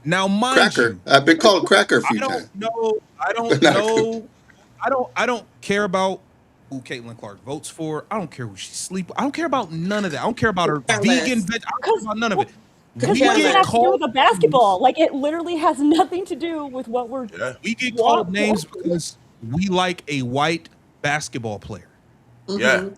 Now, mind Cracker. you, I've been called a cracker a I few don't times, know. I don't but not a coon. know. I don't care about who Caitlin Clark votes for. I don't care who she sleep. I don't care about none of that. I don't care about her vegan Careless. veg. I don't care Because about none of it. because We what does it get have Careless. to do called with a names. basketball? Like it literally has nothing to do with what we're Yeah. We get called want. names because we like a white basketball player. Yeah. Mm-hmm.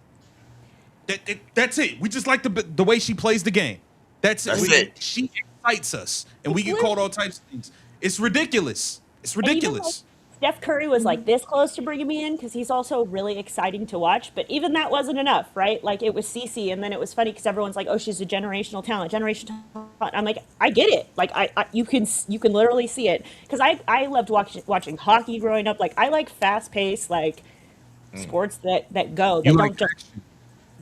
That's it. We just like the way she plays the game. That's it. That's Mhm. it. She excites us, and we It's get called literally all types of things. It's ridiculous. It's and even like ridiculous. Steph Curry was like this close to bringing me in because he's also really exciting to watch. But even that wasn't enough, right? Like it was Cece, and then it was funny because everyone's like, "Oh, she's a generational talent." I'm like, I get it. Like you can literally see it because I loved watching hockey growing up. Like I like fast paced like sports that go You that like don't just action.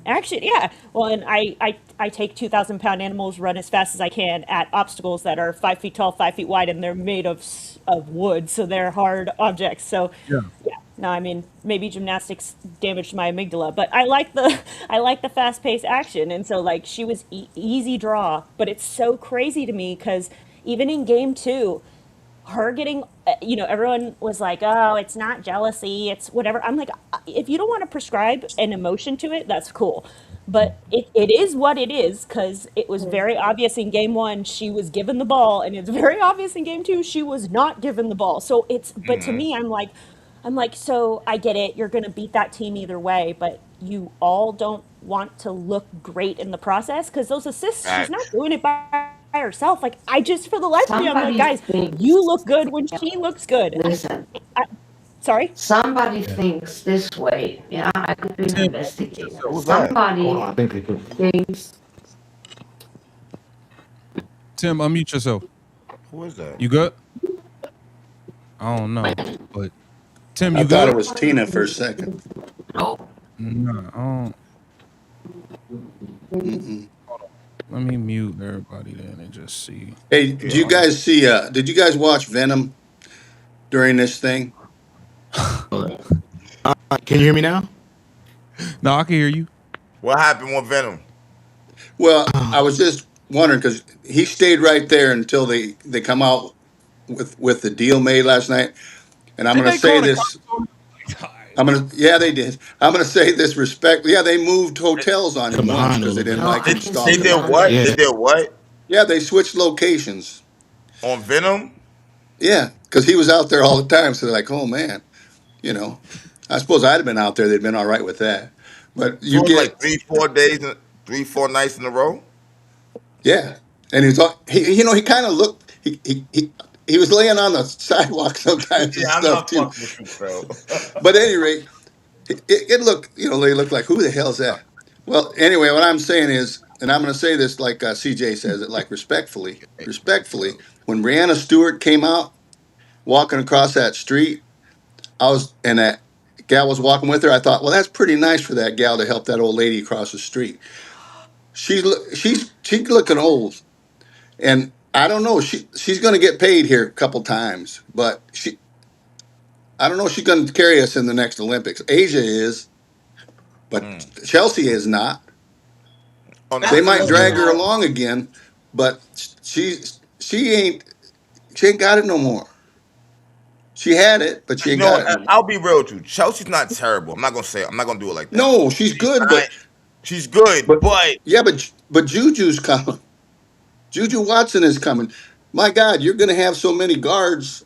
Action, yeah. Well, and I take 2,000 pound animals, run as fast as I can at obstacles that are 5 feet tall, 5 feet wide, and they're made of wood, so they're hard objects. So, Yeah. yeah. No, I mean maybe gymnastics damaged my amygdala, but I like the I like the fast paced action, and so like she was easy draw, but it's so crazy to me because even in game two, her getting everyone was like, oh, it's not jealousy, it's whatever. I'm like, if you don't want to prescribe an emotion to it, that's cool, but it is what it is, because it was very obvious in game one she was given the ball, and it's very obvious in game two she was not given the ball. So it's, but to me, I'm like, so I get it, you're going to beat that team either way, but you all don't want to look great in the process, because those assists, she's not Facts. doing it by herself. Like, I just, for the life of me, I'm like, Somebody guys, thinks, you look good when she looks good. listen, I, sorry? somebody Yeah. thinks this way. Yeah, I could be an Tim, unmute investigator. yourself. Who's that? Hold on, Somebody I think they can. thinks, Tim, unmute yourself. Who is that? You good? I don't know, but Tim, I you thought it good? was Tina for a second. no, No, I don't. Mm-mm. Let me mute everybody then and just see. Hey, Yeah, do you guys see? Did you guys watch Venom during this thing? Can you hear me now? No, I can hear you. what happened with Venom? Well, I was just wondering because he stayed right there until they come out with the deal made last night. And I'm Did going to they say call the this. cops on him? Alright. Yeah, they did. I'm going to say this respect. Yeah, they moved hotels on Come him once behind a because they little didn't bit. no, like I him can They see stalking it did them. on what? there. They Yeah. did what Yeah, they switched locations. on Venom? Yeah, because he was out there all the time. So they're like, oh man, you know. I suppose I'd have been out there. They'd been all right with that. But So you it was like get, 3, 4 days, 3, 4 nights in a row. yeah. And he's all, he kind of looked, he was laying on the sidewalk sometimes and yeah, I'm stuff not too. fucking with you, Phil. But at any rate, it looked, they looked like, who the hell's that? Well, anyway, what I'm saying is, and I'm going to say this like CJ says it, like respectfully, when Brianna Stewart came out walking across that street, and that gal was walking with her. I thought, well, that's pretty nice for that gal to help that old lady across the street. She's looking old, and I don't know. She's going to get paid here a couple times, but I don't know if she's going to carry us in the next Olympics. Asia is, but Mm. Chelsea is not. Oh no, They might Absolutely drag Yeah. her not. along again, but she ain't got it no more. She had it, but she you ain't know got what? it no more. I'll be real with you. Chelsea's not terrible. I'm not gonna say. I'm not gonna do it like that. No, she's She's good, not. She's good, but but yeah, but Juju's coming. Juju Watson is coming. My God, you're going to have so many guards.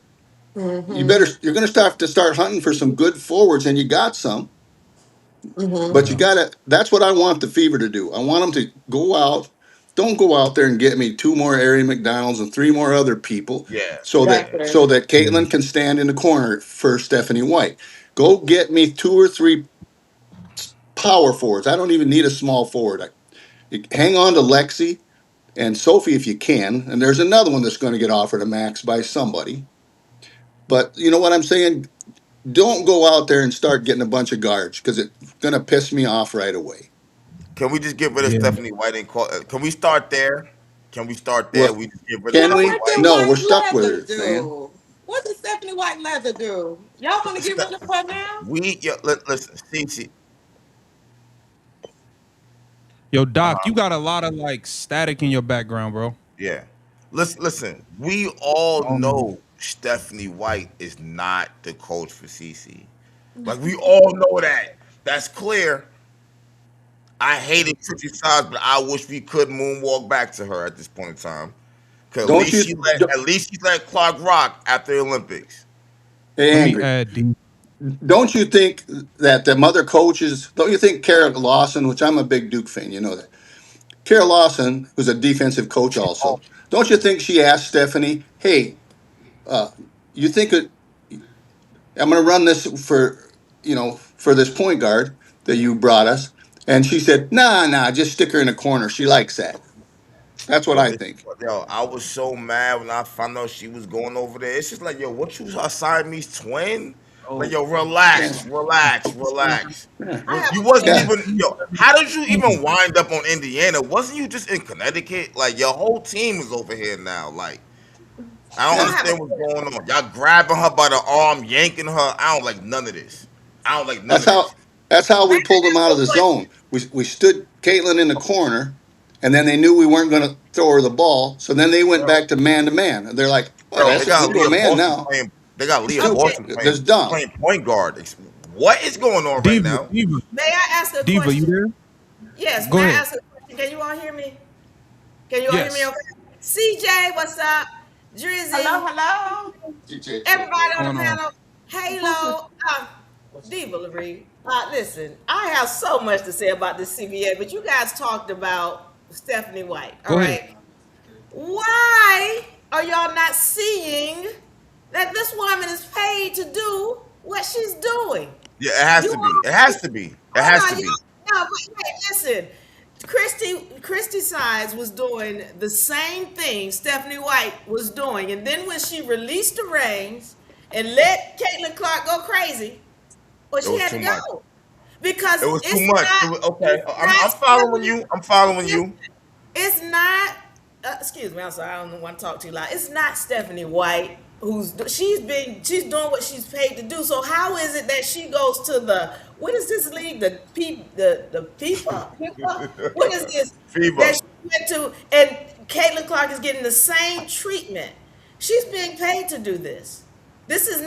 Mm-hmm. You're going to start hunting for some good forwards, and you got some. Mm-hmm. But you Yeah. got to. That's what I want the Fever to do. I want them to go out. Don't go out there and get me two more Ari McDonald's and three more other people, yeah, so that yeah. Exactly. so that Yeah. Caitlin can stand in the corner for Stephanie White. Go get me two or three power forwards. I don't even need a small forward. Hang on to Lexi and Sophie if you can. And there's another one that's going to get offered a max by somebody. But you know what I'm saying? Don't go out there and start getting a bunch of guards because it's going to piss me off right away. Can we just get rid of Yeah. Stephanie White and call? Can we start there? Can we start there? Well, We just get rid of can Yeah, Stephanie we? what did White. No, we're White stuck with Leather her, man. do? What did Stephanie White Leather do? Y'all want to get rid of her now? Listen, see, Yo, Doc, you uh-huh, got a lot of like static in your background, bro. yeah. Listen. We all Um, know Stephanie White is not the coach for CC. Like we all know that. That's clear. I hated Trixie Sides, but I wish we could moonwalk back to her at this point in time. Cause Don't you? at least she let Clark rock after the Olympics. Hey, let me Angry. add D. Don't you think that the other coaches? Don't you think Kara Lawson, which I'm a big Duke fan, you know that Kara Lawson, who's a defensive coach, She also. off. Don't you think she asked Stephanie, "Hey, uh, you think I'm going to run this for this point guard that you brought us?" And she said, "Nah, just stick her in a corner. She likes that." That's what Yo, I this, think. yo, I was so mad when I found out she was going over there. It's just like, yo, what you a Siamese twin? Like, Oh, yo, Yeah, relax, relax, relax. yeah, I have You a wasn't yeah. question. even, yo, how did you even wind up on Indiana? Wasn't you just in Connecticut? Like, your whole team is over here now. Like, I don't I Yeah. have a understand what's question. going on. Y'all grabbing her by the arm, yanking her. I don't like none of this. I don't like none That's of how this. that's how Let we me pulled them ask out you of a the question. zone. We stood Caitlin in the corner, and then they knew we weren't going to throw her the ball. So then they went Yo, back to man. And they're like, "Well, yo, they that's it. got We go Leah man Boston now. playing. They got It's Leah stupid. Okay. Boston That's playing dumb." playing point guard. What is going on right Diva, now? Diva, May I ask a Diva, you question? there? Yes, may Go I ahead. ask a question? Can you all hear me? Can you all hear me Yes. okay? CJ, what's up? Hello, Drizzy, hello. everybody What's on the going on? panel, Halo, Diva LaRee. Listen, I have so much to say about this CBA, but you guys talked about Stephanie White, all Go ahead. right? Why are y'all not seeing that this woman is paid to do what she's doing? Yeah, it has You to be. It all, has to be. It hold has on, to be. y'all. No, wait, listen. Christy Sides was doing the same thing Stephanie White was doing, and then when she released the reins and let Caitlin Clark go crazy, well, It she was had too to much. go because It was too much. It was okay. it's I'm following you. I'm following not you. it's not. Excuse me. I'm sorry. I don't want to talk too loud. It's not Stephanie White who's she's doing what she's paid to do. So how is it that she goes to the what is this league the FIFA? What is this that Fever. she went to and Caitlin Clark is getting the same treatment? She's being paid to do this. This is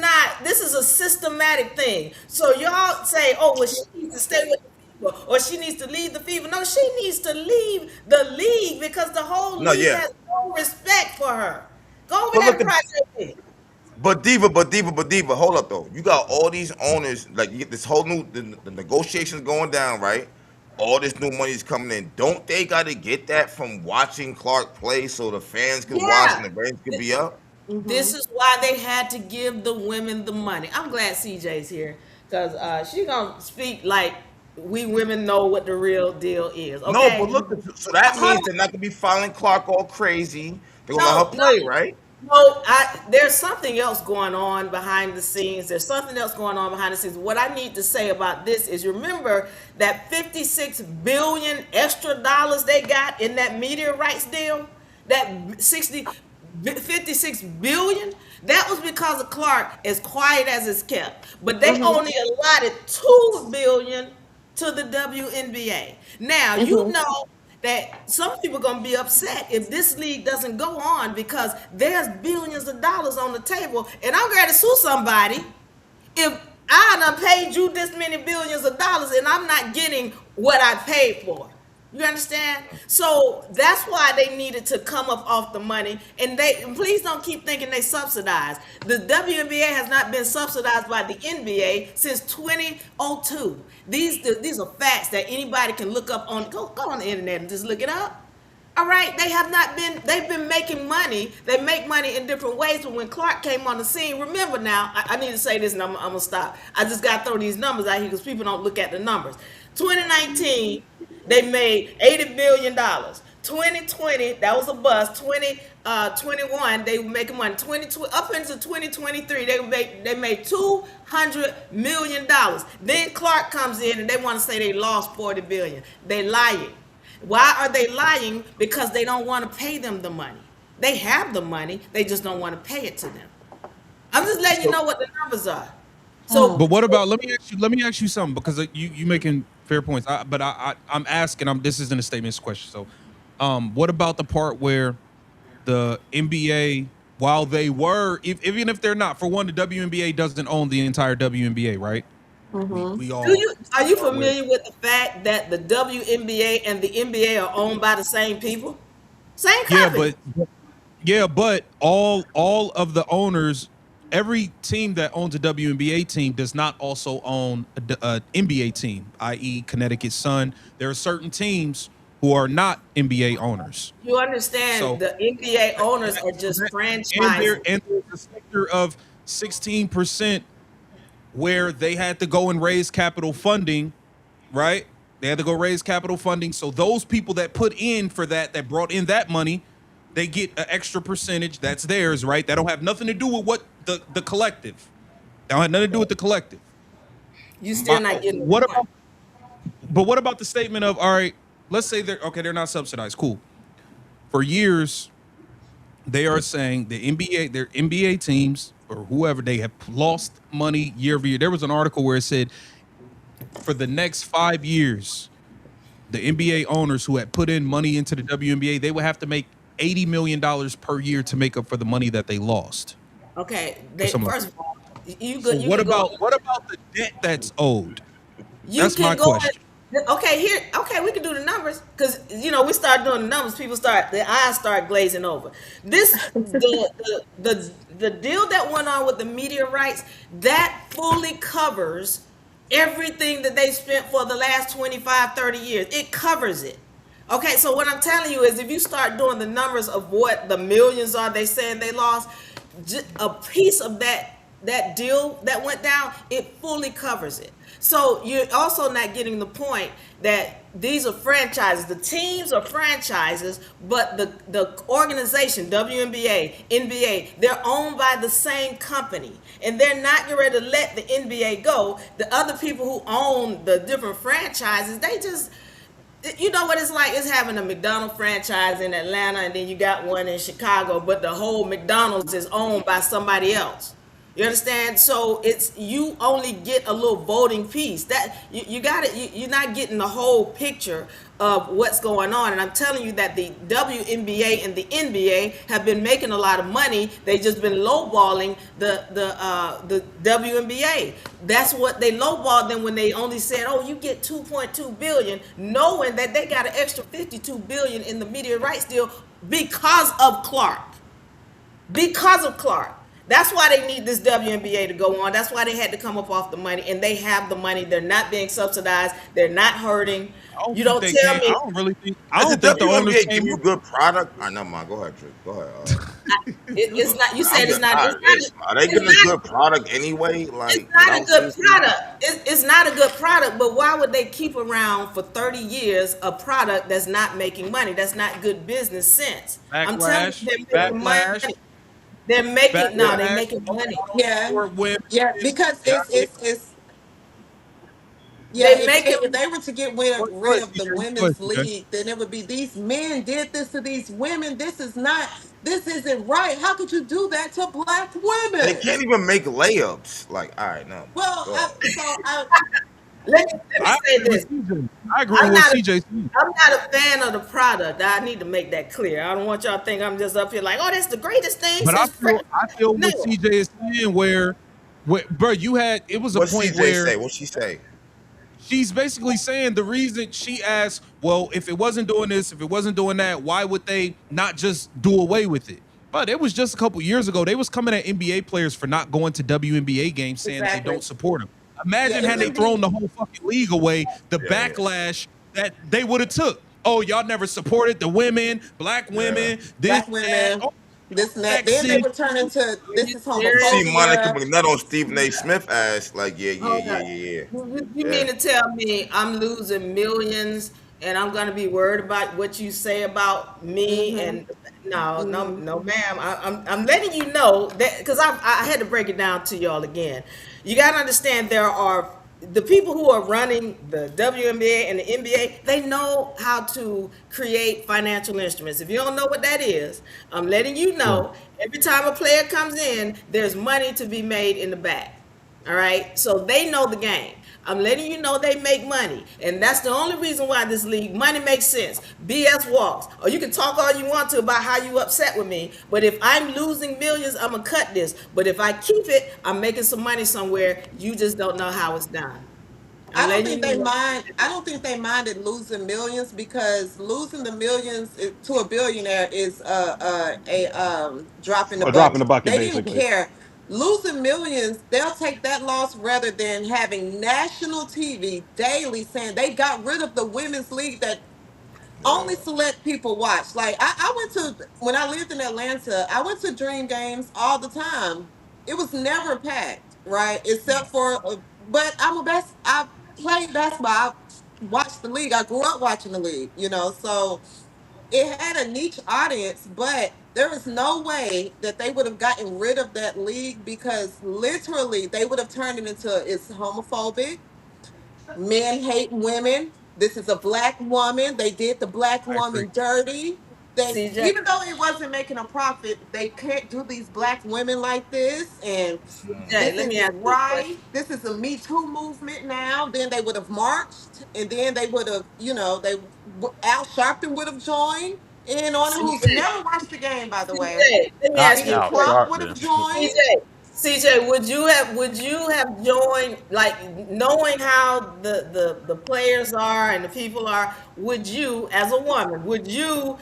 a systematic thing. So y'all say, oh, well, she needs to stay with the fever or she needs to leave the fever. No, she needs to leave the league because the whole No, league yeah. has no respect for her. Go over But there look to at Project. but Diva. Hold up though. You got all these owners. Like, you get this whole new the negotiations going down, right? All this new money's coming in. Don't they got to get that from watching Clark play so the fans can watch and Yeah. the ratings can be up? This is why they had to give the women the money. I'm glad CJ's here because she's gonna speak like we women know what the real deal is. No, but Okay. look. So that Hold means they're on. not gonna be filing Clark all crazy. They're gonna let her No, play, no, right? no. There's something else going on behind the scenes. There's something else going on behind the scenes. What I need to say about this is remember that 56 billion extra dollars they got in that media rights deal, that 56 billion, that was because of Clark, as quiet as it's kept. But they only allotted 2 billion to the WNBA. Now, you know that some people are going to be upset if this league doesn't go on because there's billions of dollars on the table. And I'm going to sue somebody if I done paid you this many billions of dollars and I'm not getting what I paid for. You understand? So that's why they needed to come up off the money. And they please don't keep thinking they subsidize. The WNBA has not been subsidized by the NBA since 2002. These are facts that anybody can look up on go on the internet and just look it up. All right, they have not been, they've been making money. They make money in different ways. But when Clark came on the scene, remember now, I need to say this and I'm going to stop. I just got to throw these numbers out here because people don't look at the numbers. 2019, they made $80 billion. 2020, that was a bust. 2021, they were making money. 2020, up into 2023, they made $200 million. Then Clark comes in and they want to say they lost 40 billion. They lying. Why are they lying? Because they don't want to pay them the money. They have the money, they just don't want to pay it to them. I'm just letting you So, know what the numbers are. So, but what about? Let me ask you something because you making fair points. I'm asking. This isn't a statement, it's a question. So, what about the part where the NBA, while they were, even if they're not, for one, the WNBA doesn't own the entire WNBA, right? We all are you are aware. familiar with the fact that the WNBA and the NBA are owned by the same people? Same Yeah, company. yeah, but all of the owners, every team that owns a WNBA team does not also own a NBA team, i.e., Connecticut Sun. There are certain teams who are not NBA owners. You understand So the NBA owners are so just there franchising. and there's a sector of 16% where they had to go and raise capital funding, right? They had to go raise capital funding. So those people that put in for that brought in that money, they get an extra percentage that's theirs, right? That don't have nothing to do with what the collective. That had nothing to do with the collective. You still My, not getting the what point. about? But what about the statement of all right? Let's say they're okay. They're not subsidized. Cool. For years, they are saying the NBA, their NBA teams or whoever, they have lost money year over year. There was an article where it said for the next 5 years, the NBA owners who had put in money into the WNBA, they would have to make $80 million per year to make up for the money that they lost, Okay, or they something like first that. of all, you So could you what can go. about the debt that's owed? You That's my can go question. and okay here. Okay, we can do the numbers because we start doing the numbers. People start the eyes start glazing over. This the deal that went on with the media rights that fully covers everything that they spent for the last 25, 30 years. It covers it. Okay, so what I'm telling you is if you start doing the numbers of what the millions are they saying they lost, a piece of that deal that went down, it fully covers it. So you're also not getting the point that these are franchises. The teams are franchises, but the organization, WNBA, NBA, they're owned by the same company. And they're not getting ready to let the NBA go. The other people who own the different franchises, they just you know what it's like? It's having a McDonald's franchise in Atlanta and then you got one in Chicago, but the whole McDonald's is owned by somebody else. You understand? So it's you only get a little voting piece. That you got it. You're not getting the whole picture of what's going on. And I'm telling you that the WNBA and the NBA have been making a lot of money. They just been lowballing the WNBA. That's what they lowballed them when they only said, "Oh, you get 2.2 billion," knowing that they got an extra 52 billion in the media rights deal because of Clark. Because of Clark. That's why they need this WNBA to go on. That's why they had to come up off the money, and they have the money. They're not being subsidized. They're not hurting. I don't You think don't they tell came. I me don't really think. I Does the don't think the owners WNBA came give you up. good product? I know, man. Go ahead, Trick. Go ahead. it's not. You I'm said it's just not. It's not. listen, are they It's getting a not. good product anyway? It's Like not a without good season? product. It's not a good product. But why would they keep around for 30 years a product that's not making money? That's not good business sense. I'm telling you, Backlash, they're making backlash, money. They're making no. They're backlash. making money. Yeah, For women. yeah, because Yeah, it's yeah. They If make it. if they were to get go rid ahead, of the CJ. Go ahead, women's CJ. league, then it would be these men did this to these women. This is not. This isn't right. How could you do that to black They women? can't even make layups. Like, all right, no. Well, Go ahead. Let me I say agree with this. CJ. I agree with I'm what not a CJ said. I'm not a fan of the product. I need to make that clear. I don't want y'all to think I'm just up here like, oh, that's the greatest thing But I since feel I feel no. what CJ is saying where bro, you had it was a What point CJ where say? What she say? she's basically saying the reason she asked, well, if it wasn't doing this, if it wasn't doing that, why would they not just do away with it? But it was just a couple years ago. They was coming at NBA players for not going to WNBA games, saying that they exactly. don't support them. Yeah, Imagine it had they wouldn't thrown be the whole fucking league away, the Yeah, yeah, backlash that they would have took. Oh, y'all never supported the women, black yeah. women, this, black that. women. Oh, This and that. Then they sexy. would turn into Are this you is You serious? see Monica homophobia. McNutt on Stephen A. Smith ass, like, yeah, yeah, Hold yeah, up. yeah, yeah. You Yeah. mean to tell me I'm losing millions and I'm gonna be worried about what you say about me? Mm-hmm. And no, no, Mm-hmm. no, ma'am. I'm letting you know that because I had to break it down to y'all again. You gotta understand there are the people who are running the WNBA and the NBA, they know how to create financial instruments. If you don't know what that is, I'm letting you Right. know every time a player comes in, there's money to be made in the back. All right. So they know the game. I'm letting you know they make money. And that's the only reason why this league money makes sense. BS walks. Or you can talk all you want to about how you upset with me. But if I'm losing millions, I'm gonna cut this. But if I keep it, I'm making some money somewhere. You just don't know how it's done. I'm I don't letting think you they know. mind. I don't think they minded losing millions because losing the millions to a billionaire is a drop in the A drop in bucket. the bucket, They didn't basically. care. Losing millions, they'll take that loss rather than having national TV daily saying they got rid of the women's league that only select people watch. Like I went to when I lived in Atlanta, I went to Dream Games all the time. It was never packed, right? Except for, but I played basketball. I watched the league. I grew up watching the league, so it had a niche audience, but There is no way that they would have gotten rid of that league because literally they would have turned it into it's homophobic. Men hate women. This is a black woman. They did the black I agree. woman dirty. They, CJ, even though it wasn't making a profit, they can't do these black women like this. And CJ, this let me isn't ask you a question. right. This is a Me Too movement now. Then they would have marched, and then they would have, Al Sharpton would have joined in on it, who's CJ, never watched the game, by the way. CJ, let me Not ask you a Big Al question. Trump would have Sharpton. joined. CJ, would you have joined, like, knowing how the players are and the people are? Would you, as a woman, would you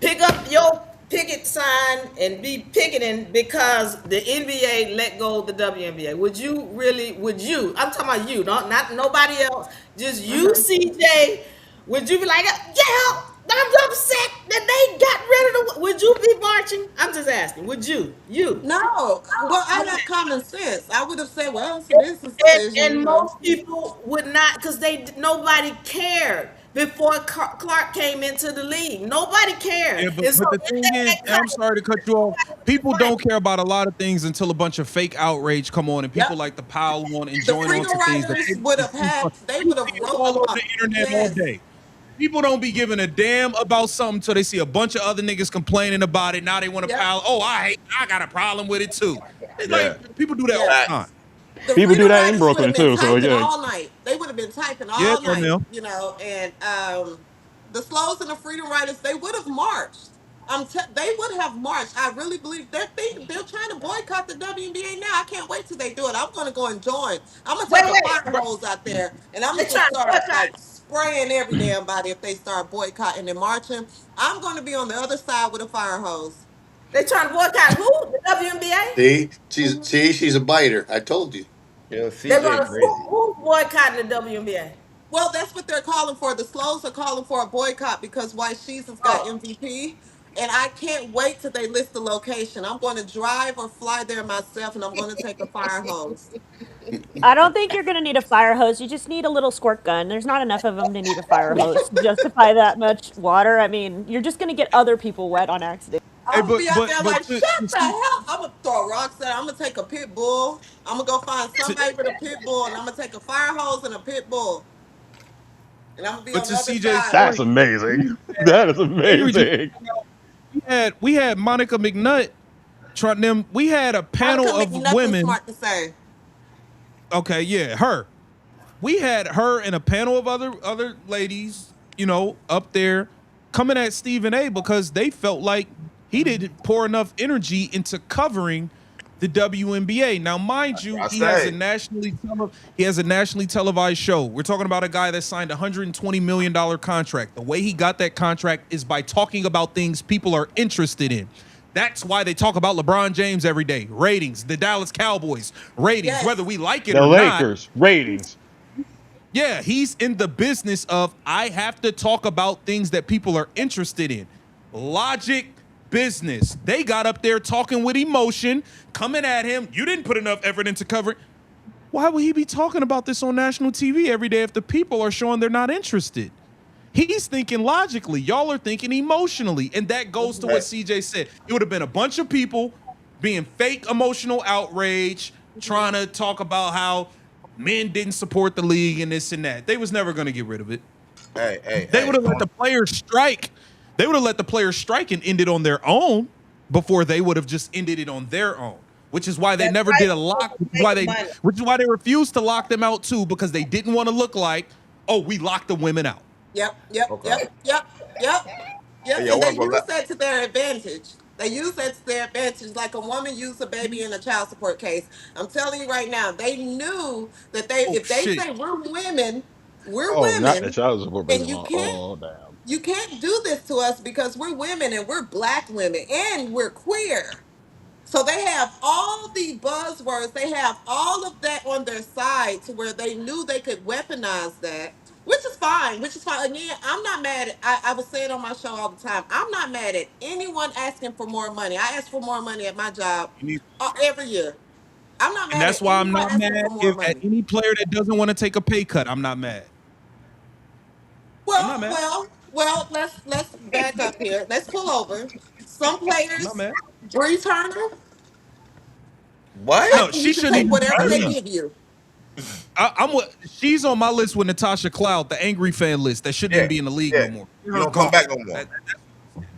pick up your picket sign and be picketing because the NBA let go of the WNBA? Would you really? Would you? I'm talking about you, not nobody else. Just you, Mhm. CJ. Would you be like, yeah, I'm upset that they got rid of the? Would you be marching? I'm just asking. Would you? You? No, well, I have common sense. I would have said, well, it's a business decision, And most people would not, because nobody cared before Clark came into the league. Nobody cared, Yeah, and so but the in thing is, that and I'm sorry to cut you off. People fight, don't care about a lot of things until a bunch of fake outrage come on, and people Yep. like to pile on and The join on freedom to things that writers they don't would be have too had, fun. they You would have see it wrote all over about, the internet all yes, day. People don't be giving a damn about something until they see a bunch of other niggas complaining about it. Now they want to yep, pile. Oh, I got a problem with it too. It's Yeah. like people do that all the yes. time. Facts. The People do freedom that in riders would Brooklyn have been too. So typing yeah, all night. They would have been typing Yeah, all night, Darnell. and the slows and the freedom riders, they would have marched. They would have marched. I really believe they're trying to boycott the WNBA now. I can't wait till they do it. I'm going to go and join. I'm gonna wait, take a wait, fire hose out there, and I'm they gonna just trying to start boycott. like spraying every damn body if they start boycotting and marching. I'm going to be on the other side with a fire hose. They trying to boycott who? The WNBA. She's a biter. I told you. Yo, They're CJ gonna crazy. who's boycotting the WNBA? Well, that's what they're calling for. The Slows are calling for a boycott because White Jesus got Oh, MVP. And I can't wait till they list the location. I'm going to drive or fly there myself, and I'm going to take a fire hose. I don't think you're going to need a fire hose. You just need a little squirt gun. There's not enough of them to need a fire hose to justify that much water. I mean, you're just going to get other people wet on accident. Hey, I'm gonna but be out but there but like, shut the hell. I'm gonna throw rocks at. I'm gonna take a pit bull. I'm gonna go find to, somebody with a pit bull, and I'm gonna take a fire hose and a pit bull, and I'm gonna be but on to the other CJ's side. that's point, amazing. That is Avery just amazing. we had Monica McNutt trying them. We had a panel Monica of McNutt women. smart to say. Okay, yeah, her. We had her and a panel of other ladies, up there coming at Stephen A because they felt like he didn't pour enough energy into covering the WNBA. Now, mind you, I he has a nationally televised show. We're talking about a guy that signed a $120 million contract. The way he got that contract is by talking about things people are interested in. That's why they talk about LeBron James every day. Ratings, the Dallas Cowboys, ratings, whether Yes. we like it The or not. Lakers ratings. Yeah, he's in the business of I have to talk about things that people are interested in. Logic, business. They got up there talking with emotion, coming at him. You didn't put enough effort into covering. Why would he be talking about this on national TV every day if the people are showing they're not interested? He's thinking logically. Y'all are thinking emotionally. And that goes to what CJ said. It would have been a bunch of people being fake emotional outrage, trying to talk about how men didn't support the league and this and that. They was never going to get rid of it. They Hey. would have let the players strike. They would have let the players strike and end it on their own before they would have just ended it on their own. Which is why they that's never right. did a lock. Make money. Which is why they refused to lock them out too, because they didn't want to look like, oh, we locked the women out. Yep, yep, Okay. yep, yep, yep, yep. Hey, yo, I And they want to go. use that to their advantage. They use that to their advantage, like a woman used a baby in a child support case. I'm telling you right now, they knew that Oh if they shit. say we're Oh, not the women, child support baby and mom. Oh damn. you can't do this to us because we're women and we're black women and we're queer. So they have all the buzzwords, they have all of that on their side to where they knew they could weaponize that, which is fine, which is fine. Again, I'm not mad at, I would say it on my show all the time. I'm not mad at anyone asking for more money. I ask for more money at my job every year. I'm not And mad that's at why I'm anyone not asking mad for more if at money. any player that doesn't want to take a pay cut, I'm not mad. I'm not Well, mad. well, well, let's back up here. Let's pull over. some not players, mad. Bree Turner, I What? No, think you she should shouldn't take even be whatever in the they league. give you. I'm with, she's on my list with Natasha Cloud, the angry fan list that shouldn't Yeah, even be in the league yeah. no more. You Her don't come gone. back no more.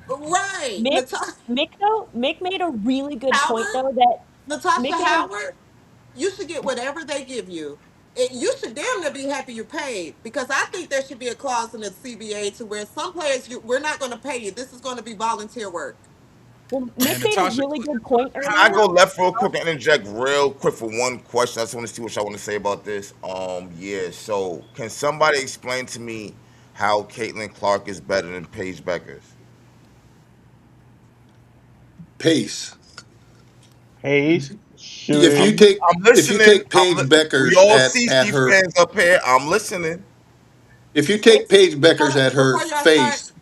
Right. Mick, Mick though, Mick made a really good point Howard, though that Natasha Mick made a Howard, you should get whatever they give you. You should damn near be happy you're paid because I think there should be a clause in the CBA to where some players we're not going to pay you. This is going to be volunteer work. well, Man, Mick made a Natasha. really good point Can I earlier. go left real quick and interject real quick for one question? I just want to see what y'all want to say about this. Yeah. So, can somebody explain to me how Caitlin Clark is better than Paige Beckers? Pace. Pace, If you shooting. take I'm if you listening. take Paige We Beckers all at CC her fans up here. I'm listening. if you take Paige Hold Beckers on, at her face,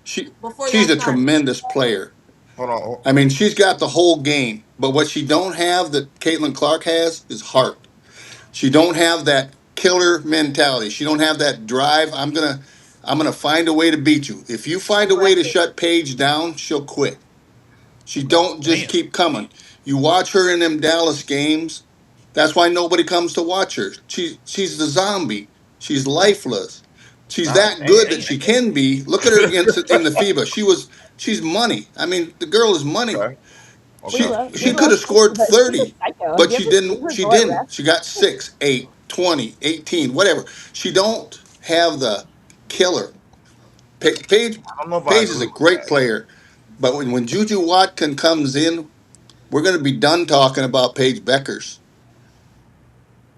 before y'all she's a start, tremendous player. Hold on. I mean, she's got the whole game. But what she don't have that Caitlin Clark has is heart. She don't have that killer mentality. She don't have that drive. I'm gonna find a way to beat you. If you find a way to aggressive. shut Paige down, she'll quit. She Okay. don't just Damn. keep coming. You watch her in them Dallas games. That's why nobody comes to watch her. She's the zombie. She's lifeless. She's God that good that damn. she can be. Look at her against in the FIBA. She's money. I mean, the girl is money. Okay. We Okay. love we She could love have Paige, scored but she's a 30, psycho. but she Give didn't. her She glory didn't. rest. She got 6, 8, 20, 18, whatever. She don't have the killer. Paige I don't know if I Paige is agree a with great that. player, but when Juju Watkin comes in, we're going to be done talking about Paige Beckers.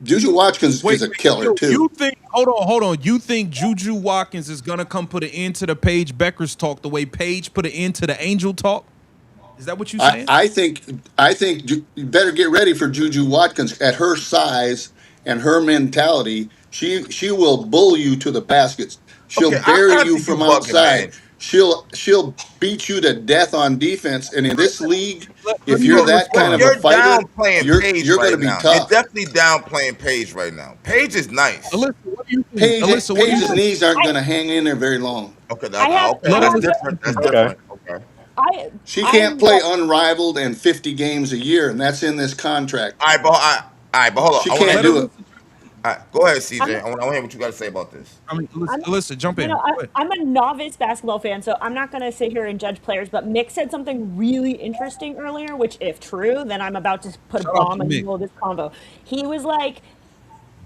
Juju Watkins Wait, is a wait, killer yo, you too. think? Hold on. You think Juju Watkins is gonna come put an end to the Paige Beckers talk the way Paige put an end to the Angel talk? Is that what you I, saying? I think I think you better get ready for Juju Watkins at her size and her mentality. She will bull you to the baskets. Okay, She'll bury I you think you from bugging, outside. man. She'll beat you to death on defense. And in this league, Let if me you're make this that kind But of a clear. you're fighter, downplaying Paige you're going to right be now. You're tough. definitely downplaying Paige right now. Paige is nice. Alyssa, what do you think? Paige Alyssa, what do you Paige's think? knees aren't I going to hang in there very long. Okay, I have okay, Let I that's have Alyssa different. That's answer. Okay. different. Okay. I She can't I'm play unrivaled and 50 games a year, and that's in this contract. All right, but hold on. She I want to can't Let hear. do it. Alyssa. All right, go ahead, I'm CJ. I want to hear what you got to say about this. I mean, I'm Alyssa, jump you know, in. I, Go ahead. I'm a novice basketball fan, so I'm not going to sit here and judge players. But Mick said something really interesting earlier, which, if true, then I'm about to put a Shout out to bomb in the Mick. middle of this convo. He was like,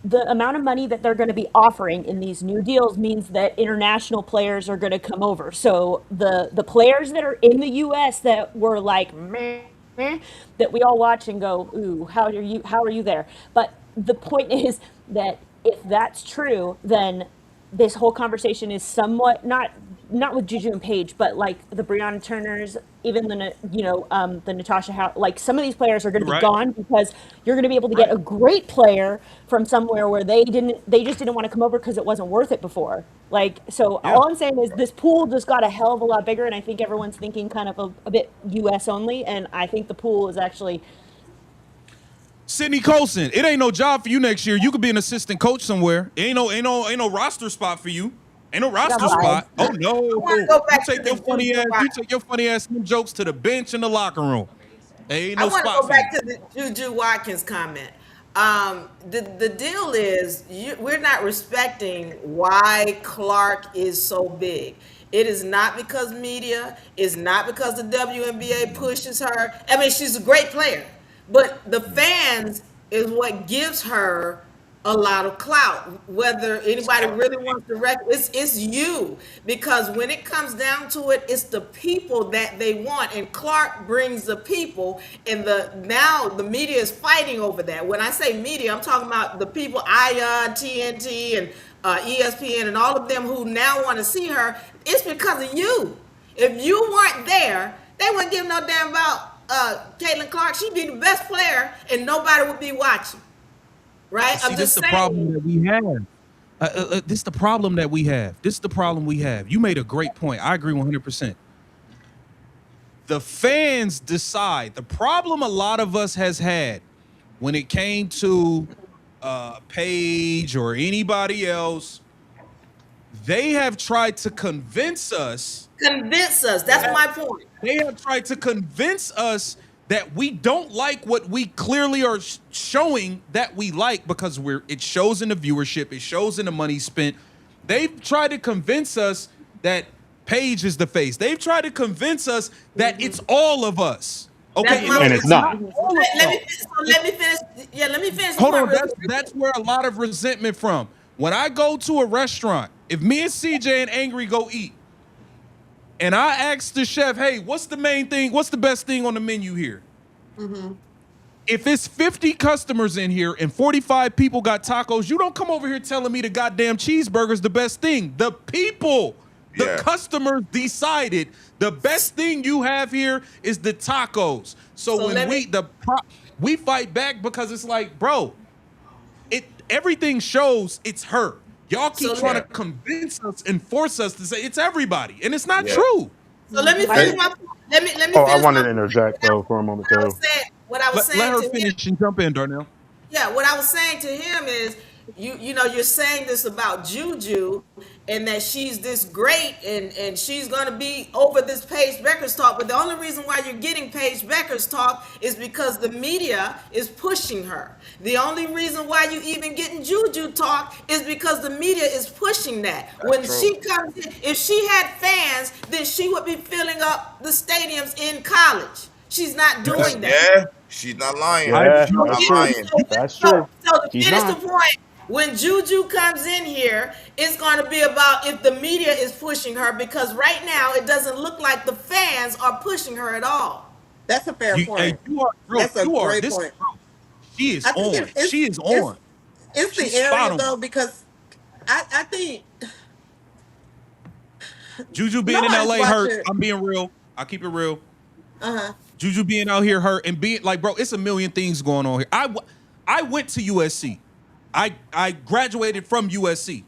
the amount of money that they're going to be offering in these new deals means that international players are going to come over. So the players that are in the U.S. that were like meh, meh, that we all watch and go, ooh, how are you there? But the point is that if that's true, then this whole conversation is somewhat not with Juju and Paige, but like the Breonna Turners, even the Natasha like some of these players are going to be Right, gone because you're going to be able to get right. a great player from somewhere where they just didn't want to come over because it wasn't worth it before. Like so, Yeah. all I'm saying is this pool just got a hell of a lot bigger, and I think everyone's thinking kind of a bit U.S. only, and I think the pool is actually Sydney Colson, it ain't no job for you next year. You could be an assistant coach somewhere. Ain't no roster spot for you. Ain't no she got roster vibes. spot. Oh I want to no. go You back to take the your funny Juju ass, you take your funny ass jokes to the bench in the locker room. Ain't I no want to spot go for you. back to the Juju Watkins comment. The deal is we're not respecting why Clark is so big. It is not because media. It's not because the WNBA pushes her. I mean, she's a great player, but the fans is what gives her a lot of clout. Whether anybody really wants to it's you, because when it comes down to it, it's the people that they want, and Clark brings the people. And the now the media is fighting over that. When I say media, I'm talking about the people, Ion, TNT, and ESPN, and all of them who now want to see her. It's because of you. If you weren't there, they wouldn't give no damn about Caitlin Clark. She'd be the best player, and nobody would be watching. Right? See, I'm this is just the problem saying. that we have. This is the problem that we have. This is the problem we have. You made a great point. I agree 100%. The fans decide. The problem a lot of us has had when it came to Paige or anybody else, They have tried to convince us Convince us. That's that my point. they have tried to convince us that we don't like what we clearly are showing that we like because it shows in the viewership, it shows in the money spent. They've tried to convince us that Paige is the face. They've tried to convince us that it's all of us. Okay, That's my And and it's it's point. not not. all of Let y'all. me so let me finish. Yeah, let me finish the Hold point on, real that's quick. that's where a lot of resentment from. When I go to a restaurant, if me and CJ and Angry go eat, and I ask the chef, "Hey, what's the main thing? What's the best thing on the menu here?" If it's 50 customers in here and 45 people got tacos, you don't come over here telling me the goddamn cheeseburger's the best thing. The people, the Yeah. customers decided the best thing you have here is the tacos. So So when let me we fight back because it's like, bro, everything shows it's her. Y'all so keep trying to Yeah. let, convince us and force us to say it's everybody, and it's not Yeah. true. so let me Hey, finish my point. Let me Oh, I finish wanted my to point. interject though for a moment too. What I was Let saying her to him. finish and jump in, Darnell. Yeah, what I was saying to him is, you're saying this about Juju, and that she's this great, and she's gonna be over this Paige Becker's talk. But the only reason why you're getting Paige Becker's talk is because the media is pushing her. The only reason why you even getting Juju talk is because the media is pushing that. That's When true. she comes in, if she had fans, then she would be filling up the stadiums in college. She's not doing that. Yeah. She's not lying. I Yeah, She's do that's not true. lying. That's true. So to She's finish the not. point, when Juju comes in here, it's going to be about if the media is pushing her, because right now it doesn't look like the fans are pushing her at all. That's a fair Hey, point. you are, bro. That's a You are great this, point. bro. She is I think on. She is it's on. it's the She's spot area on. though because I think Juju being in nobody's LA hurts. watching. I'm being real. I keep it real. Uh-huh. Juju being out here hurt and being like, bro, it's a million things going on here. I went to USC. I graduated from USC.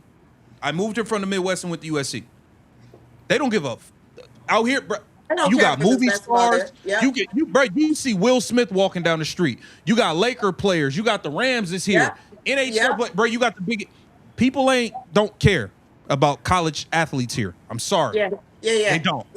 I moved here from the Midwest and went to USC. They don't give up. Out here, bro. I don't You care got for this movie basketball stars. there. Yep. Bro. You see Will Smith walking down the street. You got Laker players. You got the Rams is here. Yep. NHL, Yep. bro. You got the big people don't care about college athletes here. I'm sorry, Yeah. Yeah, they yeah. don't.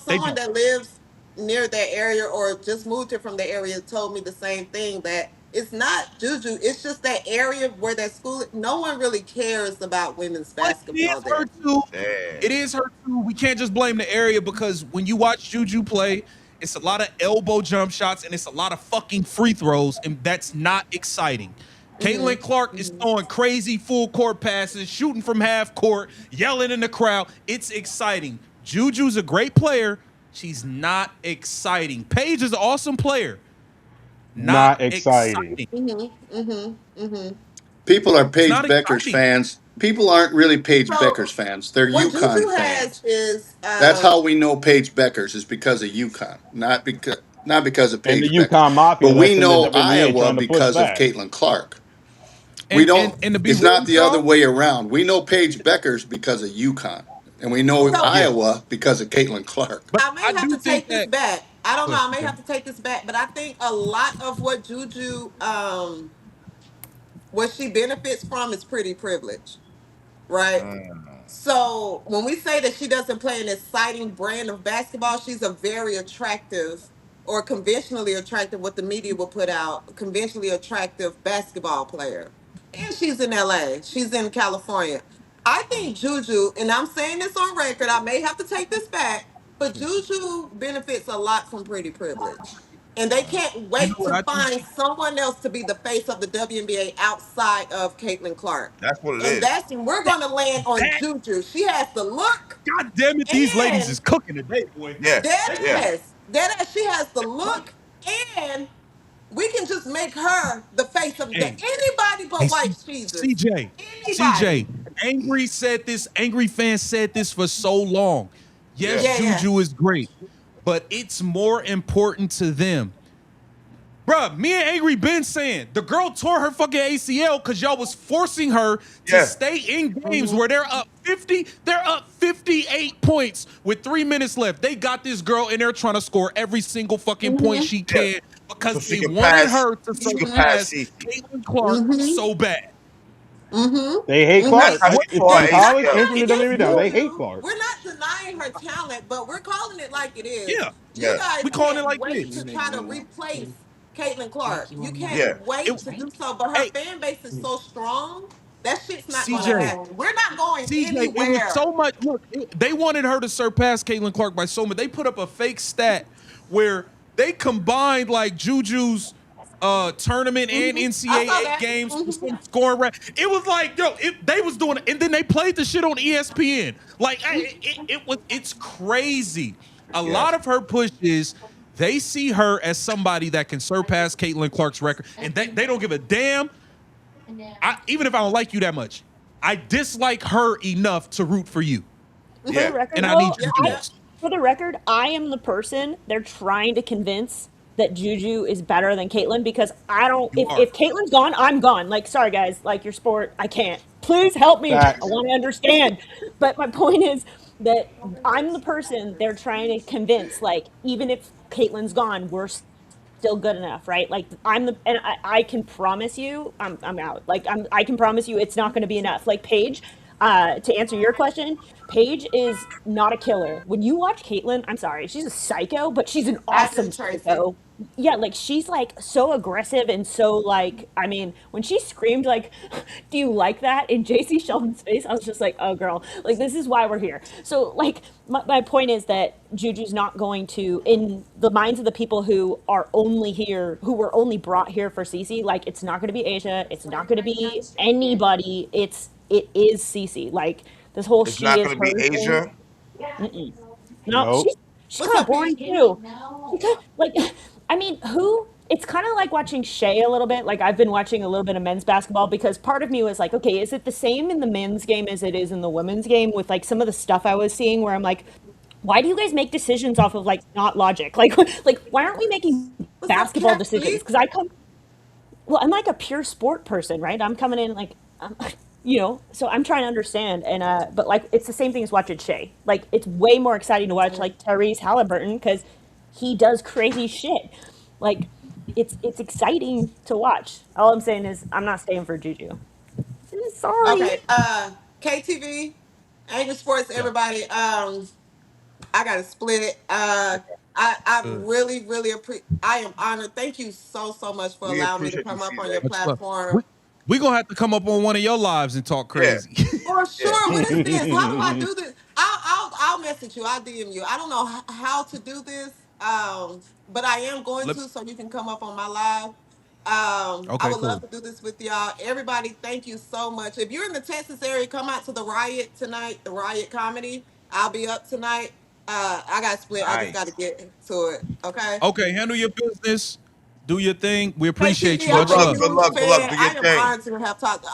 They Someone don't. that lives near that area or just moved here from the area told me the same thing that it's not Juju, it's just that area where that school no one really cares about women's But it basketball is her there. too. Damn. It is her too. We can't just blame the area because when you watch Juju play, it's a lot of elbow jump shots and it's a lot of fucking free throws, and that's not exciting. Caitlin Clark is throwing crazy full court passes, shooting from half court, yelling in the crowd. It's exciting. Juju's a great player. She's not exciting. Paige is an awesome player. Not Not exciting. exciting. Mm-hmm. Mm-hmm. Mm-hmm. people are It's Paige not Becker's exciting. fans. People aren't really Paige So Becker's fans. They're what UConn Juju has fans. is That's how we know Paige Becker's is because of UConn, not because of And the Paige Beckers. UConn But Mafia we that's in the know WNBA Iowa trying to push because of back. Caitlin Clark. We And don't. and to be It's real not with the other y'all, way around. We know Paige Beckers because of UConn, and we know so yeah. Iowa because of Caitlin Clark. But I I may have do to think take this that back. I don't go know. ahead, I may CJ. have to take this back, but I think a lot of what Juju what she benefits from is pretty privilege, right? So when we say that she doesn't play an exciting brand of basketball, she's a very attractive or conventionally attractive, what the media will put out, conventionally attractive basketball player. And she's in LA. She's in California. I think Juju, and I'm saying this on record, I may have to take this back, but Juju benefits a lot from pretty privilege. And they can't You know wait what to I think find someone else to be the face of the WNBA outside of Caitlin Clark. That's what it And is. that's and we're gonna land on that Juju. She has the look God damn it, these ladies is and cooking today, boy. Yeah. dead Yeah. ass. Dead ass. She has the look and we can just make her the face of the Hey, anybody hey, but white Jesus. CJ, CJ, Anybody. Angry fan said this for so long. Yeah. Yes, Yeah, yeah. Juju is great, but it's more important to them. Bruh, me and Angry Ben saying the girl tore her fucking ACL because y'all was forcing her to Yeah. stay in games where they're up 50, they're up 58 points with 3 minutes left. They got this girl in there trying to score every single fucking point she Yeah. can So because she they could wanted pass. her to She could pass surpass Cece. Caitlin Clark so bad. They hate Mm-hmm. Clark. That's Mm-hmm. how What? she It's fought in And ACL. college nothing and from the against WWE down. They hate Juju. Clark. We're not denying her talent, but we're calling it like it is. Yeah, You Yeah, guys we calling it can't like wait this. to try to replace Caitlin Clark. You can't yeah. wait It, to do so, but her hey, fan base is so strong that shit's not gonna CJ, happen. We're not going CJ, it was anywhere. so much. Look, they wanted her to surpass Caitlin Clark by so much. They put up a fake stat where they combined like Juju's tournament and I saw NCAA that. games for Mm-hmm. some scoring. It was like, yo, they was doing it, and then they played the shit on ESPN. Like, it's crazy. A lot Yes. of her pushes. They see her as somebody that can surpass Caitlin Clark's record, and they don't give a damn. Even if I don't like you that much, I dislike her enough to root for you, For the Yeah. record, and I though, need you Yep, to I yep. lose. for the record, I am the person they're trying to convince that Juju is better than Caitlyn because I don't. You are. If Caitlyn's gone, I'm gone. Like, sorry guys, like your sport, I can't. Please help me. I Facts. want to understand. But my point is that I'm the person they're trying to convince. Like, even if Caitlyn's gone, we're still good enough, right? Like I'm the and I can promise you I'm out. Like I can promise you it's not going to be enough. Like Paige, to answer your question, Paige is not a killer. When you watch Caitlyn, I'm sorry, she's a psycho, but she's an As awesome is Tracy. psycho. Yeah, like she's like so aggressive and so like I mean, when she screamed like, "Do you like that?" in JC Sheldon's face, I was just like, "Oh girl, like this is why we're here." So like my point is that Juju's not going to, in the minds of the people who are only here, who were only brought here for Cece, like it's not going to be Asia, it's not going to be anybody. It is Cece. Like this whole It's she not is gonna be her thing. Asia. Mm-mm. No, she's Nope. she's What's kind of up, boring P? too. She kind like, I mean, who? It's kind of like watching Shea a little bit. Like I've been watching a little bit of men's basketball because part of me was like, okay, is it the same in the men's game as it is in the women's game? With like some of the stuff I was seeing, where I'm like, why do you guys make decisions off of like not logic? Like why aren't we making What's up, basketball Kelsey? decisions? Because I come well, I'm like a pure sport person, right? I'm coming in like, so I'm trying to understand, and but like it's the same thing as watching Shea. Like it's way more exciting to watch like Tyrese Halliburton because he does crazy shit. Like it's exciting to watch. All I'm saying is I'm not staying for Juju. Sorry. Okay. KTV, Angel Sports, Yeah. everybody. I gotta split it. I Good. really, really I am honored. Thank you so much for We allowing me to appreciate you, come up on your CJ. Much love. We platform. we gonna have to come up on one of your lives and talk Yeah. crazy. For Yeah. sure. What is this? How do I do this? I'll message you. I'll DM you. I don't know how to do this. But I am going Let- to, so you can come up on my live. I okay, would love cool. to do this with y'all. Everybody, thank you so much. If you're in the Texas area, come out to the Riot tonight, the Riot Comedy. I'll be up tonight. I got split. I just got to Nice. get to it. Okay. Okay, handle your business. Do your thing. We appreciate KTV, you. Good I'm Much a luck. love. Good huge luck. Good luck. fan. Do your I am thing. honored to have talked.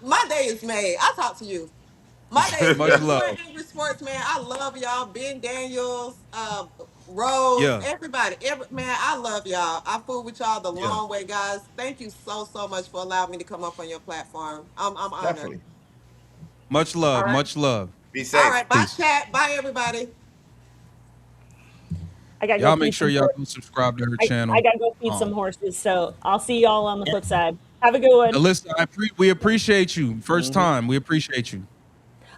My day is made. I talk to you. My day is Much made. You love. and Angry Sports, man. I love y'all. Ben Daniels, Rose, Yeah. everybody. Man, I love y'all. I fool with y'all the Yeah. long way, guys. Thank you so much for allowing me to come up on your platform. I'm honored. Definitely. Much All love. right. Much love. Be All safe. right. Bye, Peace. chat. Bye, everybody. I gotta go Y'all make feed sure some y'all horses. go subscribe to her I channel. gotta go feed some Um, horses. So I'll see y'all on the flip side. Have a good one. Alyssa, we appreciate you. First Mhm. time, we appreciate you.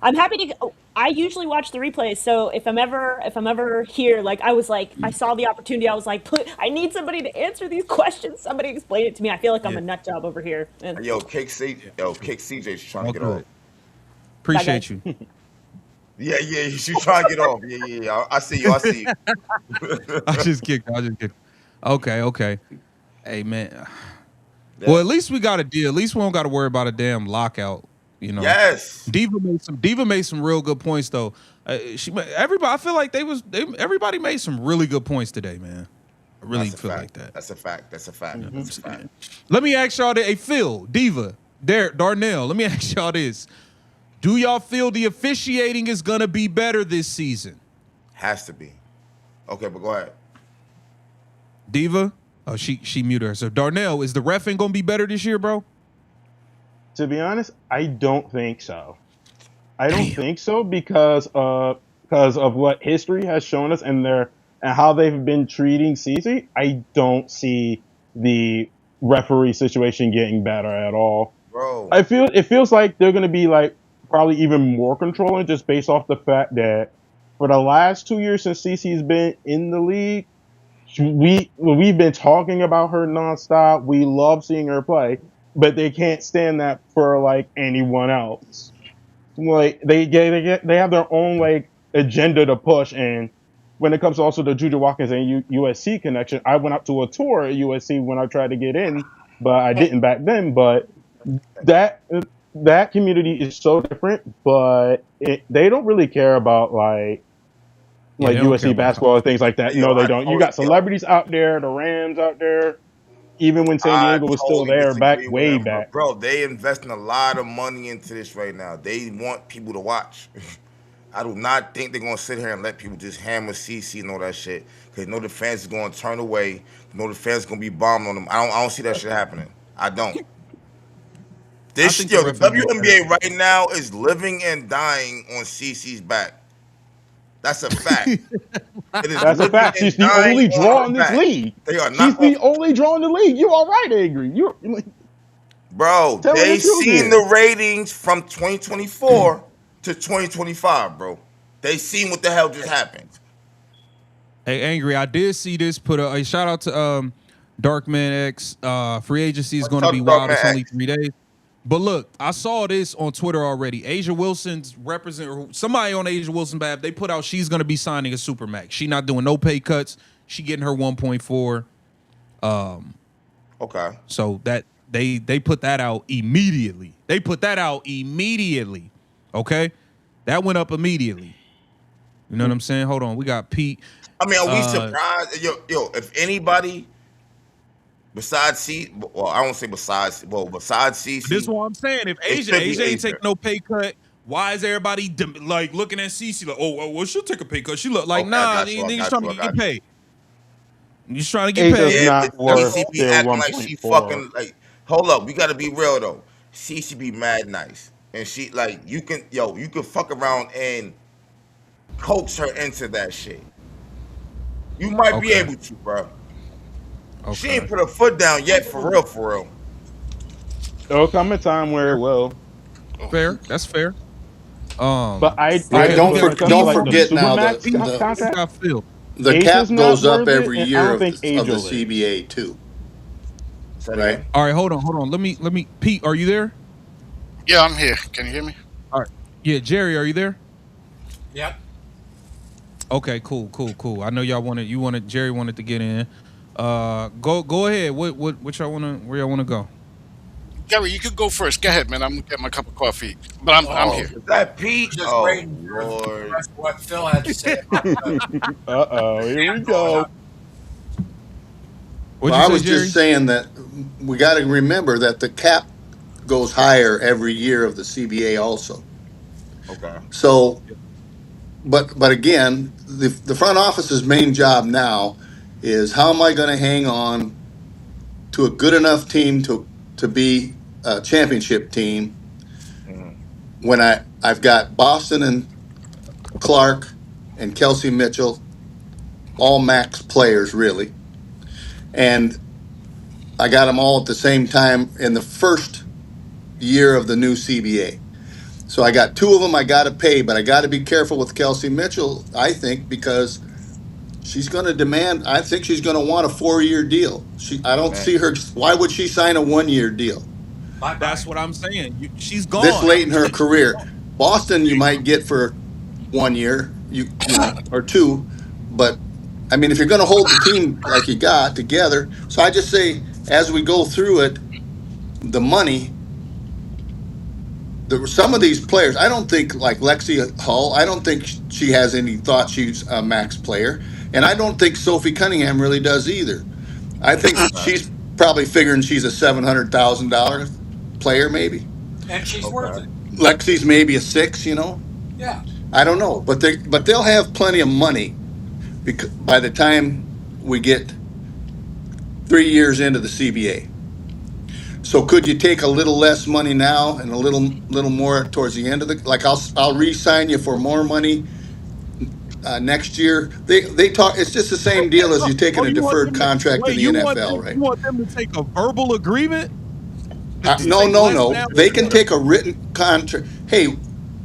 I'm happy to. I usually watch the replays, so if I'm ever here, like I was like, I saw the opportunity. I was like, I need somebody to answer these questions. Somebody explain it to me. I feel like I'm Yeah. a nut job over here. And Yeah. Kick CJ's trying to All get off. good. bye, guys. Appreciate you. Yeah, yeah, she's trying to get off. Yeah, yeah, yeah. I see you. I see you. I just kicked. I just kicked. Okay. Okay. Hey man. Well, Yeah. at least we got a deal. At least we don't got to worry about a damn lockout. You know. Yes. Diva made some real good points though. Everybody. I feel like everybody made some really good points today, man. I really That's a feel like fact. that. That's a fact. That's a fact. You know what I'm That's a fact. saying? Let me ask y'all this. Hey, Phil, Diva, Darnell, let me ask y'all this. Do y'all feel the officiating is going to be better this season? Has to be. Okay, but go ahead. Diva? Oh, she muted her. So, Darnell, is the reffing going to be better this year, bro? To be honest, I don't think so. I don't Damn. think so because of what history has shown us and how they've been treating Cece. I don't see the referee situation getting better at all. bro. it feels like they're gonna be like probably even more controlling just based off the fact that for the last 2 years since Cece's been in the league, we've been talking about her nonstop. We love seeing her play, but they can't stand that for like anyone else. Like they have their own like agenda to push. And when it comes to also the Juju Watkins and USC connection, I went out to a tour at USC when I tried to get in, but I didn't back then. But that that community is so different, but they don't really care about Yeah, they like don't care USC about basketball college. and things like that. Yo, No, they I don't. You totally, got celebrities out there, the Rams out there. Even when San I Diego was still totally there, back disagree with way him, back. bro. They investing a lot of money into this right now. They want people to watch. I do not think they're gonna sit here and let people just hammer CC and all that shit. Cause they know the fans is gonna turn away. They know the fans gonna be bombed on them. I don't see that shit happening. I don't. I This think the yo, the referee got that. WNBA right now is living and dying on CC's back. That's a fact. It is That's a living fact. and She's the dying only on draw her in this back. league. They are She's not the off. only draw in the league. You all right, Angry? You're like, Bro, telling the they truth seen here. the ratings from 2024 to 2025, bro. They seen what the hell just happened. Hey, Angry, I did see this put a shout out to Darkman X. Free agency is going to Talk be to Dog wild. Man It's only X. 3 days. But look, I saw this on Twitter already. Asia Wilson's somebody on Asia Wilson behalf. They put out she's going to be signing a Supermax. She not doing no pay cuts. She getting her 1.4. Okay. So that they put that out immediately. They put that out immediately. Okay, that went up immediately. You know what I'm saying? Hold on, we got Pete. I mean, are we Uh, surprised? Yo, if anybody besides C, well, I don't say besides this is CC, what I'm saying. If it Asia could be Asia ain't Asia. taking no pay cut, why is everybody like looking at CC like, oh, well, she'll take a pay cut? She look like, Okay, I nah, got you. these I niggas got trying you. to I get got you. paid. You just trying to get Asia's paid. Yeah, but not worth CC be their acting like she 1.4. fucking like. Hold up, we gotta be real though. CC be mad nice, and she like you can fuck around and coax her into that shit. You might be Okay, able to, bro. She ain't okay, put her foot down yet, for real, for real. There'll come a time where it fair, will. fair. That's fair. But Yeah, I Okay, we also got when it comes to Don't like the Cleveland. forget now Supermax Pete, we contract, got Phil. the Asia's cap not goes up worth it, every and I year don't think of the Angel is. CBA too, say it right? again. All right, hold on. Let me. Pete, are you there? Yeah, I'm here. Can you hear me? All right. Yeah, Jerry, are you there? Yep. Okay, cool. I know Jerry wanted to get in. Go ahead. What y'all wanna where y'all wanna go? Gary, you could go first. Go ahead, man. I'm gonna get my cup of coffee. But I'm Oh, here. is that Pete? Just Oh waiting for the Lord. rest of what Phil had to say about the Here we cap going go. up. What'd Well, you I say, was just Jerry? saying that we got to remember that the cap goes higher every year of the CBA also. Okay. So, but again, the front office's main job now is how am I going to hang on to a good enough team to be a championship team Mhm. when I've got Boston and Clark and Kelsey Mitchell, all max players really, and I got them all at the same time in the first year of the new CBA. So I got two of them I got to pay, but I got to be careful with Kelsey Mitchell, I think, because she's going to demand, I think she's going to want a 4-year deal. I don't Man, see her, why would she sign a 1-year deal Bye bye. That's what I'm saying. She's this gone. late in her career? Boston, you might get for 1 year, or two, but I mean, if you're going to hold the team like you got together, so I just say as we go through it, the money some of these players, I don't think like Lexi Hull, I don't think she has any thought she's a max player. And I don't think Sophie Cunningham really does either. I think okay. she's probably figuring she's a $700,000 player, maybe. And she's worth Okay. it. Lexi's maybe a six, Yeah. I don't know. But they'll have plenty of money because by the time we get 3 years into the CBA. So could you take a little less money now and a little more towards the end of the like I'll re-sign you for more money next year. They talk. It's just the same deal as you taking Oh, a you want deferred them to contract in wait? the NFL, You right? want them to take a verbal agreement? Did you No, take no, less no. now? They can take a written contract. Hey,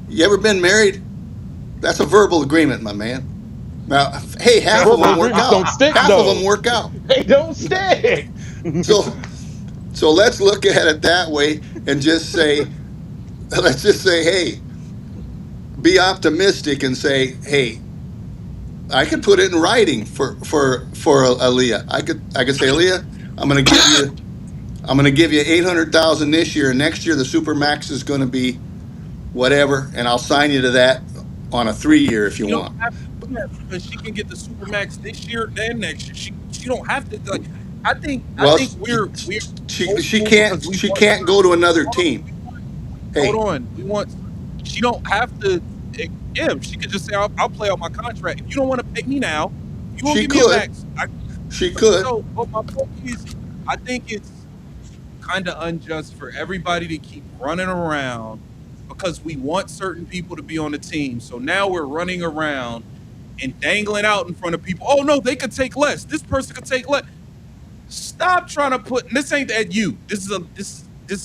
you ever been married? That's a verbal agreement, my man. Now, hey, half of Verbal them work agreements out. don't stick Half of them though. work out. They don't stick. So, so let's look at it that way and just say, let's just say, hey, be optimistic and say, hey, I could put it in writing for Aaliyah. I could say, Aaliyah, I'm going to give you I'm going to give you 800,000 this year, and next year the supermax is going to be whatever, and I'll sign you to that on a 3 year if you She don't want. have to do that because she can get the supermax this year and next year. She don't have to like. I Well, think we're she hopeful can't because we she want can't go certain. to another Hold on, team. hold Hey, on. We want. She don't have to. Yeah, she could just say, "I'll play out my contract. If you don't want to pay me now, you won't she give me a could, max." she could. So, but my point is, I think it's kind of unjust for everybody to keep running around because we want certain people to be on the team. So now we're running around and dangling out in front of people. Oh no, they could take less. This person could take less. Stop trying to put. And this ain't at you. This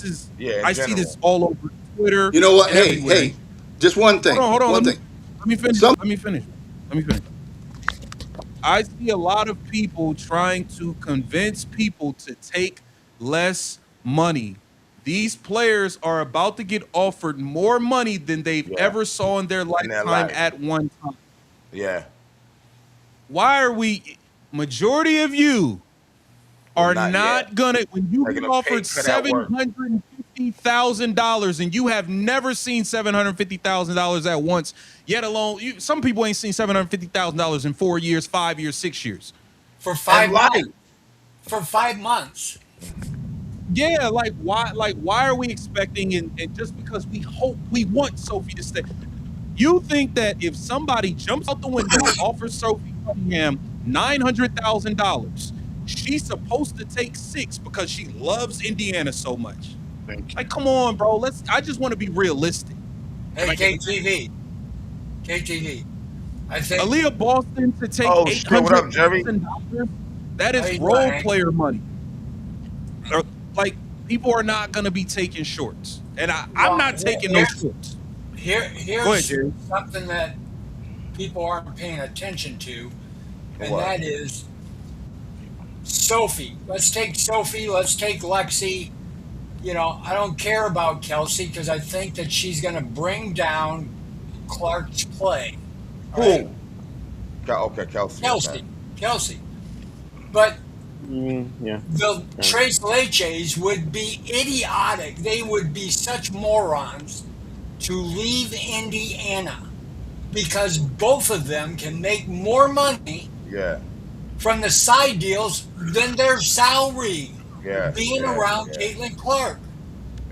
is. Yeah, in I see general. this all over Twitter You know what? and Hey, everywhere. hey, just one thing. Hold on. One thing. Let me finish. Some Let me finish. Let me finish. I see a lot of people trying to convince people to take less money. These players are about to get offered more money than they've Yeah, ever saw in their in their lifetime life. at one time. Yeah, Why are we majority of you we're are not yet not gonna when you taking get a pay offered cut at work. $750,000 and you have never seen $750,000 at once, yet alone some people ain't seen $750,000 in 4 years, 5 years, 6 years. For And 5 months. life. For 5 months. Yeah, like why are we expecting and just because we hope we want Sophie to stay? You think that if somebody jumps out the window and offers Sophie Cunningham $900,000, she's supposed to take six because she loves Indiana so much? Thank you. Like, come on, bro. I just want to be realistic. Hey, Like, KTV. I think. Aaliyah Boston to take Oh eight shit! What hundred up, Jerry? thousand dollars, that How is you doing, role Hank? player money. Or, like, people are not gonna be taking shorts. And I'm Well, not taking no shorts. Go ahead, here's Jerry. something that people aren't paying attention to, and What? that is Sophie. Let's take Sophie. Let's take Lexi. I don't care about Kelsey because I think that she's going to bring down Clark's play. All right, Who? Okay, Kelsey. Okay. Kelsey, Kelsey. But Yeah. the Fair enough. Trace Leches would be idiotic. They would be such morons to leave Indiana because both of them can make more money Yeah. from the side deals than their salary Yeah. being Yeah. around Yeah. Caitlin Clark.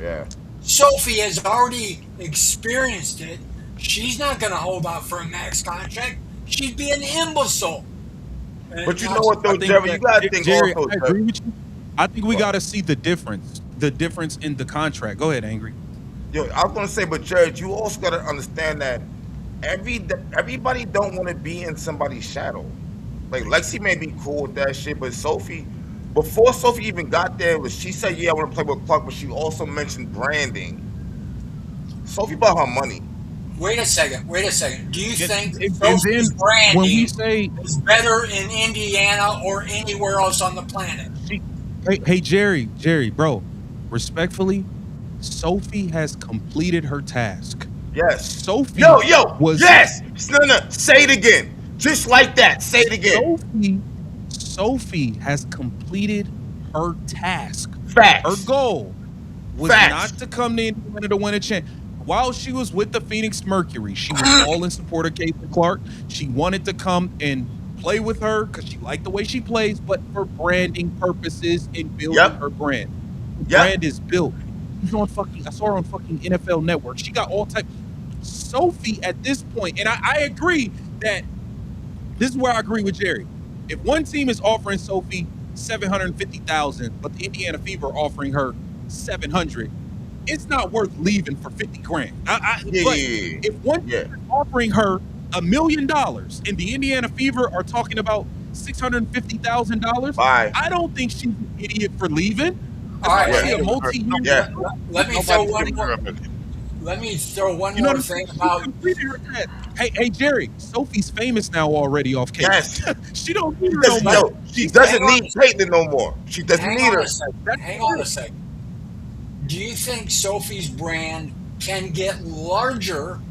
Yeah. Sophie has already experienced it. She's not going to hold out for a max contract. She'd be an imbecile. And But you know what I though, think Jerry? You that gotta think Jerry, also, I Jerry. agree with you. I think we What? got to see the difference in the contract. Go ahead, Angry. Yo, I was gonna say, but Jerry, you also gotta understand that everybody don't want to be in somebody's shadow. Like Lexi may be cool with that shit, but Sophie, before Sophie even got there, was she said, "Yeah, I want to play with Clark," but she also mentioned branding. Sophie bought her money. wait a second. Wait a second. Do you think that And then Sophie's when we branding say is better in Indiana or anywhere else on the planet? she, hey Jerry, bro, respectfully, Sophie has completed her task. Yes. Sophie Yo, was yes. No, no. Say it again. Just like that. Say it again. Sophie has completed her task. Her Facts. goal was Facts. not to come to Indiana to win a champ. While she was with the Phoenix Mercury, she was all in support of Caitlin Clark. She wanted to come and play with her because she liked the way she plays, but for branding purposes and building Yep. her brand. The Yep. brand is built. I saw her on fucking NFL Network. She got all type. Sophie at this point, and I agree that this is where I agree with Jerry. If one team is offering Sophie 750,000, but the Indiana Fever are offering her 700, it's not worth leaving for 50 grand. Yeah, But yeah, yeah. if one team Yeah. is offering her $1 million and the Indiana Fever are talking about $650,000, Bye. I don't think she's an idiot for leaving. All It's right, supposed Yeah, to be a hey, multi-year yeah. deal. let me throw Nobody's one giving more. her a million. Let me throw one You know what more I'm saying? thing She about. completed her task. Hey, Jerry, Sophie's famous now already off Caitlyn. Yes. She don't need She her no doesn't. But more. Yo, she She's hang doesn't on, need Caitlyn no more. She doesn't hang need on a her. second. that's Hang on a it. second. Do you think Sophie's brand can get larger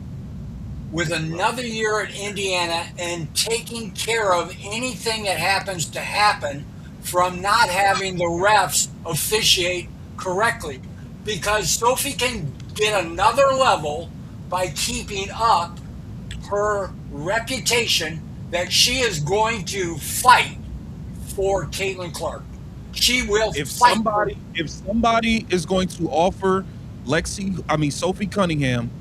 with another year at Indiana and taking care of anything that happens to happen from not having the refs officiate correctly? Because Sophie can get another level by keeping up her reputation that she is going to fight for Caitlin Clark. She will fight for. If somebody is going to offer Sophie Cunningham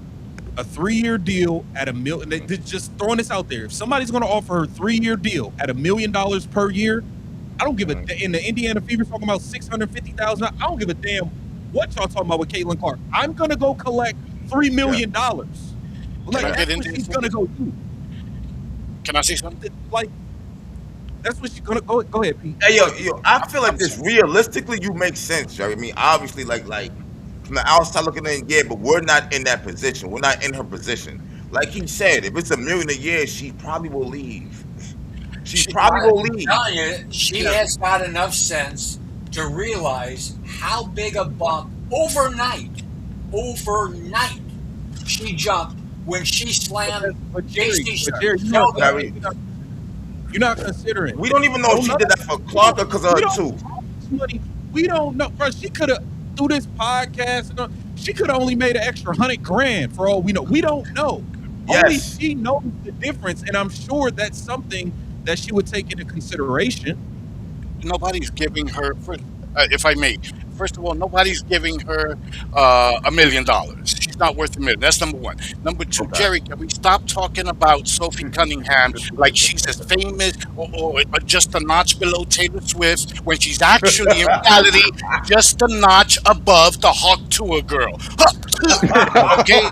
a 3-year deal at a million, just throwing this out there. If somebody's going to offer her 3-year deal at $1 million per year, I don't give a. In the Indiana Fever talking about 650,000. I don't give a damn what y'all talking about with Caitlin Clark. I'm gonna go collect Yeah, $3 million. Can Like I yeah. get that's in what there she's for a gonna minute? go do. Can I say something? Like that's what she's gonna go. Go ahead, Pete. Hey, yo, I feel like I'm this sorry. realistically, you make sense, Jerry. I mean, obviously, like from the outside looking in, yeah, but we're not in that position. We're not in her position. Like he said, if it's a million a year, she probably will leave. She She, probably will I'm leave. telling you, she yeah, has got enough sense to realize how big a bump overnight she jumped when she slammed JC Jerry, Shelby. Jerry, you're not considering. we don't even know if Don't she none did of that for Clark or because of we her don't too. know how much money. We don't know, bro. She could have through this podcast. She could have only made an extra 100 grand for all we know. We don't know. Only Yes. she knows the difference, and I'm sure that's something that she would take into consideration. nobody's giving her. If I may, first of all, nobody's giving her $1 million. She's not worth a million. That's number one. Number two, Okay. Jerry, can we stop talking about Sophie Cunningham like she's as famous or just a notch below Taylor Swift when she's actually in reality just a notch above the Hawk Tour girl? Okay,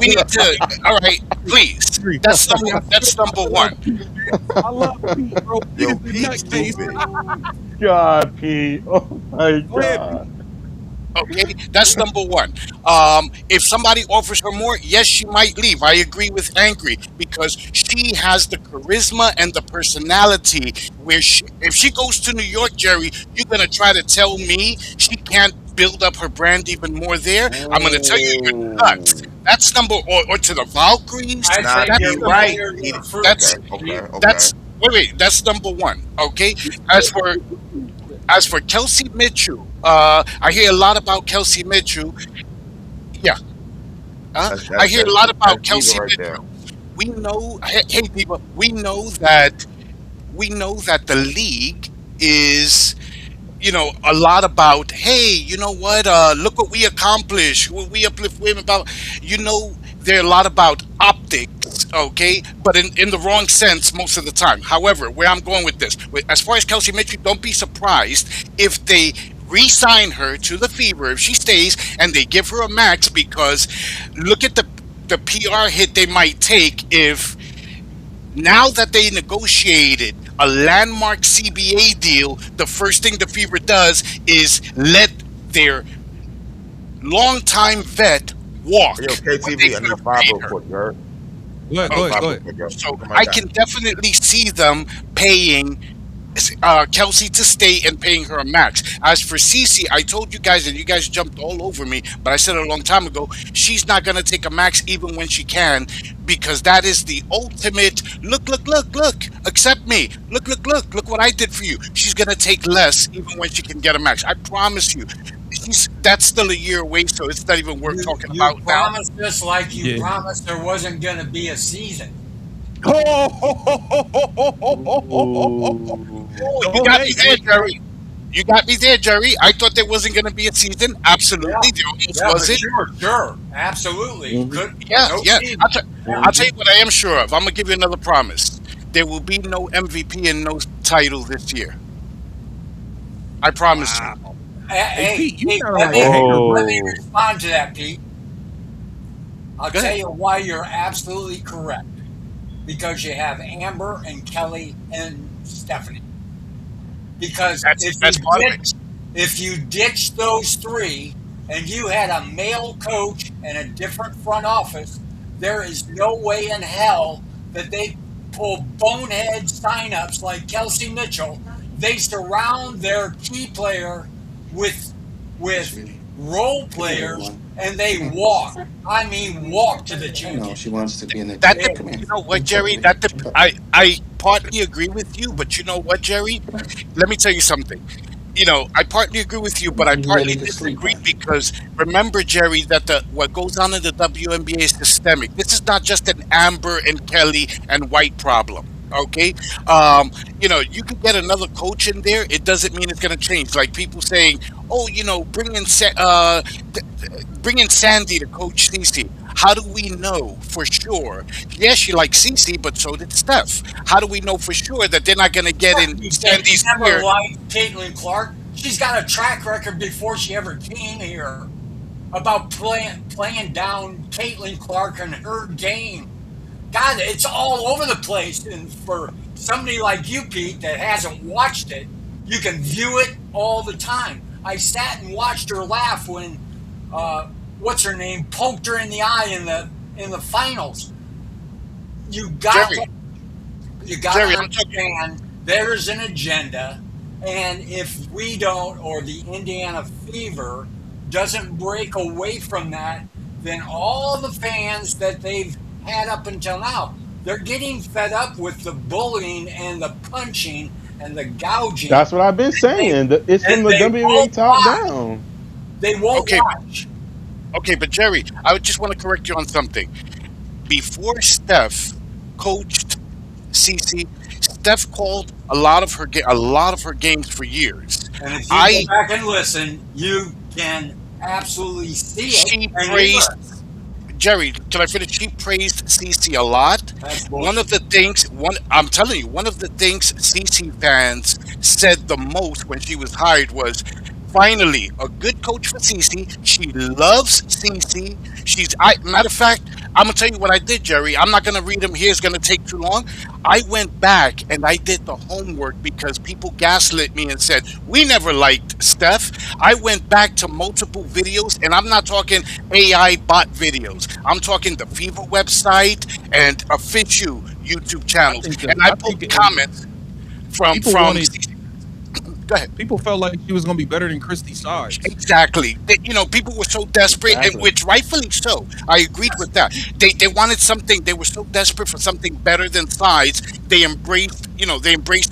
we need to. All right, please. Agree. That's number I love one. Pete, man. I love Pete, bro. Pete Yo, is the Pete, nutcase. stupid. God, Pete. Oh my Go ahead, Pete. God. Okay, that's number one. If somebody offers her more, yes, she might leave. I agree with Angry because she has the charisma and the personality. If she goes to New York, Jerry, you're gonna try to tell me she can't build up her brand even more there. I'm gonna tell you you're nuts. Ooh. That's or to the Valkyries. I Nah, think That's he you're number. right. playing He your fruit okay, That's there, okay, Pete. okay. that's wait. That's number one. Okay. As for as for Kelsey Mitchell, I hear a lot about Kelsey Mitchell. Yeah, That's I that's hear a that's lot that's about diva Kelsey right there. Mitchell. We know, hey people, we know that the league is a lot about, hey, you know what, look what we accomplished, we uplift women about, they're a lot about optics, okay, but in the wrong sense most of the time. However, where I'm going with this, as far as Kelsey Mitchell, don't be surprised if they re-sign her to the Fever, if she stays, and they give her a max, because look at the PR hit they might take if now that they negotiated a landmark CBA deal, the first thing the Fever does is let their longtime vet walk Hey, yo, when they KTV, I could need have five paid real her. quick, you heard? Go ahead. I need Go ahead. five Go real ahead. quick, yo. So Come I right back. can definitely see them paying Kelsey to stay and paying her a max. As for Cece, I told you guys, and you guys jumped all over me, but I said it a long time ago, she's not going to take a max even when she can, because that is the ultimate look, look, look, look, accept me. Look, look, look what I did for you. She's going to take less even when she can get a max. I promise you. That's still a year away, so it's not even worth talking You about now. promised us like you Yeah. promised there wasn't going to be a season. Ooh. Oh, you Don't, got me hey, there, hey, Jerry. You got me there, Jerry. I thought there wasn't going to be a season. Yeah, Absolutely, there almost yeah, for wasn't. sure, absolutely. Mhm. Could Yeah, no yeah. season. Yeah. I'll tell you what I am sure of. I'm gonna give you another promise. There will be no MVP and no title this year. I promise you. Wow. hey, Pete, you Hey, sounding like a hater, let bro. me Oh. respond to that, Pete. I'll Go tell ahead. you why you're absolutely correct. Because you have Amber and Kelly and Stephanie. Because That's part of it. If you ditch those three and you had a male coach and a different front office, there is no way in hell that they pull bonehead signups like Kelsey Mitchell. They surround their key player with Hey, with sweetie. role Come here, little players one. and Come they here. walk. I mean walk to the I know she championship. wants to be in the That team. They, Come here. you know what, Jump up, Jerry? baby. Jump up. I partly agree with you, but you know what, Jerry? Let me tell you something. I partly agree with you, but I You ready partly to sleep, disagree huh? because remember, Jerry, that the what goes on in the WNBA is systemic. This is not just an Amber and Kelly and White problem. Okay, um, you could get another coach in there. It doesn't mean it's going to change. Like people saying, "Oh, bring in Sandy to coach Cece." How do we know for sure? Yes, she likes Cece, but so did Steph. How do we know for sure that they're not going to get in because you Sandy's never ear? liked Caitlin Clark. She's got a track record before she ever came here about playing down Caitlin Clark and her game. God, it's all over the place. And for somebody like you, Pete, that hasn't watched it, you can view it all the time. I sat and watched her laugh when what's her name poked her in the eye in the finals. You got to Jerry, you got to Jerry, I'm talking. understand there's an agenda, and if we don't, or the Indiana Fever doesn't break away from that, then all the fans that they've had up until now, they're getting fed up with the bullying and the punching and the gouging, That's what I've been and they saying. It's and from the they WNBA won't top watch. down. They won't Okay, watch. okay, but Jerry, I would just want to correct you on something. Before Steph coached CC, Steph called a lot of her games for years. And if you go I back and listen, you can absolutely see it She and hear praised it. Jerry, can I finish? She praised Cece a lot. That's One of bullshit. the things, I'm telling you, one of the things Cece fans said the most when she was hired was, finally, a good coach for Cece. She loves Cece. Matter of fact, I'm gonna tell you what I did, Jerry. I'm not gonna read them here. It's gonna take too long. I went back and I did the homework because people gaslit me and said we never liked Steph. I went back to multiple videos, and I'm not talking AI bot videos. I'm talking the Fever website and official YouTube I channels, think and that I I pulled think comments from people from. wanted Go ahead. people felt like she was gonna be better than Christy Sides. Exactly. People were so desperate, and Exactly. which rightfully so. I agreed with that. They wanted something. They were so desperate for something better than size. They embraced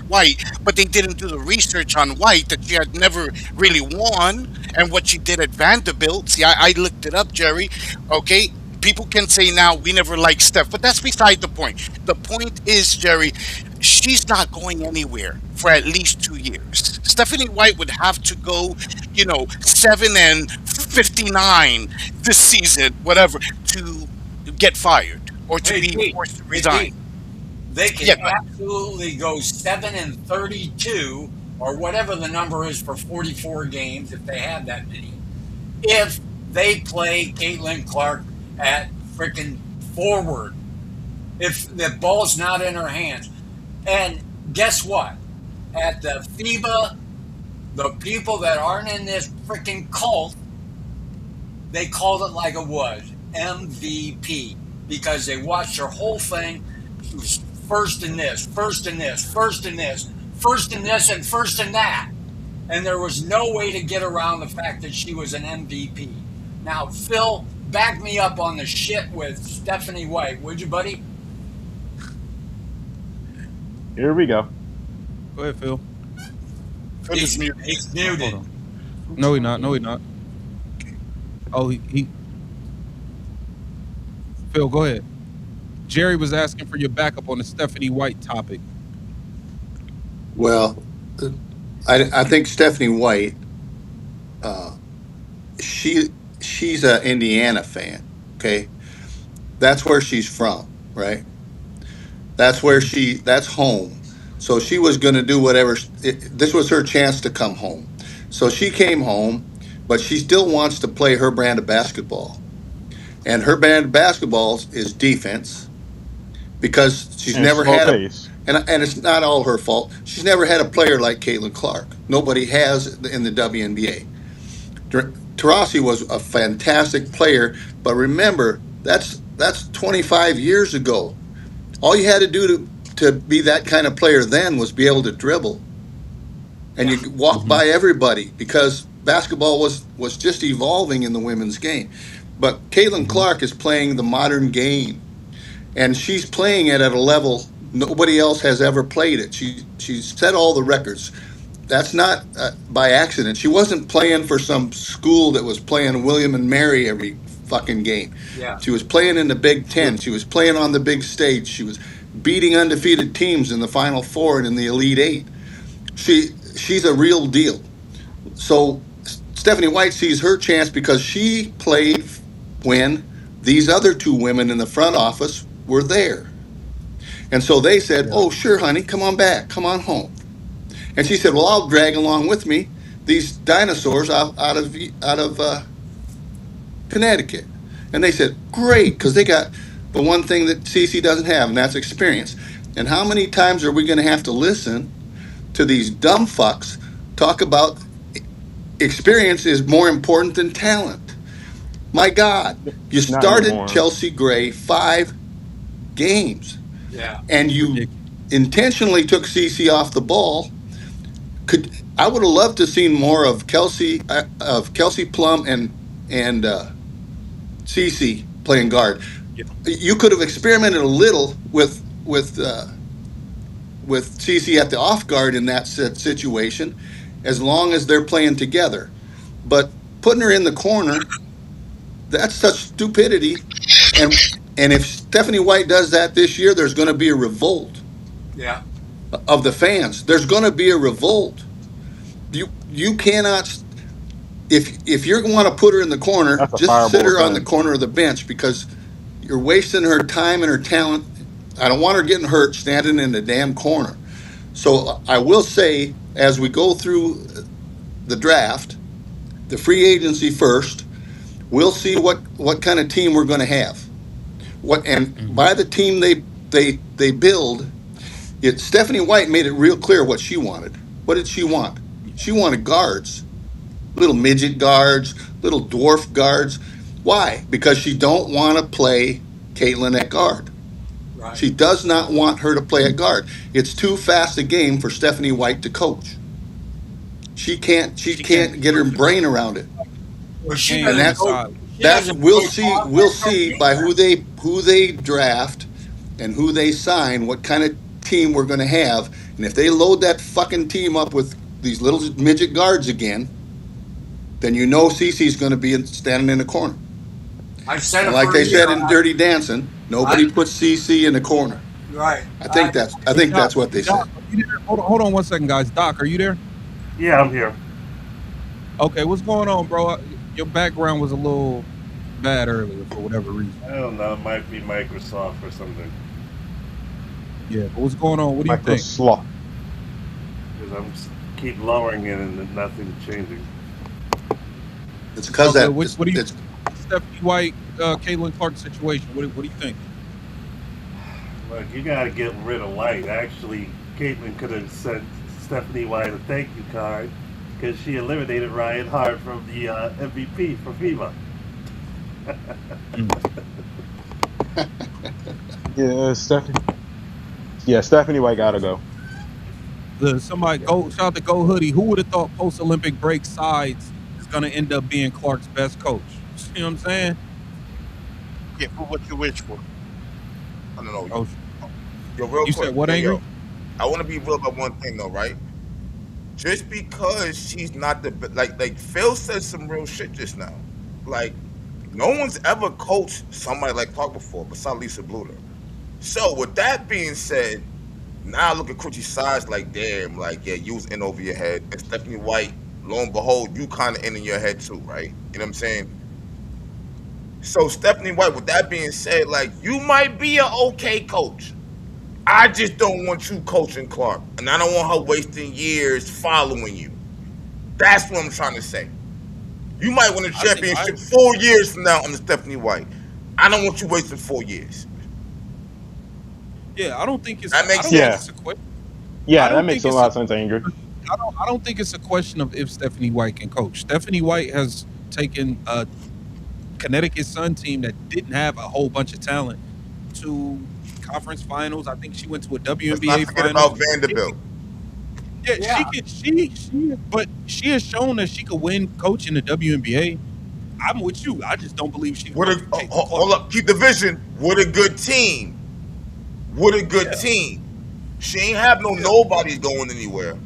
White, but they didn't do the research on White that she had never really won and what she did at Vanderbilt. See, I looked it up, Jerry. Okay. People can say now we never liked Steph, but that's beside the point. The point is, Jerry, she's not going anywhere for at least 2 years. Stephanie White would have to go, 7-59 this season, whatever, to get fired or to Hey be Pete, forced to hey resign. Pete, they can Yeah, but absolutely go 7-32 or whatever the number is for 44 games if they have that many. If they play Caitlin Clark at freaking forward, if the ball's not in her hands, and guess what? At the FIBA, the people that aren't in this freaking cult, they called it like it was MVP because they watched her whole thing. She was first in this, first in this, first in this, first in this, and first in that. And there was no way to get around the fact that she was an MVP. Now, Phil, back me up on the shit with Stephanie White, would you, buddy? Here we go. Go ahead, Phil. Phil is muted. He's Hold muted. on. No, he not. No, he not. Oh, he Phil, go ahead. Jerry was asking for your backup on the Stephanie White topic. Well, I think Stephanie White, uh, she's a Indiana fan. Okay, that's where she's from, right? That's home. So she was going to do whatever. This was her chance to come home. So she came home, but she still wants to play her brand of basketball. And her brand of basketball is defense because she's And never slow had a pace. and it's not all her fault. She's never had a player like Caitlin Clark. Nobody has in the WNBA. Taurasi was a fantastic player, but remember that's 25 years ago. All you had to do to be that kind of player then was be able to dribble, and Yeah. you walk Hmm. by everybody because basketball was just evolving in the women's game. But Caitlin Hmm. Clark is playing the modern game, and she's playing it at a level nobody else has ever played it. She set all the records. That's not by accident. She wasn't playing for some school that was playing William and Mary every fucking game. Yeah. She was playing in the Big True. Ten. She was playing on the big stage. She was beating undefeated teams in the Final Four and in the Elite Eight. She's a real deal. So Stephanie White sees her chance because she played when these other two women in the front office were there. And so they said, Yeah. "Oh, sure, honey, come on back, come on home." And she said, "Well, I'll drag along with me these dinosaurs out of Connecticut." And they said, "Great, because they got the one thing that CC doesn't have, and that's experience." And how many times are we going to have to listen to these dumb fucks talk about experience is more important than talent? My God, you Not started anymore. Chelsea Gray 5 games, Yeah. and you Ridiculous. intentionally took CC off the ball. Could I would have loved to seen more of Kelsey Plum and Cece playing guard. Yeah. You could have experimented a little with Cece at the off guard in that situation, as long as they're playing together. But putting her in the corner, that's such stupidity. And if Stephanie White does that this year, there's going to be a revolt Yeah. of the fans. There's going to be a revolt. You cannot, if you're going to put her in the corner, That's a just sit fireable her on the offense. corner of the bench because you're wasting her time and her talent. I don't want her getting hurt standing in the damn corner. So I will say, as we go through the draft, the free agency first, we'll see what kind of team we're going to have. What and Hmm. by the team they build, Stephanie White made it real clear what she wanted. What did she want? She wanted guards, little midget guards, little dwarf guards. Why? Because she don't want to play Caitlin at guard. Right. She does not want her to play at guard. It's too fast a game for Stephanie White to coach. She can't she She can't can't get her coach it. brain around it. Well, she Game And on the doesn't that's coach. side. She that's doesn't we'll coach see we'll offense or see by defense. who they draft and who they sign what kind of team we're going to have. And if they load that fucking team up with these little midget guards again, then you know Cece's going to be standing in the corner. I've said And it like for a they year. said in Dirty Dancing, I nobody puts CC in the corner. right. I Hey, think Doc. that's what they Doc, said. are you there? Hold on 1 second, guys. Doc, are you there? Yeah, I'm here. Okay, what's going on, bro? Your background was a little bad earlier for whatever reason. I don't know. It might be Microsoft or something. Yeah, but what's going on? What do you Micro think? sloth. Because keep lowering it and nothing's changing. It's because Okay, that what do you it's Stephanie White, Caitlin Clark situation? What do you think? Look, you got to get rid of White. Actually, Caitlin could have sent Stephanie White a thank you card because she eliminated Ryan Hart from the MVP for FIBA. Mm. Yeah, Stephanie. Yeah, Stephanie White gotta go. Somebody go shout out to Go Hoodie. Who would have thought post Olympic break sides is gonna end up being Clark's best coach? You know what I'm saying? Yeah, for what you wish for. I don't know. Oh, Yo, real you quick. said what, Angry? I want to be real about one thing though, right? Just because she's not like Phil said some real shit just now. Like no one's ever coached somebody like Clark before, besides Lisa Bluter. So with that being said, now I look at Coochie size like damn, like yeah, you was in over your head, and Stephanie White, lo and behold, you kind of in your head too, right? You know what I'm saying? So Stephanie White, with that being said, like you might be an okay coach. I just don't want you coaching Clark, and I don't want her wasting years following you. That's what I'm trying to say. You might win a I championship 4 years from now under Stephanie White. I don't want you wasting 4 years. Yeah, I don't think it's. That I makes don't think Yeah, it's sense. a question. I yeah, that don't makes think a it's lot a. of sense, Angry. I don't think it's a question of if Stephanie White can coach. Stephanie White has taken a Connecticut Sun team that didn't have a whole bunch of talent to conference finals. I think she went to a Let's not WNBA forget finals. about She Vanderbilt. can, yeah, Yeah. but she has shown that she could win coach in the WNBA. I'm with you. I just don't believe she could What coach a for Caitlin Clark. hold up, keep the vision. What a good team. What a good Yeah, team. She ain't have no yeah, nobodies going anywhere.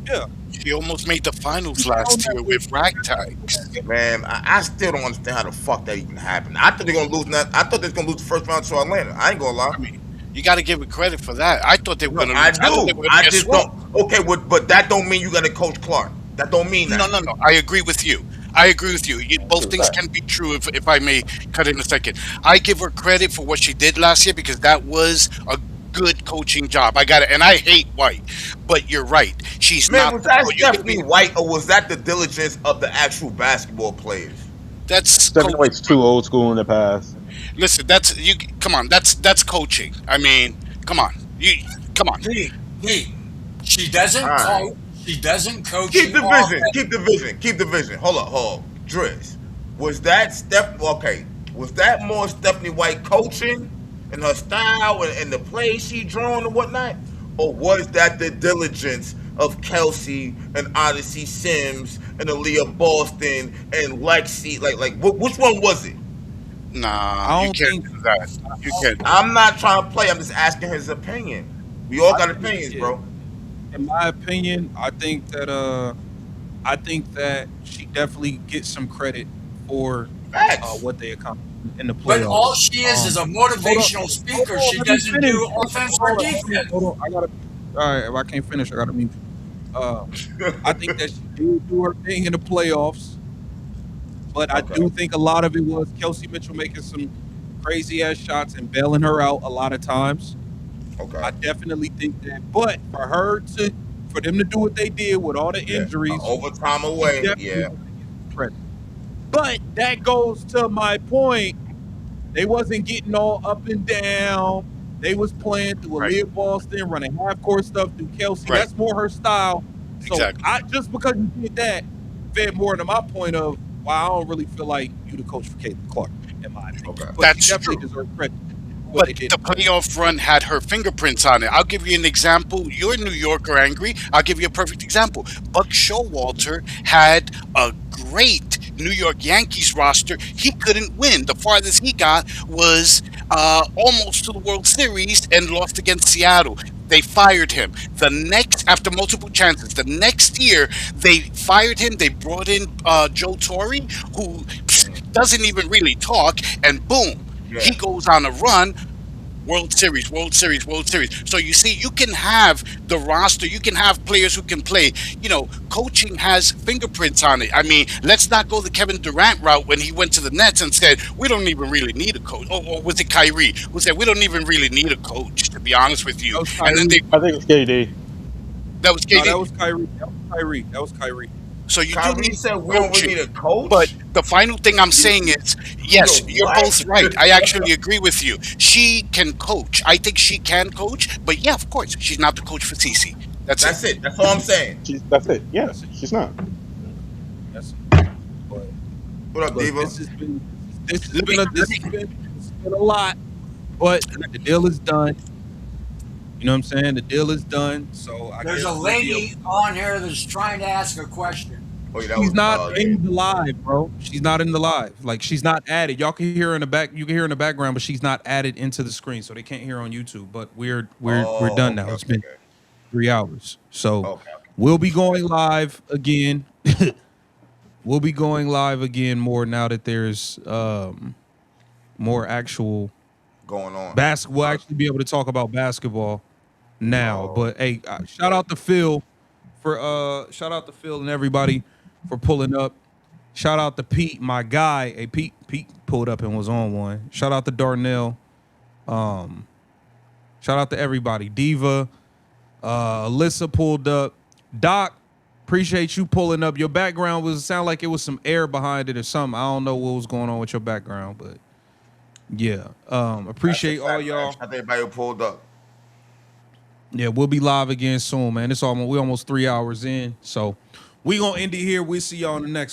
yeah. She almost made the She's finals shown last that year with with ragtags. Man, I still don't understand how the fuck that even happened. I thought they're gonna lose that. I thought they were gonna lose the first round to Atlanta. I ain't gonna lie. I mean, you got to give it credit for that. I thought they were No, going to I lose. I thought they do. were going to I get just don't. swept. Okay, but that don't mean you gotta coach Clark. That don't mean No, that. no, no. I agree with you. I agree with you. Both True things fact. can be true, if I may cut in a second. I give her credit for what she did last year because that was a good coaching job. I got it. And I hate White, but you're right. She's Man, not was the that you're giving Stephanie me White or was that the diligence of the actual basketball players? that's Stephanie coach. White's too old school in the past. Listen, that's you. Come on, that's coaching. I mean, come on, you come on. D, D. She All doesn't right. coach. She doesn't coach Keep the the vision. offense. Keep the vision. Keep the vision. Hold up. Driz. Was that Steph? Okay. Was that more Stephanie White coaching and her style and the plays she drawn and whatnot? Or was that the diligence of Kelsey and Odyssey Sims and Aaliyah Boston and Lexi? Which one was it? Nah, I you don't can't think. do that. You can't do I'm not trying to play. I'm just asking his opinion. We all I got think, opinions, yeah, bro. in my opinion, I think that she definitely gets some credit for Facts. what they accomplished in the But all playoffs. she is a Hold on, motivational hold speaker. on, She let me doesn't finish. do offense or defense. Hold on. I gotta. All right, if I can't finish, I gotta mute you. I think that she did do her thing in the playoffs, but I Okay. do think a lot of it was Kelsey Mitchell making some crazy ass shots and bailing her out a lot of times. Okay. I definitely think that, but for them to do what they did with all the Yeah. injuries, Overtime she away. definitely Yeah. got to get some credit. But that goes to my point. They wasn't getting all up and down. They was playing through right, Aaliyah Boston, running half court stuff through Kelsey. right, That's more her style. So exactly. I just because you did that fed more into my point of why I don't really feel like you the coach for Caitlin Clark, in my opinion. Okay. But she That's definitely true. deserves credit for what But they did the in the playoffs. playoff run had her fingerprints on it. I'll give you an example. You're a New Yorker, angry. I'll give you a perfect example. Buck Showalter had a great New York Yankees roster. He couldn't win. The farthest he got was almost to the World Series and lost against Seattle. They fired him. After multiple chances, the next year they fired him. They brought in Joe Torre, who doesn't even really talk, and boom, he Yeah. goes on a run. World Series, World Series, World Series. So you see, you can have the roster, you can have players who can play. Coaching has fingerprints on it. I mean, let's not go the Kevin Durant route when he went to the Nets and said, we don't even really need a coach. Or was it Kyrie who said, we don't even really need a coach, to be honest with you? That was And then Kyrie. I think it's KD. that was No, KD. that was Kyrie. That was Kyrie. That was Kyrie. So you do Kyrie need said we don't really coaching. need a But coach. the final thing I'm saying is, Yo, yes, you're what? both right. I actually agree with you. She can coach. I think she can coach. But yeah, of course, she's not the coach for TC. That's it. That's it. That's all I'm saying. That's it. Yeah, That's it. she's not. That's it. But What up, look, Diva? Let me, let me, this has been a lot, but the deal is done. You know what I'm saying? The deal is done. So I There's a guess we'll be able. lady on here that's trying to ask a question. Oh yeah, that She's was not yeah. in the live, bro. She's not in the live. Like she's not added. Y'all can hear her in the back. You can hear her in the background, but she's not added into the screen, so they can't hear her on YouTube. But we're Oh, done okay, now. It's okay, been 3 hours, so okay. we'll be going live again. We'll be going live again more now that there's more actual Going on. basketball. We'll actually be able to talk about basketball now. Oh, But hey, shout out to Phil and everybody for pulling up. Shout out to Pete, my guy. Hey, Pete pulled up and was on one. Shout out to Darnell. Shout out to everybody. Diva, Alyssa pulled up. Doc, appreciate you pulling up. Your background sound like it was some air behind it or something. I don't know what was going on with your background, but Yeah. That's a Appreciate all fact, man. y'all. Shout out to everybody who pulled up. Yeah, we'll be live again soon, man. We almost 3 hours in. So we gonna end it here. We'll see y'all in the next one.